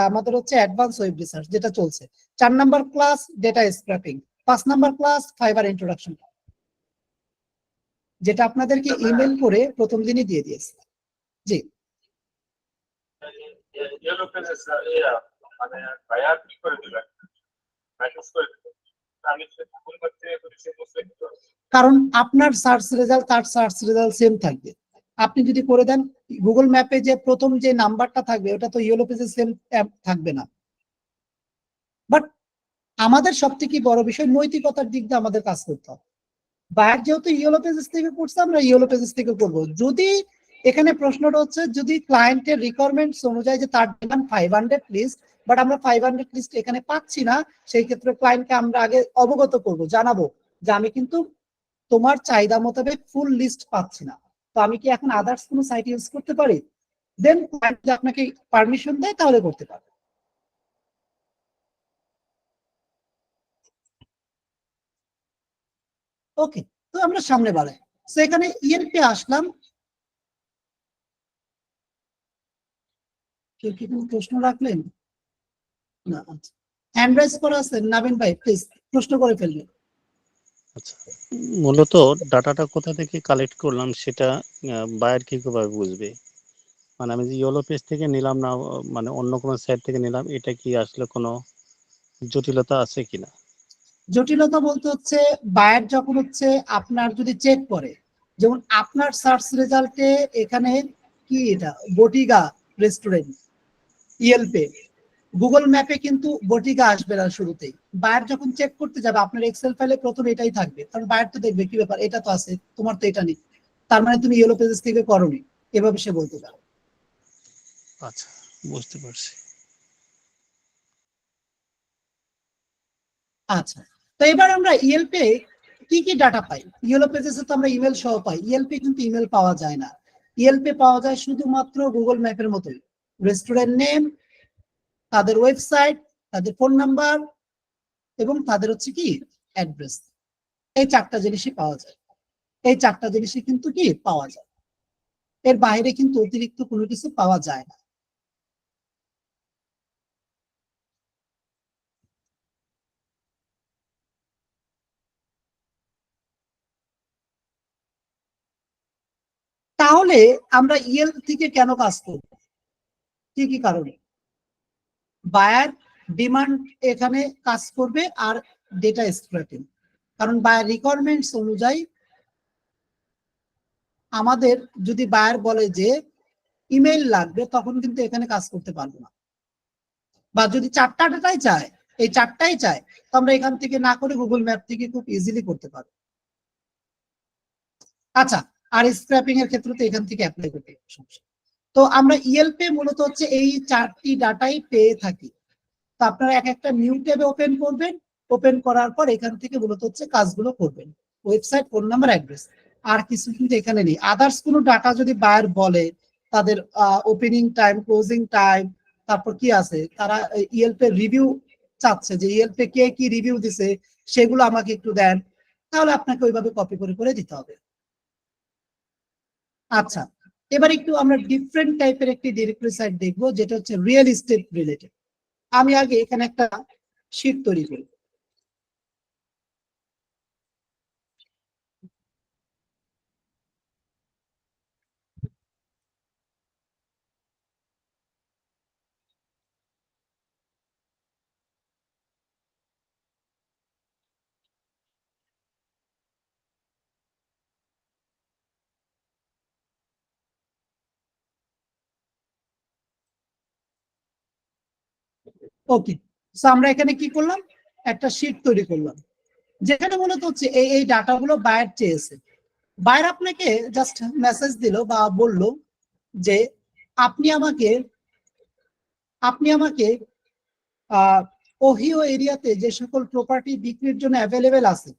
আমাদের হচ্ছে অ্যাডভান্স ওয়েব রিসার্চ যেটা চলছে, 4 number class data scraping, 5 number class Fiverr introduction, যেটা আপনাদেরকে ইমেল করে প্রথম দিনই দিয়ে দিয়েছে। জি, মানে বায়ার কি করে দিবেন, ম্যানেজ করে দিবেন, আমি গুগল ম্যাপ থেকে করেছি বুঝতে কারণ আপনার সার্চ রেজাল্ট তার সার্চ রেজাল্ট সেম থাকবে। আপনি যদি করে দেন গুগল ম্যাপে যে প্রথম যে নাম্বারটা থাকবে ওটা তো ইয়েলো পেজে সেম থাকবে না। বাট আমাদের সব থেকে বড় বিষয় নৈতিকতার দিক দিয়ে আমাদের কাজ করতে হবে। বায়ার যেহেতু ইয়েলো পেজেস থেকে করছে, আমরা ইয়েলো পেজেস থেকে করব। যদি এখানে প্রশ্নটা হচ্ছে, যদি ক্লায়েন্টের রিকোয়ারমেন্টস অনুযায়ী যে তার ডিমান্ড 500 লিস্ট, বাট আমরা 500 লিস্ট এখানে পাচ্ছি না, সেই ক্ষেত্রে ক্লায়েন্টকে আমরা আগে অবগত করব, জানাবো যে আমি কিন্তু তোমার চাহিদা মোতাবেক ফুল লিস্ট পাচ্ছি না, তো আমি কি এখন আদার্স কোনো সাইট ইউজ করতে পারি? দেন আপনাকে পারমিশন দেয় তাহলে করতে পারবে। ওকে, তো আমরা সামনে বাড়াই। তো এখানে ইএলপি আসলাম, কেউ কি কোনো প্রশ্ন রাখলেন? না, আচ্ছা, হ্যান্ড রাইজ করা আছে, নাবিন ভাই প্লিজ প্রশ্ন করে ফেলবেন। আচ্ছা, মূলত ডাটাটা কোথা থেকে কালেক্ট করলাম সেটা বায়ার কিভাবে বুঝবে? মানে আমি যে ইয়েলো পেজ থেকে নিলাম না, মানে অন্য কোনো সাইট থেকে নিলাম, এটা কি আসলে কোনো জটিলতা আছে কিনা? জটিলতা বলতে হচ্ছে বায়ার যখন হচ্ছে আপনার যদি চেক করে, যেমন আপনার সার্চ রেজাল্টে এখানে কি এটা বটিগা রেস্টুরেন্ট ইএলপে, গুগল ম্যাপে কিন্তু বটিগা আসবে না শুরুতেই। বায়ার যখন চেক করতে যাবে আপনার এক্সেল ফাইলে প্রথম এটাই থাকবে, কারণ বায়ার তো দেখবে কি ব্যাপার, এটা তো আছে, তোমার তো এটা নেই, তার মানে তুমি ইয়েলো পেজেস থেকে করোনি, এভাবে সে বলতে পারে। আচ্ছা, বুঝতে পারছি। আচ্ছা, তো এবার আমরা ইএলপি কি কি ডাটা পাই? ইয়েলো পেজেসে তো আমরা ইমেল সহ পাই, ইএলপি কিন্তু ইমেল পাওয়া যায় না। ইএলপি পাওয়া যায় শুধুমাত্র গুগল ম্যাপের মতোই, রেস্টুরেন্ট নেম, তাদের ওয়েবসাইট, তাদের ফোন নাম্বার এবং তাদের হচ্ছে কি অ্যাড্রেস, এই 4টা জিনিসই পাওয়া যায়। এই 4টা জিনিসই কিন্তু কি পাওয়া যায়, এর বাইরে কিন্তু অতিরিক্ত কোনো কিছু পাওয়া যায় না। তাহলে আমরা ইএল থেকে কেন কাজ করব, কি কি কারণে? বায়ার ডিমান্ড এখানে কাজ করবে আর ডেটা স্ক্র্যাপিং, কারণ বায়ার রিকোয়ারমেন্টস অনুযায়ী আমাদের যদি বায়ার বলে যে ইমেল লাগবে, তখন কিন্তু এখানে কাজ করতে পারবো না। বা যদি 4টা ডাটাই চায়, এই 4টাই চায়, তো আমরা এখান থেকে না করে গুগল ম্যাপ থেকে খুব ইজিলি করতে পারবো। আচ্ছা, আর স্ক্র্যাপিং এর ক্ষেত্রে তো এখান থেকে অ্যাপ্লাই করতে হবে, সমস্যা। তো আমরা ইএলপি মূলত হচ্ছে এই 4টি ডাটাই পেয়ে থাকি। তো আপনারা এক একটা নিউ ট্যাবে ওপেন করবেন, ওপেন করার পর এখান থেকে মূলত হচ্ছে কাজগুলো করবেন, ওয়েবসাইট, ফোন নাম্বার, অ্যাড্রেস, আর কিছু কিন্তু এখানে নেই। আদার্স কোনো ডাটা যদি বায়ার বলে, তাদের ওপেনিং টাইম, ক্লোজিং টাইম, তারপর কি আছে, তারা ইএলপি রিভিউ চাচ্ছে, যে ইএলপি কে কি রিভিউ দিছে সেগুলো আমাকে একটু দেন, তাহলে আপনাকে ওইভাবে কপি করে করে দিতে হবে। আচ্ছা, এবার একটু আমরা ডিফারেন্ট টাইপের একটি ডিরেক্টরি সাইট দেখবো, যেটা হচ্ছে রিয়েল এস্টেট রিলেটেড। আমি আগে এখানে একটা শীট তৈরি করি। ওকে, সো আমরা এখানে কি করলাম, একটা শীট তৈরি করলাম যেখানে মূলত হচ্ছে এই ডাটাগুলো বায়ার চেয়েছে। বায়ার আপনাকে জাস্ট মেসেজ দিল বা বলল যে আপনি আমাকে ওহিও এরিয়াতে যে সকল প্রপার্টি বিক্রির জন্য অ্যাভেলেবেল আছে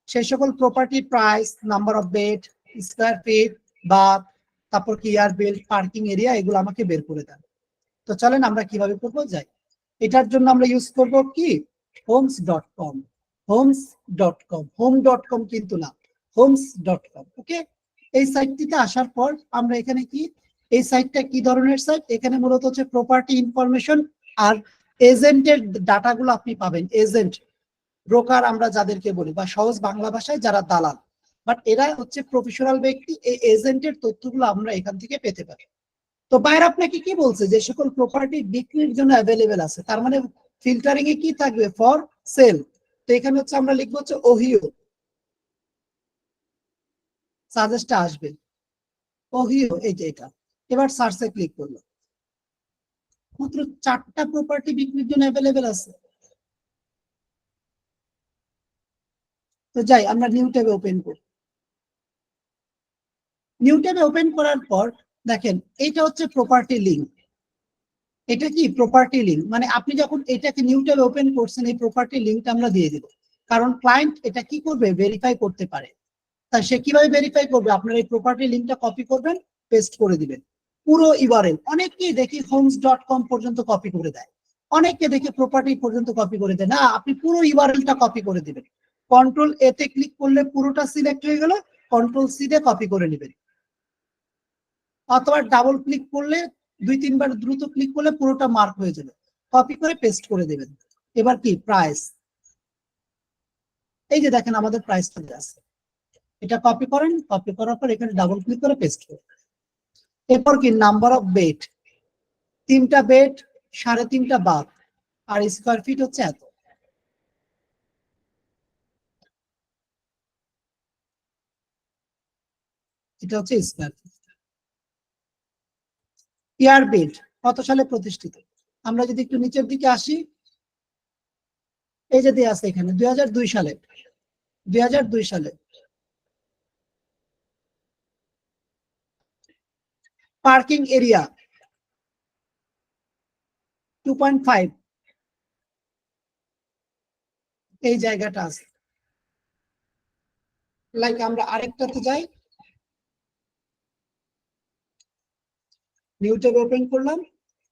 সেই সকল property price, number of bed, square feet, বা তারপর কি ইয়ার বিল্ড, পার্কিং এরিয়া, এগুলো আমাকে বের করে দেন। তো চলেন আমরা কিভাবে করবো যাই। এটার জন্য আমরা ইউজ করব কি, homes.com, homes.com, home.com কিন্তু না, homes.com। ওকে, এই সাইটটিতে আসার পর আমরা এখানে কি, এই সাইটটা কি ধরনের সাইট, এখানে মূলত হচ্ছে প্রপার্টি ইনফরমেশন আর এজেন্টের ডাটাগুলো আপনি পাবেন। এজেন্ট, ব্রোকার আমরা যাদেরকে বলি, বা সহজ বাংলা ভাষায় যারা দালাল, বাট এরা হচ্ছে প্রফেশনাল ব্যক্তি, এই এজেন্টের তথ্যগুলো আমরা এখান থেকে পেতে পারি। তো বাইরে আপনাকে কি বলছে, যে সকল প্রপার্টি বিক্রির জন্য অ্যাভেলেবেল আছে, তার মানে ফিল্টারিং এ কি থাকবে, ফর সেল। তো এখানে হচ্ছে আমরা লিখবো হচ্ছে ওহিও, সাজেস্টটা আসবে ওহিও, এই যে এটা। এবার সার্চে ক্লিক করলো, মাত্র 4টা প্রপার্টি বিক্রির জন্য অ্যাভেলেবেল আছে। তো যাই আমরা নিউ ট্যাবে ওপেন করি। নিউ ট্যাবে ওপেন করার পর দেখেন এটা হচ্ছে প্রপার্টি লিঙ্ক। এটা কি প্রপার্টি লিঙ্ক, মানে আপনি যখন এটাকে নিউ ট্যাবে ওপেন করছেন এই প্রপার্টি লিঙ্কটা আমরা দিয়ে দিব, কারণ ক্লায়েন্ট এটা কি করবে, ভেরিফাই করতে পারে। তাই সে কিভাবে ভেরিফাই করবে, আপনার এই প্রপার্টি লিঙ্কটা কপি করবেন, পেস্ট করে দিবেন পুরো ইউআরএল। অনেকেই দেখি homes.com পর্যন্ত কপি করে দেয়, অনেকে দেখে প্রপার্টি পর্যন্ত কপি করে দেয় না, আপনি পুরো ইউআরএলটা কপি করে দিবেন। কন্ট্রোল এ তে ক্লিক করলে পুরোটা সিলেক্ট হয়ে গেল, কন্ট্রোল সি তে কপি করে নেবেন, অথবা ডাবল ক্লিক করলে 2-3 বার দ্রুত ক্লিক করলে পুরোটা মার্ক হয়ে যাবে, কপি করে পেস্ট করে দেবেন। এবার কি প্রাইস, এই যে দেখেন আমাদের প্রাইস চলে আসছে, এটা কপি করেন, কপি করার পর এখানে ডাবল ক্লিক করে পেস্ট করেন। এরপর কি নাম্বার অফ বেড, 3টা বেড, 3.5টা বাথ, আর স্কয়ার ফিট হচ্ছে এত। এটা হচ্ছে স্কয়ার ফিট। ইয়ার বিল্ড, কত সালে প্রতিষ্ঠিত, আমরা যদি একটু নিচের দিকে আসি, এই যে দেয়া আছে এখানে 2002 সালে, 2002 সালে। পার্কিং এরিয়া 2.5, এই জায়গাটা আছে। লাইক আমরা আরেকটাতে যাই, নিউ ট্যাব ওপেন করলাম,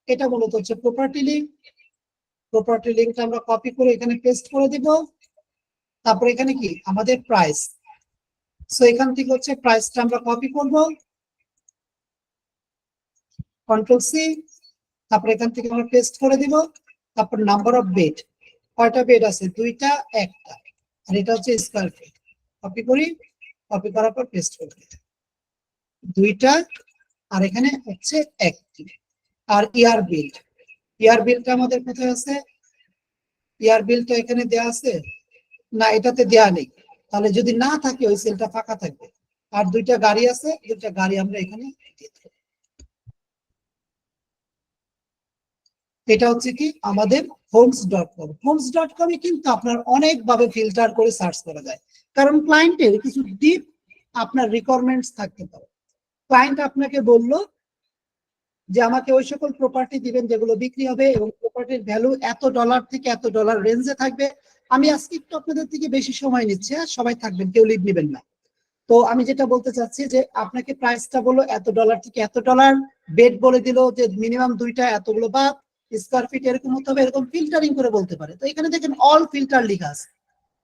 এটা মূলত হচ্ছে প্রপার্টি লিঙ্ক। প্রপার্টি লিঙ্কটা আমরা কপি করে এখানে পেস্ট করে দিব। তারপর এখানে কি আমাদের প্রাইস, সো এখান থেকে হচ্ছে প্রাইসটা আমরা কপি করব, কন্ট্রোল সি, তারপর এখান থেকে আমরা পেস্ট করে দিব। তারপর নাম্বার অফ বেড, কয়টা বেড আছে, 2টা, 1টা, আর এটা হচ্ছে স্কয়ার ফিট, কপি করি, কপি করার পর পেস্ট করে দিই, 2টা, আর এখানে হচ্ছে 1টি। আর ইয়ার বিল্ড, ইয়ার বিলটা আমাদের কোথায় আছে, ইয়ার বিলটা এখানে দেয়া আছে না, এটাতে দেয়া নেই, তাহলে যদি না থাকে ওই সেলটা ফাঁকা থাকবে। আর 2টা গাড়ি আছে, 2টা গাড়ি আমরা এখানে দিয়ে দেব। এটা হচ্ছে কি আমাদের homes.com। homes.com এ কিন্তু আপনার অনেকভাবে ফিল্টার করে সার্চ করা যায়, কারণ ক্লায়েন্টের কিছু ডিপ আপনার রিকোয়ারমেন্টস থাকতে পারে। ক্লায়েন্ট আপনাকে বললো যে আমাকে ওই সকল প্রপার্টি দিবেন যেগুলো বিক্রি হবে এবং প্রপার্টির ভ্যালু এত ডলার থেকে এত ডলার রেঞ্জে থাকবে। আমি আজকে একটু আপনাদের থেকে বেশি সময় নিচ্ছি, সবাই থাকবেন, কেউ লিভ নেবেন না। তো আমি যেটা বলতে চাচ্ছি যে আপনাকে প্রাইসটা বললো এত ডলার থেকে এত ডলার, বেড বলে দিল যে মিনিমাম 2টা, এতগুলো বাদ, স্কয়ার ফিট এরকম হতে হবে, এরকম ফিল্টারিং করে বলতে পারে। তো এখানে দেখেন অল ফিল্টার লেখা আছে,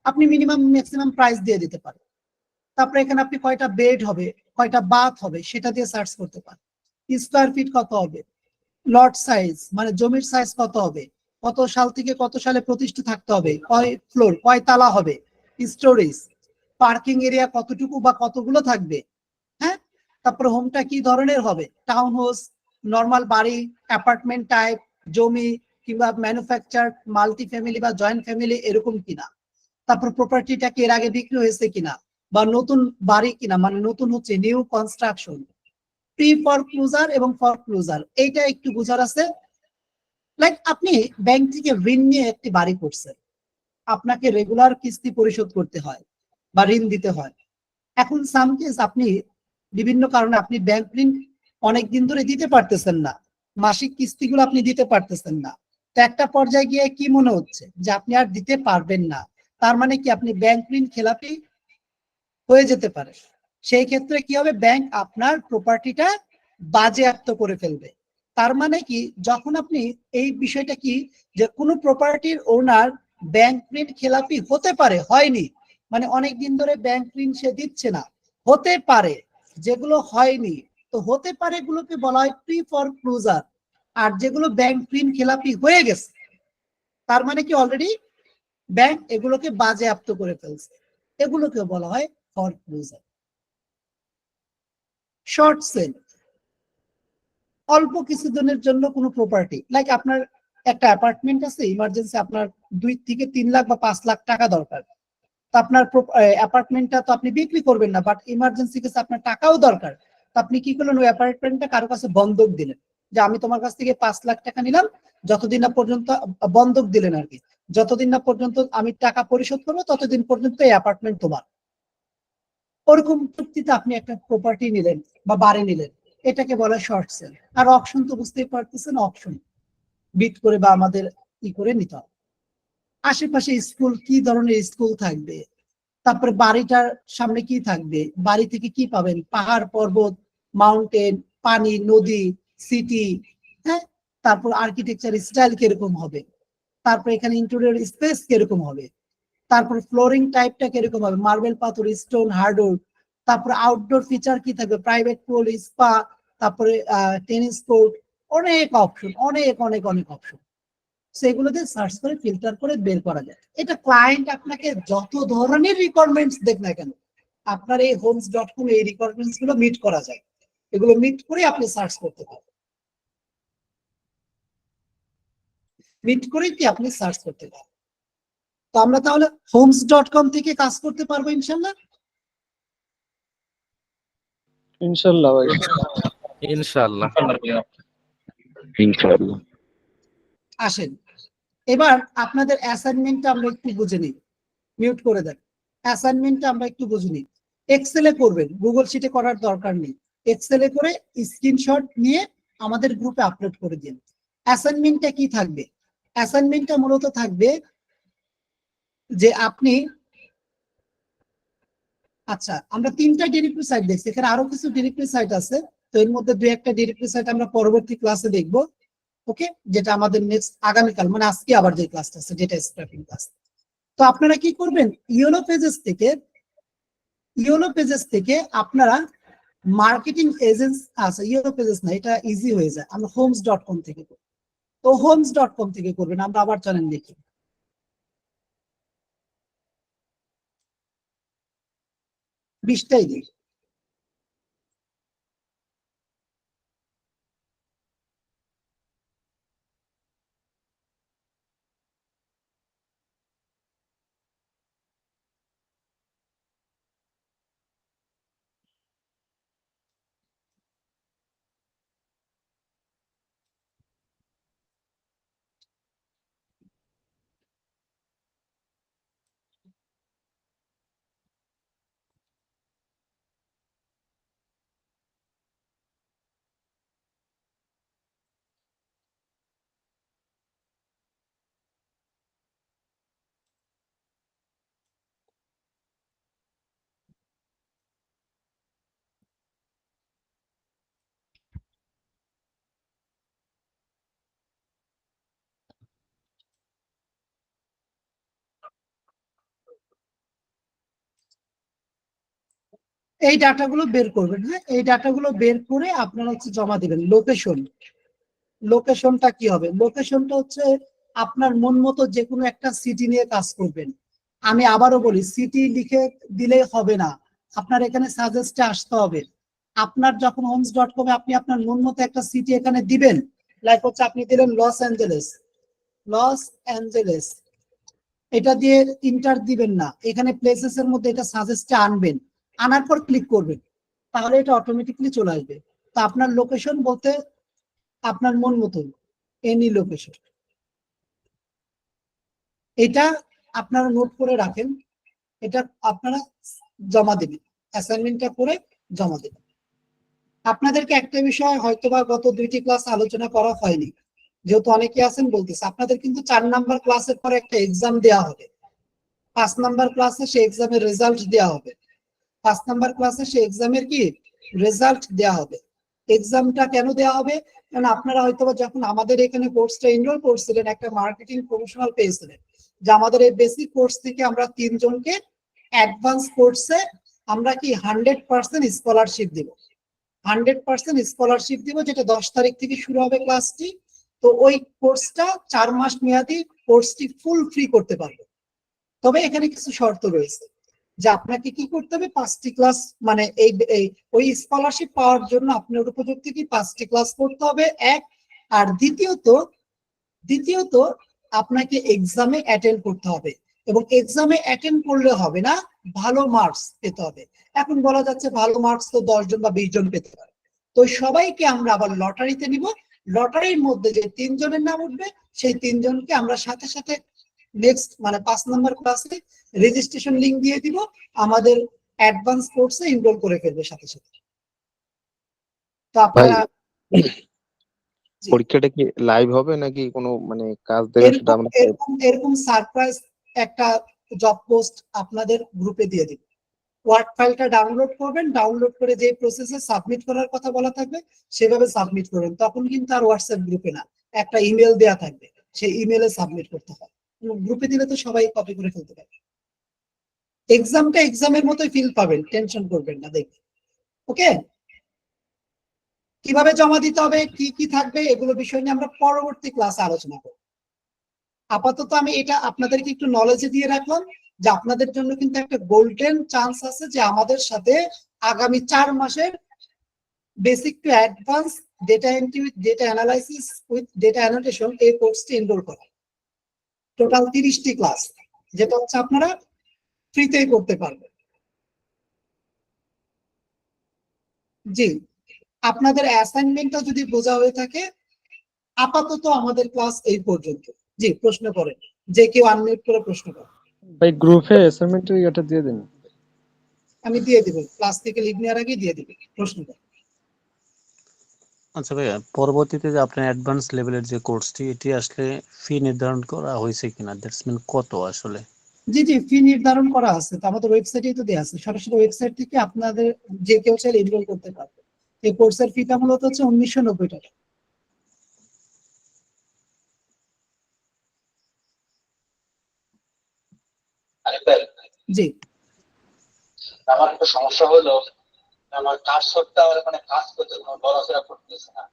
আপনি মিনিমাম ম্যাক্সিমাম প্রাইস দিয়ে দিতে পারেন। তারপরে এখানে আপনি কয়টা বেড হবে, কয়টা বাথ হবে সেটা দিয়ে সার্চ করতে পারেন। স্কয়ার ফিট কত হবে, লট সাইজ মানে জমির সাইজ কত হবে, কত সাল থেকে কত সালে প্রতিষ্ঠিত থাকতে হবে, কয় ফ্লোর, কয় তালা হবে, স্টোরেজ, পার্কিং এরিয়া কতটুকু বা কতগুলো থাকবে, হ্যাঁ, তারপর হোমটা কি ধরনের হবে, টাউন হাউস, নর্মাল বাড়ি, অ্যাপার্টমেন্ট টাইপ, জমি কিংবা ম্যানুফ্যাকচার, মাল্টি ফ্যামিলি বা জয়েন্ট ফ্যামিলি এরকম কিনা, তারপর প্রপার্টিটা কি এর আগে বিক্রি হয়েছে কিনা বা নতুন বাড়ি কিনা, মানে নতুন হচ্ছে নিউ কনস্ট্রাকশন, প্রি ফরক্লোজার এবং ফরক্লোজার, এইটা একটু বোঝার আছে। লাইক আপনি ব্যাংক থেকে ঋণ নিয়ে একটি বাড়ি করছেন, আপনাকে রেগুলার কিস্তি পরিশোধ করতে হয় বা ঋণ দিতে হয়। এখন সাম কেস আপনি বিভিন্ন কারণে আপনি ব্যাংক ঋণ অনেকদিন ধরে দিতে পারতেছেন না, মাসিক কিস্তিগুলো আপনি দিতে পারতেছেন না। তো একটা পর্যায়ে গিয়ে কি মনে হচ্ছে যে আপনি আর দিতে পারবেন না, তার মানে কি আপনি ব্যাংক ঋণ খেলাপি হয়ে যেতে পারে। সেই ক্ষেত্রে কি হবে, ব্যাংক আপনার প্রপার্টিটা বাজেয়াপ্ত করে ফেলবে। তার মানে কি, যখন আপনি এই বিষয়টা কি যে কোনো প্রপার্টির ওনার ব্যাংক ঋণ খেলাপি হতে পারে, হয়নি মানে অনেকদিন ধরে ব্যাংক ঋণ সে দিচ্ছে না, হতে পারে, যেগুলো হয়নি তো হতে পারে গুলোকে বলা হয় প্রি ফরক্লোজার। আর যেগুলো ব্যাংক ঋণ খেলাপি হয়ে গেছে তার মানে কি অলরেডি ব্যাংক এগুলোকে বাজেয়াপ্ত করে ফেলছে, এগুলোকে বলা হয় ফরক্লোজার। শর্ট সেল, অল্প কিছুদিনের জন্য কোনো প্রপার্টি, লাইক আপনার একটা অ্যাপার্টমেন্ট আছে, ইমার্জেন্সি আপনার 2 থেকে 3 লাখ বা 5 লাখ টাকা দরকার, তো আপনার অ্যাপার্টমেন্টটা তো আপনি বিক্রি করবেন না, বাট ইমার্জেন্সি কেসে আপনার টাকাও দরকার। তো আপনি কি করলেন, ওই অ্যাপার্টমেন্টটা কারো কাছে বন্ধক দিলেন, যে আমি তোমার কাছ থেকে 5 লাখ টাকা নিলাম, যতদিন না পর্যন্ত বন্ধক দিলেন আর কি, যতদিন না পর্যন্ত আমি টাকা পরিশোধ করবো ততদিন পর্যন্ত এই অ্যাপার্টমেন্ট তোমার। ওরকম চুক্তিতে আপনি একটা প্রপার্টি নিলেন বা বাড়ি নিলেন, এটাকে বলা শর্ট সেল। আর অকশন তো বুঝতেই পারতেছেন, অকশন বিট করে বা আমাদের ই করে নিতে হবে। আশেপাশে স্কুল, কি ধরনের স্কুল থাকবে, তারপরে বাড়িটার সামনে কি থাকবে, বাড়ি থেকে কি পাবেন, পাহাড় পর্বত, মাউন্টেন, পানি, নদী, সিটি, হ্যাঁ, তারপর আর্কিটেকচার স্টাইল কিরকম হবে, তারপর এখানে ইন্টেরিয়র স্পেস কিরকম হবে, তারপর ফ্লোরিং টাইপটা কিরকম হবে, মার্বেল, পাথর, স্টোন, হার্ডউড, তারপর আউটডোর ফিচার কি থাকবে, প্রাইভেট পুল, স্পা, তারপরে টেনিস কোর্ট, অনেক অপশন, অনেক অনেক অনেক অপশন। সেগুলোতে সার্চ করে ফিল্টার করে বের করা যায়। এটা ক্লায়েন্ট আপনাকে যত ধরনের রিকোয়ারমেন্টস দেখ না কেন, আপনার এই homes.com এই রিকোয়ারমেন্টস গুলো মিট করা যায়, এগুলো মিট করে আপনি সার্চ করতে পারবেন, মিট করে কি আপনি সার্চ করতে পারবেন। তো আমরা তাহলে homes.com থেকে কাজ করতে পারবো ইনশাল্লাহ। ইনশাল্লাহ ভাই। ইনশাআল্লাহ। ইনশাআল্লাহ। আসেন এবার আপনাদের অ্যাসাইনমেন্টটা আমরা একটু বুঝে নিই, মিউট করে দেন। অ্যাসাইনমেন্টটা আমরা একটু বুঝে নিই। এক্সেলে করবেন, গুগল শিটে করার দরকার নেই, এক্সেলে করে স্ক্রিনশট নিয়ে আমাদের গ্রুপে আপলোড করে দিন। অ্যাসাইনমেন্টটা কি থাকবে, অ্যাসাইনমেন্টটা মূলত থাকবে যে আপনি, আচ্ছা আমরা 3টা ডিরেক্টরি সাইট দেখছি, এখানে আরো কিছু ডিরেক্টরি সাইট আছে, তো এর মধ্যে 2-1টা ডিরেক্টরি সাইট আমরা পরবর্তী ক্লাসে দেখব, ওকে, যেটা আমাদের নেক্সট আগামীকাল মানে আজকে আবার যে ক্লাসটা আছে যেটা স্ক্র্যাপিং ক্লাস। তো আপনারা কি করবেন, ইয়েলো পেজেস থেকে আপনারা মার্কেটিং এজেন্স আছে, ইয়েলো পেজেস না, এটা ইজি হয়ে যায়, আমরা homes.com থেকে করব। তো homes.com থেকে করবেন, আমরা আবার চলেন দেখি। বিশটাই দিই। এই ডাটাগুলো বের করবেন, হ্যাঁ, এই ডাটাগুলো বের করে আপনারা হচ্ছে জমা দিবেন। লোকেশনটা কি হবে, লোকেশনটা হচ্ছে আপনার মন মতো যে কোনো একটা সিটি নিয়ে কাজ করবেন। আমি আবারও বলি, সিটি লিখে দিলে হবে না, আপনার এখানে সাজেস্টে আসতে হবে। আপনার যখন homes.com এ আপনি আপনার মন মতো একটা সিটি এখানে দিবেন, লাইক হচ্ছে আপনি দিলেন লস অ্যাঞ্জেলেস, এটা দিয়ে ইন্টার দিবেন না, এখানে প্লেসেস এর মধ্যে এটা সাজেস্টে আনবেন, আনার পর ক্লিক করবেন, তাহলে এটা অটোমেটিকলি চলে আসবে। তো আপনার লোকেশন বলতে আপনার মন মতো এনি লোকেশন, এটা আপনারা নোট করে রাখেন, এটা আপনারা জমা দেবেন, অ্যাসাইনমেন্টটা করে জমা দেবেন। আপনাদেরকে একটা বিষয় হয়তোবা গত 2টি ক্লাস আলোচনা করা হয়নি, যেহেতু অনেকে আছেন বলতেছে, আপনাদের কিন্তু 4 নাম্বার ক্লাসের পরে একটা এক্সাম দেওয়া হবে। 5 নাম্বার ক্লাসে সেই এক্সামের রেজাল্ট দেওয়া হবে। 5 নাম্বার ক্লাসে সেই এক্সামের কি রেজাল্ট দেওয়া হবে। এক্সামটা কেন দেওয়া হবে? কারণ আপনারা হয়তোবা যখন আমাদের এখানে কোর্সটা এনরোল করছিলেন, একটা মার্কেটিং প্রফেশনাল পেয়েছিলেন, যে আমাদের এই বেসিক কোর্স থেকে আমরা 3 জনকে অ্যাডভান্স কোর্সে আমরা কি 100% স্কলারশিপ দিব। 100% স্কলারশিপ দিব, যেটা 10 তারিখ থেকে শুরু হবে ক্লাসটি। তো ওই কোর্সটা 4 মাস মেয়াদি, কোর্সটি ফুল ফ্রি করতে পারবে। তবে এখানে কিছু শর্ত রয়েছে, যে আপনাকে কি করতে হবে, 5টি ক্লাস, মানে ওই স্কলারশিপ পাওয়ার জন্য আপনার উপযুক্ত কি 5টি ক্লাস করতে হবে, এক। আর দ্বিতীয়ত আপনাকে এক্সামে অ্যাটেন্ড করতে হবে, এবং এক্সামে অ্যাটেন্ড করলে হবে না, ভালো মার্কস পেতে হবে। এখন বলা যাচ্ছে ভালো মার্কস তো 10 জন বা 20 জন পেতে পারে। তো সবাইকে আমরা আবার লটারিতে নিব। লটারির মধ্যে যে 3 জনের নাম উঠবে, সেই 3 জনকে আমরা সাথে সাথে নেক্সট মানে 5 নাম্বার ক্লাসে রেজিস্ট্রেশন লিংক দিয়ে দিব, আমাদের অ্যাডভান্স কোর্সে এনরোল করে ফেলবে সাথে সাথে। তো আপনারা পরীক্ষাটা কি লাইভ হবে নাকি কোনো মানে কাজ দেবে সেটা আমরা এরকম সারপ্রাইজ একটা জব পোস্ট আপনাদের গ্রুপে দিয়ে দিব। ওয়ার্ড ফাইলটা ডাউনলোড করবেন, ডাউনলোড করে যে প্রসেসে সাবমিট করার কথা বলা থাকবে সেভাবে সাবমিট করবেন। তখন কিন্তু আর হোয়াটসঅ্যাপ গ্রুপে না, একটা ইমেল দেয়া থাকবে, সেই ইমেলে সাবমিট করতে হয়। গ্রুপে দিলে তো সবাই কপি করে ফেলতে পারবে। এক্সামটা এক্সামের মতোই ফিল পাবেন, টেনশন করবেন না, দেখবেন। ওকে, কিভাবে জমা দিতে হবে, কি কি থাকবে, এগুলো বিষয় নিয়ে আমরা পরবর্তী ক্লাসে আলোচনা করব। আপাতত আমি এটা আপনাদেরকে একটু নলেজে দিয়ে রাখলাম, যে আপনাদের জন্য কিন্তু একটা গোল্ডেন চান্স আছে, যে আমাদের সাথে আগামী 4 মাসের basic to advance data entry with data analysis with data annotation এই কোর্সটি এনরোল করা। টোটাল 30টি ক্লাস, যেটা হচ্ছে আপনারা ফ্রিতেই করতে পারবেন। জি, আপনাদের অ্যাসাইনমেন্টটা যদি বোঝা হয়ে থাকে, আপাতত আমাদের ক্লাস এই পর্যন্ত। জি, প্রশ্ন করেন, যে কেউ আনমিউট করে প্রশ্ন করেন। ভাই গ্রুপে অ্যাসাইনমেন্টের এটা দিয়ে দিন। আমি দিয়ে দিব, ক্লাস থেকে লিভ নেওয়ার আগে দিয়ে দিব, প্রশ্ন করেন। আচ্ছা ভাইয়া, পরবর্তীতে যে আপনার অ্যাডভান্স লেভেলের যে কোর্সটি, এটি আসলে ফি নির্ধারণ করা হয়েছে কিনা, দ্যাটস মিন কত আসলে? জি জি, ফি নির্ধারণ করা আছে, তো আমাদের ওয়েবসাইটেই তো দেওয়া আছে। সরাসরি ওয়েবসাইট থেকে আপনাদের যে কেউ চাইলে এনরোল করতে পারবে। এই কোর্সের ফিটা মূলত হচ্ছে 1990 টাকা। জি, আমার একটা সমস্যা হলো, আমার কার্সরটা মানে কাজ করতে নড়াচড়া করতেছে না।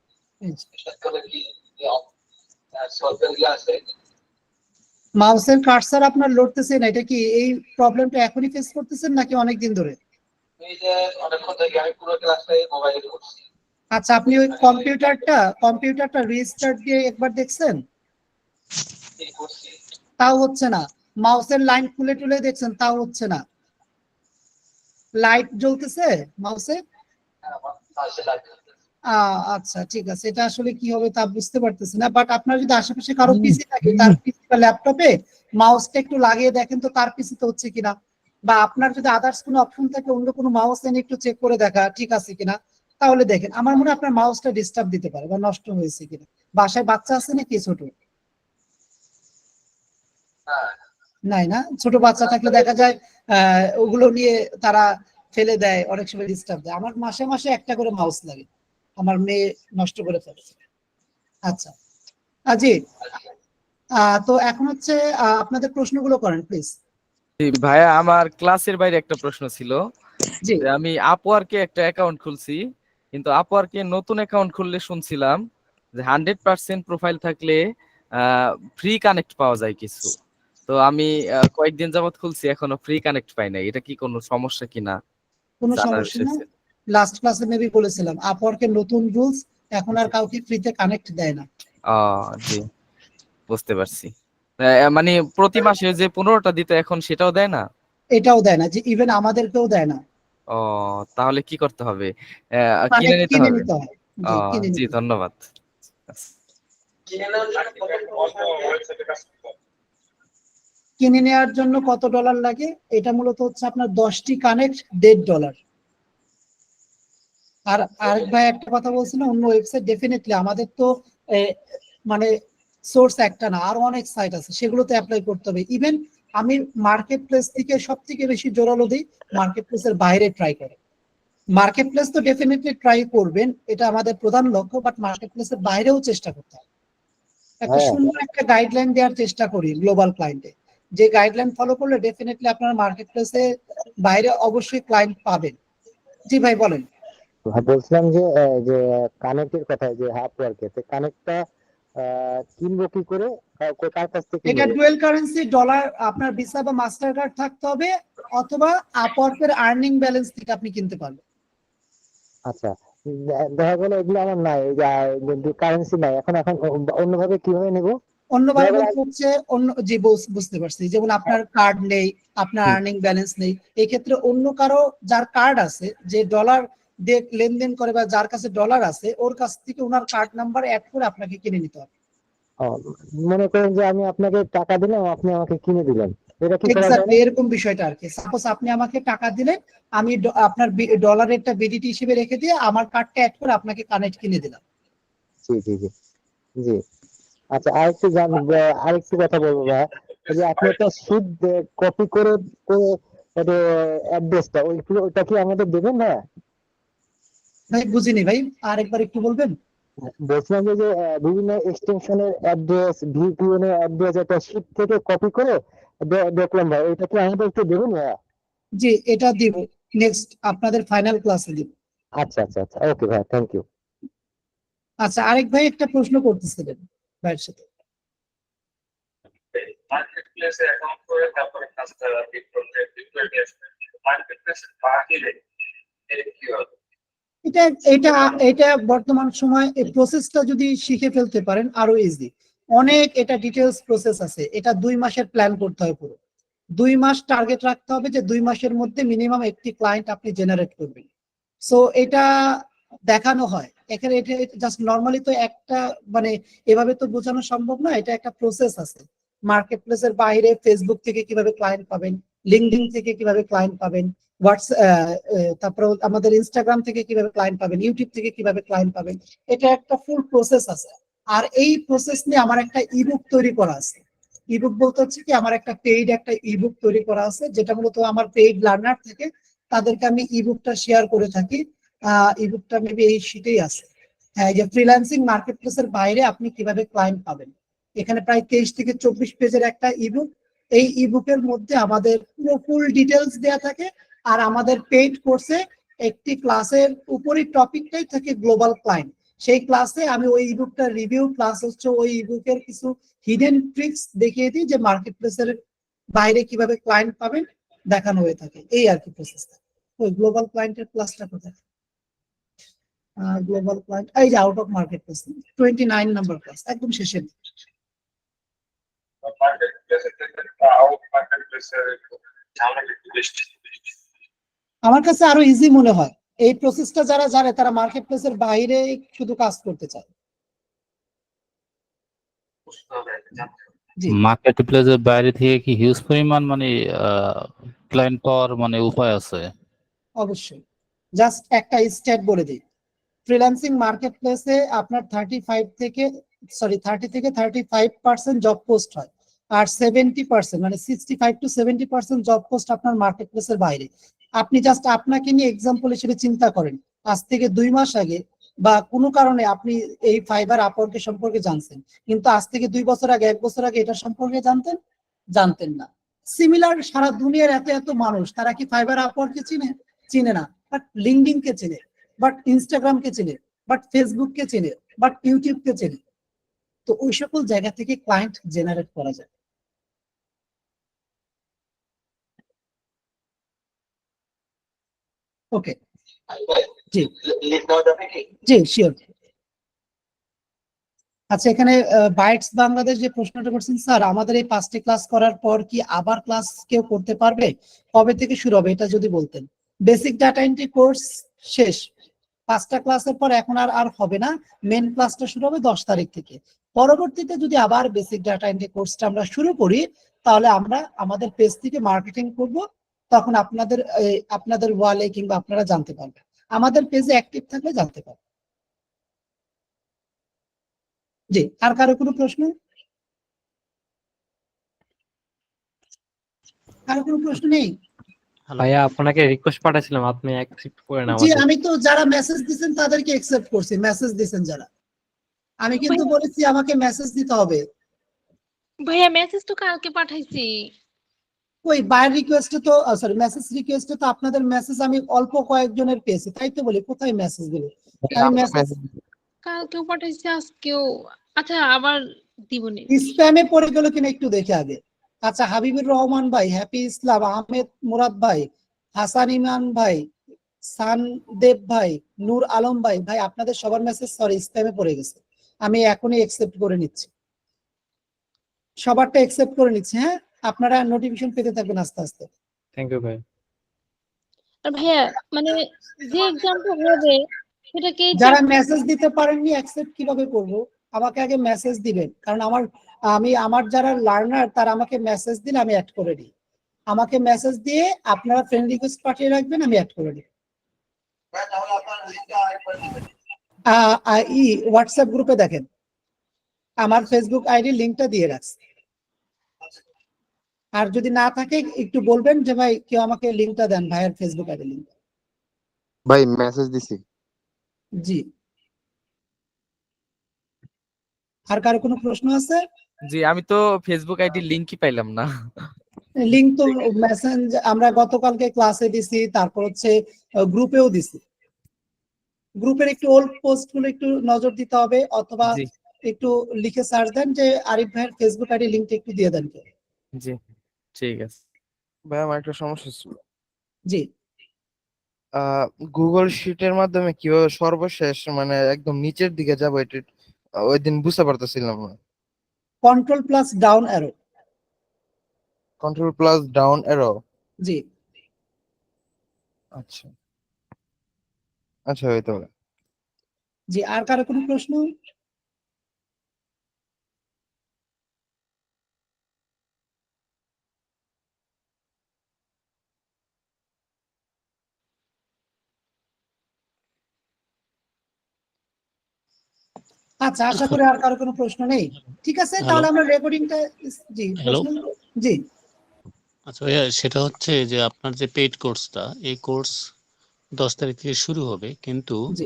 সফটওয়্যার আছে, মাউসের কার্সার আপনার লড়তেছে না, এটা কি এই প্রবলেমটা এখনই ফেস করতেছেন নাকি অনেক দিন ধরে? এই যে অনেকক্ষণ থেকে আমি পুরো ক্লাসটাই মোবাইলে করছি। আচ্ছা, আপনি ওই কম্পিউটারটা রিস্টার্ট দিয়ে একবার দেখছেন? তাও হচ্ছে না। মাউসের লাইন খুলে টুলে দেখছেন, তাও হচ্ছে না। লাইট জ্বলতেছে মাউসে? আচ্ছা, ঠিক আছে, এটা আসলে কি হবে তা বুঝতে পারতেছি না। বাট আপনার যদি আশেপাশে কারো পিসি থাকে, তার পিসি বা ল্যাপটপে মাউসটা একটু লাগিয়ে দেখেন তো তার পিসিতে হচ্ছে কিনা, বা আপনার যদি আদার্স কোনো অপশন থাকে অন্য কোনো মাউস এনে একটু চেক করে দেখা ঠিক আছে কিনা, তাহলে দেখেন। আমার মনে হয় আপনার মাউসটা ডিস্টার্ব দিতে পারে বা নষ্ট হয়েছে কিনা। বাসায় বাচ্চা আছে নাকি ছোট? নাই না, ছোট বাচ্চা থাকলে দেখা যায় ওগুলো নিয়ে তারা ফেলে দেয়, অনেক সময় ডিস্টার্ব দেয়। আমার মাসে মাসে একটা করে মাউস লাগে, আমার মেয়ে নষ্ট করে ফেলেছে। আচ্ছা, জি, তো এখন হচ্ছে আপনাদের প্রশ্নগুলো করেন প্লিজ। ভাইয়া, আমার ক্লাসের বাইরে একটা প্রশ্ন ছিল। জি, যে আমি আপওয়ার্কে একটা অ্যাকাউন্ট খুলছি, কিন্তু আপওয়ার্কে নতুন অ্যাকাউন্ট খুললে শুনছিলাম যে 100% প্রোফাইল থাকলে ফ্রি কানেক্ট পাওয়া যায় কিছু। তো আমি কয়েকদিন যাবত খুলছি, এখনো ফ্রি কানেক্ট পাই নাই। এটা কি কোনো সমস্যা কিনা? কোনো জানার সমস্যা না। বিষয় ছিল। লাস্ট ক্লাসে মেবি বলেছিলাম আপওয়ার্কের নতুন রুলস, এখন আর কাউকে ফ্রিতে কানেক্ট দেয় না। জি, বুঝতে পারছি। মানে প্রতি মাসে যে 15টা দিতে এখন সেটাও দেয় না? এটাও দেয় না, যে ইভেন আমাদেরকেও দেয় না। ও, তাহলে কি করতে হবে? কিনে কানেক্ট নিতে কিনে হবে? নিতে হয়। জি, কিনে জি, নিতে হয়। ধন্যবাদ। কিনে নেওয়ার জন্য কিনে নেওয়ার জন্য কত ডলার লাগে? এটা মূলত হচ্ছে আপনার 10টি কানেক্ট $1.5। আর আরেক ভাই একটা কথা বলছিল অন্য ওয়েবসাইট, ডেফিনেটলি আমাদের তো মানে সোর্স একটা না, আরো অনেক সাইট আছে, সেগুলোতে অ্যাপ্লাই করতে হবে। ইভেন আমি মার্কেট প্লেস থেকে সব থেকে বেশি জোরালো দিই মার্কেট প্লেসের বাইরে ট্রাই করে। মার্কেট প্লেস তো ডেফিনেটলি ট্রাই করবেন, এটা আমাদের প্রধান লক্ষ্য, বাট মার্কেট প্লেসের বাইরেও চেষ্টা করতে হবে। একটা সুন্দর একটা গাইডলাইন দেওয়ার চেষ্টা করি গ্লোবাল ক্লায়েন্টে, যে গাইডলাইন ফলো করলে ডেফিনেটলি আপনারা মার্কেট প্লেসে বাইরে অবশ্যই ক্লায়েন্ট পাবেন। জি ভাই বলেন। বলছিলাম যে যে কানেক্টের কথা, যে আপওয়ার্কে কানেক্টটা কিনবো কি করে, কার কাছ থেকে এটা ডুয়েল কারেন্সি ডলার, আপনার ভিসা বা মাস্টার কার্ড থাকতে হবে, অথবা আপওয়ার্কের আর্নিং ব্যালেন্স থেকে আপনি কিনতে পারবেন। আচ্ছা, দেখা গেল এগুলো আমার নাই, কারেন্সি নাই, এখন অন্যভাবে কিভাবে নেব? অন্যভাবে বলতে হচ্ছে অন্য, জি বুঝতে পারছি, যেমন আপনার কার্ড নেই, আপনার আর্নিং ব্যালেন্স নেই, এই ক্ষেত্রে অন্য কারো যার কার্ড আছে, যে ডলার দিয়ে লেনদেন করে বা যার কাছে ডলার আছে, ওর কাছ থেকে ওনার কার্ড নাম্বার অ্যাড করে আপনাকে কিনে নিতে হবে। মনে করেন যে আমি আপনাকে টাকা দিলাম, আপনি আমাকে কিনে দিলেন, এটা কি করা যায়? এক্স্যাক্টলি এরকম বিষয়টা আর কি। সাপোজ আপনি আমাকে টাকা দিলেন, আমি আপনার ডলারেরটা বিডিটি হিসেবে রেখে দিয়ে আমার কার্ডটা অ্যাড করে আপনাকে কানেক্ট কিনে দিলাম। জি জি জি জি। আচ্ছা, আরেকটু কথা বলবো ভাই, যে আপনি একটা শিট কপি করে অ্যাড্রেসটা ওইটা কি আমাদের দেবেন না? ভাই বুঝিনি ভাই, আরেকবার একটু বলবেন। বলছিলাম যে বিভিন্ন এক্সটেনশনের অ্যাড্রেস, ভিপিএন এর অ্যাড্রেস একটা শিট থেকে কপি করে দেখলাম ভাই, এটা কি আমাদের একটু দেবেন ভাই? জি এটা দিব, নেক্সট আপনাদের ফাইনাল ক্লাসে দিব। আচ্ছা আচ্ছা আচ্ছা, ওকে ভাই, থ্যাংক ইউ। আচ্ছা আরেক ভাই একটা প্রশ্ন করতেছিলেন ভাইয়ের সাথে। মার্কেট প্লেসে অ্যাকাউন্ট করে তারপরে কাজটা মার্কেট প্লেসের বাহিরে এর কি হবে? এটা বর্তমান সময় এই প্রসেসটা যদি শিখে ফেলতে পারেন আরো ইজি। অনেক এটা ডিটেলস প্রসেস আছে, এটা 2 মাসের প্ল্যান করতে হয় পুরো। 2 মাস টার্গেট রাখতে হবে যে 2 মাসের মধ্যে মিনিমাম একটি ক্লায়েন্ট আপনি জেনারেট করবেন। সো এটা দেখানো হয় এখানে, এটা জাস্ট নরমালি তো একটা মানে এভাবে তো বোঝানো সম্ভব না, এটা একটা প্রসেস আছে। মার্কেট প্লেসের বাইরে ফেসবুক থেকে কিভাবে ক্লায়েন্ট পাবেন, লিঙ্কডইন থেকে কিভাবে ক্লায়েন্ট পাবেন, তারপর আমাদের ইনস্টাগ্রাম থেকে কিভাবে ক্লায়েন্ট পাবেন, ইউটিউব থেকে কিভাবে ক্লায়েন্ট পাবেন, এটা একটা ফুল প্রসেস আছে। আর এই প্রসেস নিয়ে আমার একটা ইবুক তৈরি করা আছে। ইবুক বলতে হচ্ছে কি, আমার একটা পেইড একটা ইবুক তৈরি করা আছে, যেটা মূলত আমার পেইড লার্নার থেকে তাদেরকে আমি ইবুকটা শেয়ার করে থাকি। ইবুকটা মেবি এই শীটেই আছে। হ্যাঁ, যে ফ্রিল্যান্সিং মার্কেটপ্লেসের বাইরে আপনি কিভাবে ক্লায়েন্ট পাবেন, এখানে প্রায় 23 থেকে 24 পেজের একটা ইবুক। এই ইবুকের মধ্যে আমাদের পুরো ফুল ডিটেলস দেয়া থাকে। আর আমাদের পেইড কোর্সে একটি ক্লাসের উপরই টপিকটাই থাকে গ্লোবাল ক্লায়েন্ট। সেই ক্লাসে আমি ওই ইবুকটা রিভিউ প্লাস হচ্ছে ওই ইবুকের কিছু হিডেন ট্রিক্স দেখিয়ে দিই, যে মার্কেটপ্লেসের বাইরে কিভাবে ক্লায়েন্ট পাবেন দেখানো হয়ে থাকে। এই আর কি প্রসেসটা। ওই গ্লোবাল ক্লায়েন্টের ক্লাসটা কোথায়? গ্লোবাল ক্লায়েন্ট, এই যে out of marketplace 29 number class, একদম শেষে। মার্কেট প্লেসে আউট মার্কেট প্লেসে ঝামেলা একটু বেশি। আমার কাছে আরো ইজি মনে হয় এই প্রসেসটা, যারা জানে তারা মার্কেটপ্লেসের বাইরে শুধু কাজ করতে চায়। মার্কেট প্লেসের বাইরে থেকে কি হিউজ পরিমাণ মানে ক্লায়েন্ট পাওয়ার মানে উপায় আছে? অবশ্যই, জাস্ট একটা স্টেপ বলে দিই। ফ্রিল্যান্সিং মার্কেটপ্লেসে আপনার 30 থেকে 35% জব পোস্ট হয়, আর 70% মানে 65 to 70% জব পোস্ট আপনার মার্কেটপ্লেসের বাইরে। আপনি জাস্ট আপনাকে নিয়ে এক্সাম্পল হিসেবে চিন্তা করেন, আজ থেকে 2 মাস আগে বা কোনো কারণে আপনি এই ফাইবার আপওয়ার্কের সম্পর্কে জানছেন, কিন্তু আজ থেকে 2 বছর আগে 1 বছর আগে এটা সম্পর্কে জানতেন না। সিমিলার সারা দুনিয়ার এত মানুষ, তারা কি ফাইবার আপওয়ার্ককে চিনে না, বাট লিঙ্কডইন কে চিনে, বাট ইনস্টাগ্রাম কে চিনে, বাট ফেসবুক কে চিনে, বাট ইউটিউব কে চিনে। তো ওই সকল জায়গা থেকে ক্লায়েন্ট জেনারেট করা যায়। ওকে, জি জি শিওর। আচ্ছা, এখানে বাইটস বাংলাদেশ যে প্রশ্নটা করছেন, স্যার আমাদের এই 5টি ক্লাস করার পর কি আবার ক্লাস কেউ করতে পারবে, কবে থেকে শুরু হবে এটা যদি বলতেন। বেসিক ডাটা এন্ট্রি কোর্স শেষ, 5টা ক্লাসের পর এখন আর হবে না। মেন ক্লাসটা শুরু হবে 10 তারিখ থেকে। পরবর্তীতে যদি আবার বেসিক ডাটা এন্ট্রি কোর্সটা আমরা শুরু করি, তাহলে আমরা আমাদের পেজ থেকে মার্কেটিং করব, তখন আপনাদের ওয়ালে কিংবা আপনারা জানতে পারবেন, আমাদের পেজে অ্যাক্টিভ থাকলে জানতে পারবেন। জি, আর কারো কোনো প্রশ্ন? কারো কোনো প্রশ্ন নেই? ভাইয়া আপনাকে রিকোয়েস্ট পাঠাছিলাম, আপনি অ্যাকসেপ্ট করেন জি, আমাদের। আমি তো যারা মেসেজ দিয়েছেন তাদেরকে অ্যাকসেপ্ট করছি, মেসেজ দিয়েছেন যারা, আমি কিন্তু বলেছি আমাকে মেসেজ দিতে হবে। ভাইয়া মেসেজ তো কালকে পাঠাইছি। ওই বায়ার রিকোয়েস্টে তো সরি মেসেজ রিকোয়েস্টে তো আপনাদের মেসেজ আমি অল্প কয়েকজনের পেয়েছি, তাই তো বলি কোথায় মেসেজ গুলো, আমি মেসেজ কালকেও পাঠাইছি, আজকেও। আচ্ছা আবার দিবনি। স্প্যামে পড়ে গেল কিনা একটু দেখে আগে। আচ্ছা, হাবিবুর রহমান ভাই, হ্যাপি ইসলাম, আহমেদ মুরাদ ভাই, হাসান ইমান ভাই, সানদেব ভাই, নূর আলম ভাই, ভাই আপনাদের সবার মেসেজ সরি স্প্যামে পড়ে গেছে, আমি এখনই অ্যাকসেপ্ট করে নিচ্ছি, সবারটা অ্যাকসেপ্ট করে নিচ্ছি। হ্যাঁ, আপনারা নোটিফিকেশন পেতে থাকবেন আস্তে আস্তে। থ্যাংক ইউ ভাই। আর ভাইয়া মানে যে এক্সামটা হবে সেটা কি যারা মেসেজ দিতে পারেননি অ্যাকসেপ্ট কিভাবে করব? আমাকে আগে মেসেজ দিবেন, কারণ আমার যারা লার্নার তারা আমাকে মেসেজ দিলে আমি অ্যাড করে দিই, আমাকে মেসেজ দিয়ে আপনারা ফ্রেন্ড রিকোয়েস্ট পাঠিয়ে রাখবেন, আমি অ্যাড করে দিই। হোয়াটসঅ্যাপ গ্রুপে দেখেন আমার ফেসবুক আইডি লিংকটা দিয়ে রাখছি, আর যদি না থাকে একটু বলবেন যে ভাই কেউ আমাকে লিংকটা দেন, ভাইয়ের ফেসবুক আইডি লিংক। ভাই মেসেজ দিছি। জি, আর কারো কোনো প্রশ্ন আছে? জি, আমি তো ফেসবুক আইডি লিংকই পাইলাম না। লিংক তো মেসেঞ্জ আমরা গতকালকে ক্লাসে দিছি, তারপর হচ্ছে গ্রুপেও দিছি, গ্রুপের একটু ওল্ড পোস্ট গুলো একটু নজর দিতে হবে, অথবা জি একটু লিখে সার্চ দেন যে আরিফ ভাইয়ের ফেসবুক আইডি লিংকটা একটু দিয়ে দেন। জি ঠিক আছে। ভাই আমার একটা সমস্যা ছিল, জি, গুগল শিটের মাধ্যমে কিভাবে সর্বশেষ মানে একদম নিচের দিকে যাবো এটা ওই দিন বুঝতে পারতেছিলাম না। Control plus down arrow. Control plus down arrow. জি, আচ্ছা আচ্ছা হইতে পারে। জি, আর কারো কোনো প্রশ্ন? আচ্ছা, আশা করি আর কারো কোনো প্রশ্ন নেই। ঠিক আছে, তাহলে আমরা রেকর্ডিংটা জি হ্যালো। প্রশ্ন জি আচ্ছা ভাইয়া, সেটা হচ্ছে যে আপনার যে পেইড কোর্সটা, এই কোর্স 10 তারিখ থেকে শুরু হবে, কিন্তু জি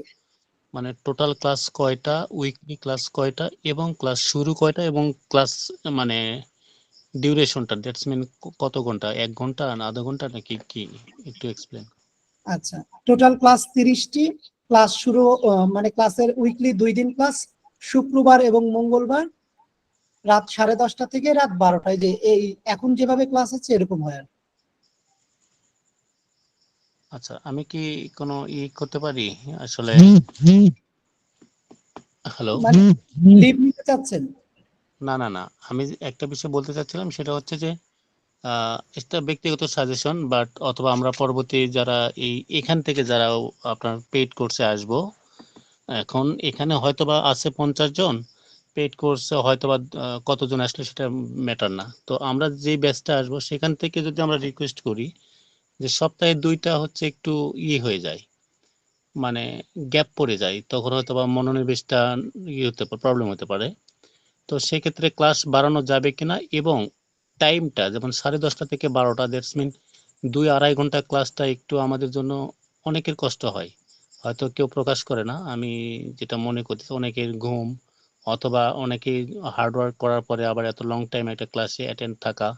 মানে টোটাল ক্লাস কয়টা, উইকলি ক্লাস কয়টা, এবং ক্লাস শুরু কয়টা, এবং ক্লাস মানে ডিউরেশনটা দ্যাটস মিন কত ঘন্টা, 1 ঘন্টা না আধা ঘন্টা নাকি কি, একটু এক্সপ্লেন। আচ্ছা, টোটাল ক্লাস 30টি, ক্লাস শুরু মানে ক্লাসের উইকলি 2 দিন ক্লাস, শুক্রবার এবং মঙ্গলবার রাত 10:30 থেকে রাত 12টায়, যে এই এখন যেভাবে ক্লাস হচ্ছে এরকম হয়। আর আচ্ছা, আমি কি কোনো করতে পারি আসলে? হ্যালো। মানে লিভ নিতে চাচ্ছেন? না না না, আমি একটা বিষয় বলতে চাচ্ছিলাম, সেটা হচ্ছে যে এটা ব্যক্তিগত সাজেশন, বাট অথবা আমরা পরবর্তী যারা এখান থেকে যারা আপনার পেইড কোর্সে আসবো, এখন এখানে হয়তোবা আছে 50 জন, পেইড কোর্সে হয়তোবা কতজন আসলে সেটা ম্যাটার না। তো আমরা যে ব্যাচটা আসবো সেখান থেকে যদি আমরা রিকোয়েস্ট করি যে সপ্তাহে 2টা হচ্ছে একটু হয়ে যায়, মানে গ্যাপ পড়ে যায়, তখন হয়তোবা মনোনিবেশটা হতে পারে, প্রবলেম হতে পারে। তো সেক্ষেত্রে ক্লাস বাড়ানো যাবে কিনা, এবং টাইমটা যেমন 10:30 থেকে 12টা, দ্যাটস মিন 2-2.5 ঘন্টা ক্লাসটা একটু আমাদের জন্য অনেকের কষ্ট হয়, হয়তো কেউ প্রকাশ করে না, আমি যেটা মনে করছি অনেকের ঘুম, অথবা অনেকেই হার্ডওয়ার্ক করার পরে আবার এত লং টাইম একটা ক্লাসে অ্যাটেন্ড থাকা,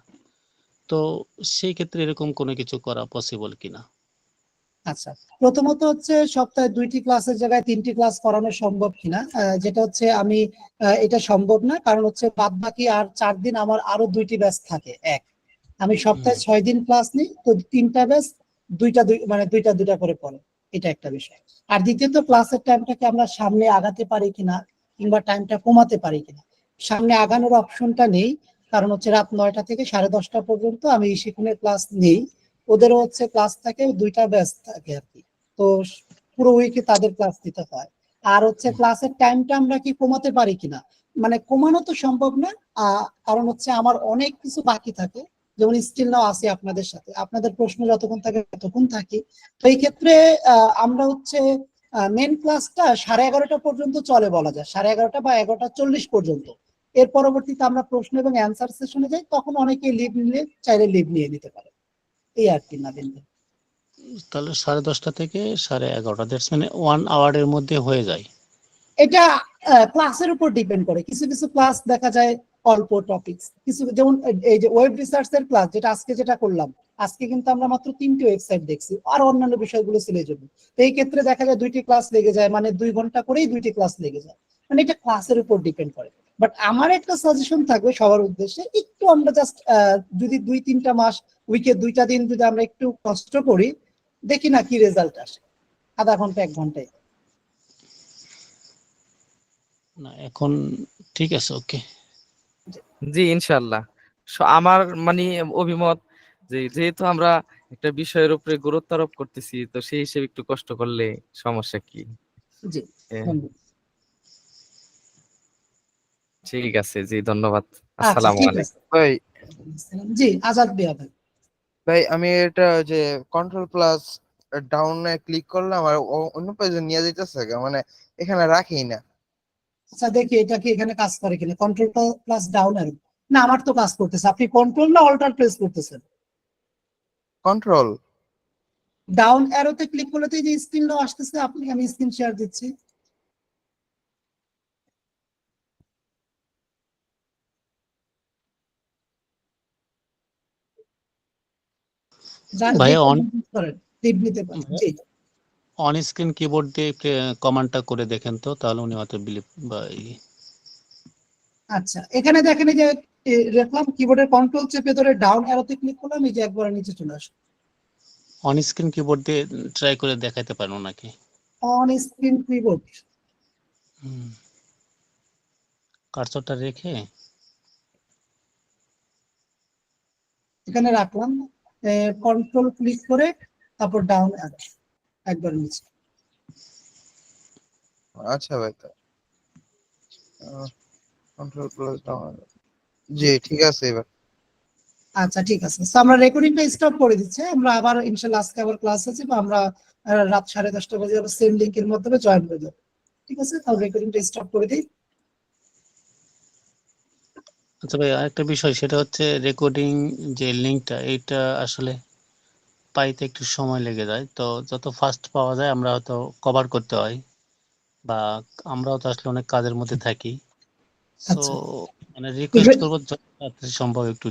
তো সেই ক্ষেত্রে এরকম কোনো কিছু করা পসিবল কিনা। আচ্ছা, প্রথমত হচ্ছে সপ্তাহে 2টি ক্লাসের জায়গায় 3টি ক্লাস করানো সম্ভব কিনা, যেটা হচ্ছে আমি এটা সম্ভব না, কারণ হচ্ছে বাদ বাকি আর 4 দিন আমার আরো 2টি ব্যাচ থাকে। আমি সপ্তাহে 6 দিন ক্লাস নিই, তো 3টা ব্যাচ মানে দুইটা করে পড়ে, এটা একটা বিষয়। আর দ্বিতীয়ত ক্লাসের টাইমটাকে আমরা সামনে আগাতে পারি কিনা, কিংবা টাইমটা কমাতে পারি কিনা। সামনে আগানোর অপশনটা নেই, কারণ হচ্ছে রাত 9টা থেকে 10:30 পর্যন্ত আমি সেখানে ক্লাস নেই, ওদেরও হচ্ছে ক্লাস থাকে, 2টা ব্যাচ থাকে আর কি, তো পুরো উইকে তাদের ক্লাস দিতে হয়। আর হচ্ছে ক্লাসের টাইমটা আমরা কি কমাতে পারি কিনা, মানে কমানো তো সম্ভব না, কারণ হচ্ছে আমার অনেক কিছু বাকি থাকে, যেমন স্টিল নাও আছে আপনাদের সাথে, আপনাদের প্রশ্ন যতক্ষণ থাকে ততক্ষণ থাকি। তো এই ক্ষেত্রে আমরা হচ্ছে মেন ক্লাসটা 11:30 পর্যন্ত চলে বলা যায়, 11:30 বা 11:40 পর্যন্ত। এর পরবর্তীতে আমরা প্রশ্ন এবং অ্যান্সার সেশনে যাই, তখন অনেকে লিভ নিলে চাইলে লিভ নিয়ে নিতে পারে, এই আর কি। না দিন তাহলে 10:30 থেকে 11:30, দ্যাটস মানে 1 আওয়ারের মধ্যে হয়ে যায়। এটা ক্লাসের উপর ডিপেন্ড করে, কিছু কিছু ক্লাস দেখা যায় অল্প টপিকস, কিছু যেমন এই যে ওয়েব রিসার্চ এর ক্লাস যেটা আজকে যেটা করলাম, আজকে কিন্তু আমরা মাত্র 3টি ওয়েবসাইট দেখছি, আর অন্যান্য বিষয়গুলো ছিল এই জন্য। তো এই ক্ষেত্রে দেখা যায় 2টি ক্লাস লেগে যায়, মানে 2 ঘন্টা করেই 2টি ক্লাস লেগে যায়, মানে এটা ক্লাসের উপর ডিপেন্ড করে। বাট আমার একটা সাজেশন থাকবে সবার উদ্দেশ্যে, একটু আমরা জাস্ট যদি 2-3টা মাস, উইকে 2টা দিন যদি আমরা একটু কষ্ট করি, দেখি না কি রেজাল্ট আসে, আধা ঘন্টা 1 ঘন্টায়। না এখন ঠিক আছে, ওকে। জি ইনশাল্লাহ। আমার মানে অভিমত যে যেহেতু আমরা একটা বিষয়ের উপরে গুরুত্ব আরোপ করতেছি, তো সেই হিসেবে একটু কষ্ট করলে সমস্যা কি? জি ঠিক আছে, জি ধন্যবাদ। আচ্ছা আসসালামু ঠিক আলাইকুম। আছে ভাই জি আজাদ ভাইয়া ভাই। ভাই আমি এটা যে কন্ট্রোল প্লাস ডাউনে ক্লিক করলাম আর অন্য পেজে নিয়ে যাইতেছে, মানে এখানে রাখি না। আচ্ছা দেখি এটা কি এখানে কাজ করে কিনা, কন্ট্রোল প্লাস ডাউন অ্যারো। না আমার তো কাজ করতেছে, আপনি কন্ট্রোল না অল্টার প্রেস করতেছেন? কন্ট্রোল ডাউন অ্যারোতে ক্লিক করলে তো এই যে স্ক্রিন নাও আসতেছে, আপনি, আমি স্ক্রিন শেয়ার দিচ্ছি। যার যে ভাইয়া করেন টিপ নিতে পারেন। জি অন স্ক্রিন কিবোর্ড দিয়ে কমান্ডটা করে দেখেন তো, তাহলে উনি হয়তো বিলিভ বা আচ্ছা, এখানে দেখেন এই যে রেখলাম কিবোর্ডের কন্ট্রোল চেপে ধরে ডাউন অ্যারোতে ক্লিক করলাম, এই যে একবার নিচে চলে আসলো। অন স্ক্রিন কিবোর্ড দিয়ে ট্রাই করে দেখাইতে পারেন নাকি? অন স্ক্রিন কিবোর্ড কার্সরটা রেখে এখানে রাখলাম, কন্ট্রোল ক্লিক করে তারপর ডাউন অ্যারো একবার নিচে। আচ্ছা ভাই, তো কন্ট্রোল প্লাস ডাউন। জি ঠিক আছে এবার। আচ্ছা ঠিক আছে, তো আমরা রেকর্ডিংটা স্টপ করে দিচ্ছি, আমরা আবার ইনশাআল্লাহ আজকে আবার ক্লাস আছে, বা আমরা রাত 10:30 বাজে আবার সেম লিংকের মাধ্যমে জয়েন হয়ে যাবো। ঠিক আছে, তাহলে রেকর্ডিংটা স্টপ করে দিই। আচ্ছা ভাই, আরেকটা বিষয়, সেটা হচ্ছে রেকর্ডিং যে লিঙ্কটা, এটা আসলে পাইতে একটু সময় লেগে যায়, তো যত ফাস্ট পাওয়া যায় আমরা হয়তো কভার করতে হয়, বা আমরাও তো আসলে অনেক কাজের মধ্যে থাকি, সো আচ্ছা মানে রিকোয়েস্ট করবো যত তাড়াতাড়ি সম্ভব একটু